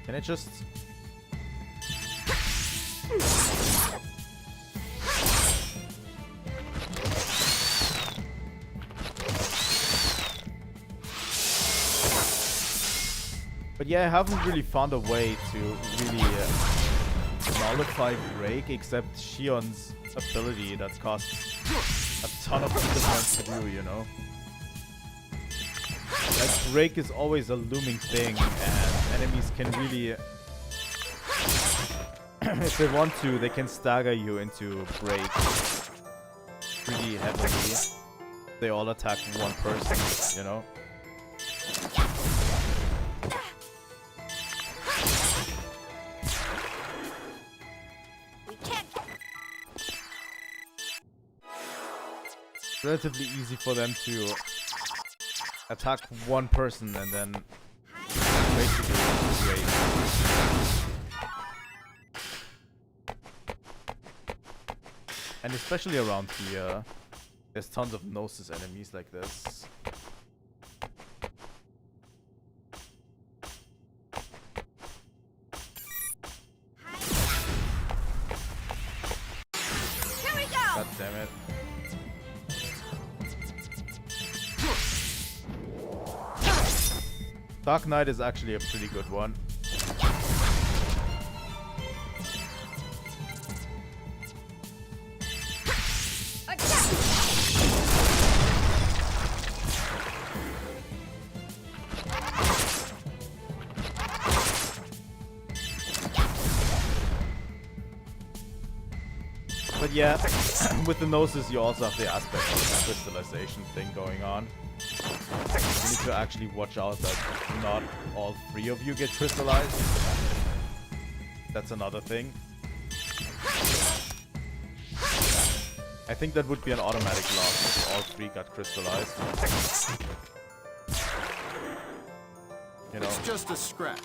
Can it just... But yeah, I haven't really found a way to really nullify Break except Shion's ability that costs a ton of points to do, you know? Like, Break is always a looming thing, and enemies can really... if they want to, they can stagger you into Break pretty heavily. They all attack one person, you know? It's relatively easy for them to attack one person and then basically break. And especially around here, there's tons of Gnosis enemies like this. Here we go. God damn it. Dark Knight is actually a pretty good one. But yeah, with the Gnosis you also have the aspect of the crystallization thing going on. You need to actually watch out that not all three of you get crystallized. That's another thing. I think that would be an automatic loss if all three got crystallized. You know. It's just a scratch.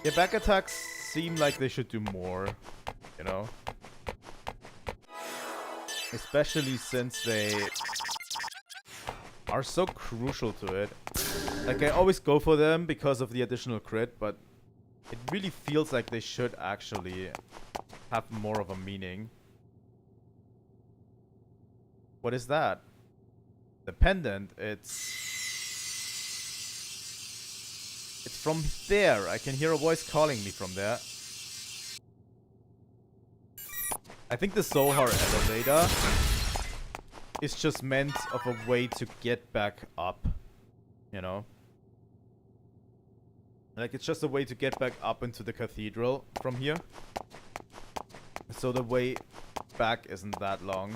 Yeah, back attacks seem like they should do more, you know? Especially since they are so crucial to it. Like, I always go for them because of the additional crit, but it really feels like they should actually have more of a meaning. What is that? The pendant, it's from there. I can hear a voice calling me from there. I think the Zohar elevator is just meant of a way to get back up, you know? Like, it's just a way to get back up into the cathedral from here. So the way back isn't that long.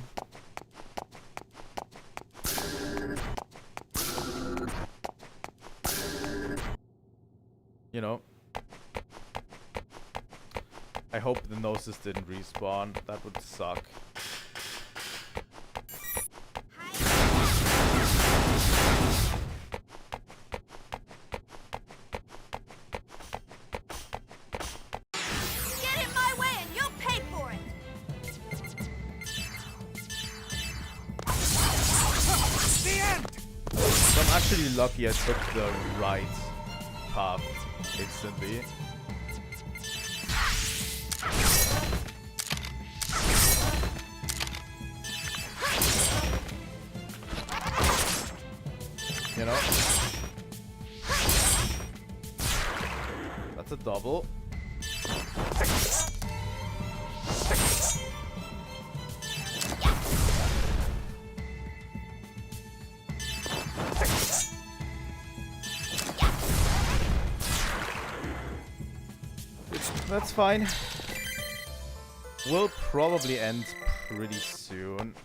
You know? I hope the Gnosis didn't respawn. That would suck. Get in my way and you'll pay for it. The end! So I'm actually lucky I took the right path instantly. You know? That's a double. That's fine. We'll probably end pretty soon.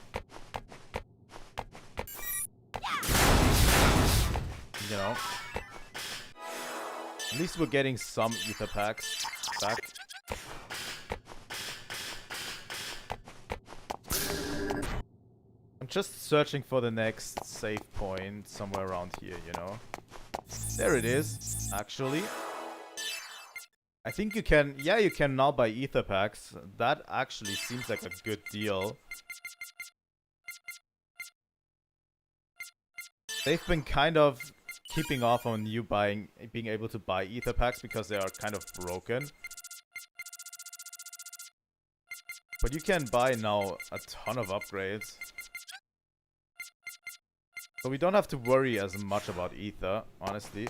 You know. At least we're getting some ether packs back. I'm just searching for the next save point somewhere around here, you know. There it is, actually. I think you can, yeah, you can now buy ether packs. That actually seems like a good deal. They've been kind of keeping off on you being able to buy ether packs because they are kind of broken. But you can buy now a ton of upgrades. So we don't have to worry as much about ether, honestly.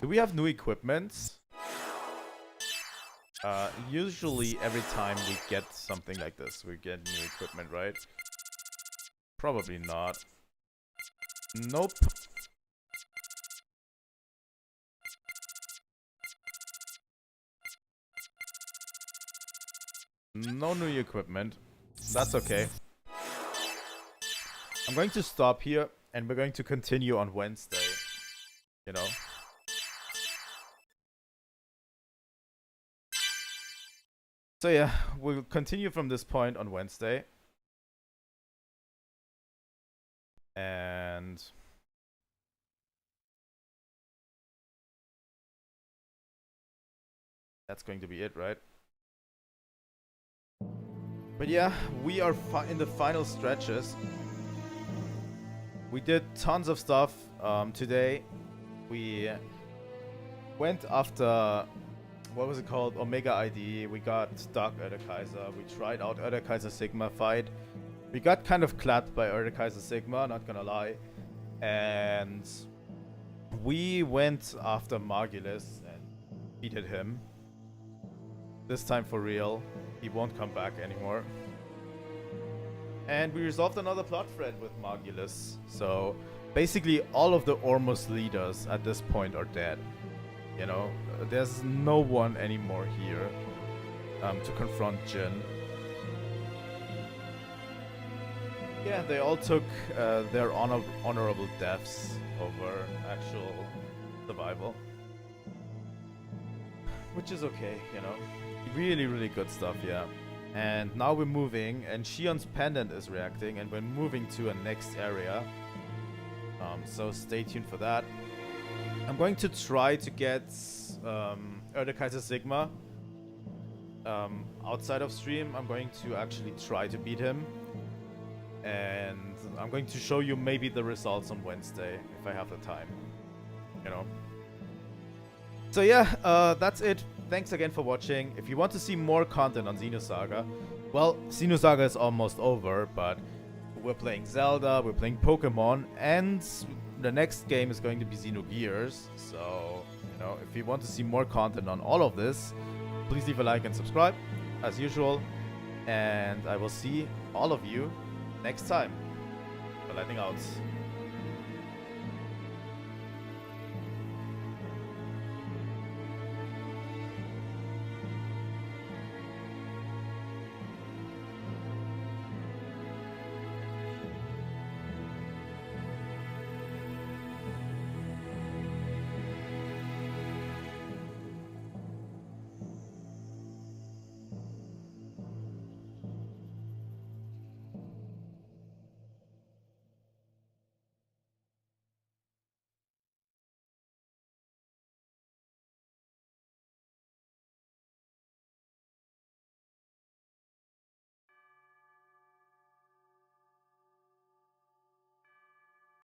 Do we have new equipment? Usually every time we get something like this, we get new equipment, right? Probably not. Nope. No new equipment. That's okay. I'm going to stop here, and we're going to continue on Wednesday. You know? So yeah, we'll continue from this point on Wednesday. And that's going to be it, right? But yeah, we are in the final stretches. We did tons of stuff today. We went after, what was it called? Omega ID. We got Dark Kaiser. We tried out Kaiser Sigma fight. We got kind of clapped by Kaiser Sigma, not gonna lie. And we went after Margulis and defeated him. This time for real. He won't come back anymore. And we resolved another plot thread with Margulis. So basically all of the Ormus leaders at this point are dead. You know, there's no one anymore here to confront Jin. Yeah, they all took their honorable deaths over actual survival. Which is okay, you know. Really, really good stuff, yeah. And now we're moving, and Shion's pendant is reacting, and we're moving to a next area. So stay tuned for that. I'm going to try to get Kaiser Sigma outside of stream. I'm going to actually try to beat him. And I'm going to show you maybe the results on Wednesday, if I have the time. You know. So yeah, that's it. Thanks again for watching. If you want to see more content on Xenosaga, well, Xenosaga is almost over, but we're playing Zelda, we're playing Pokemon, and the next game is going to be Xenogears. So, you know, if you want to see more content on all of this, please leave a like and subscribe, as usual. And I will see all of you next time. Lightning out.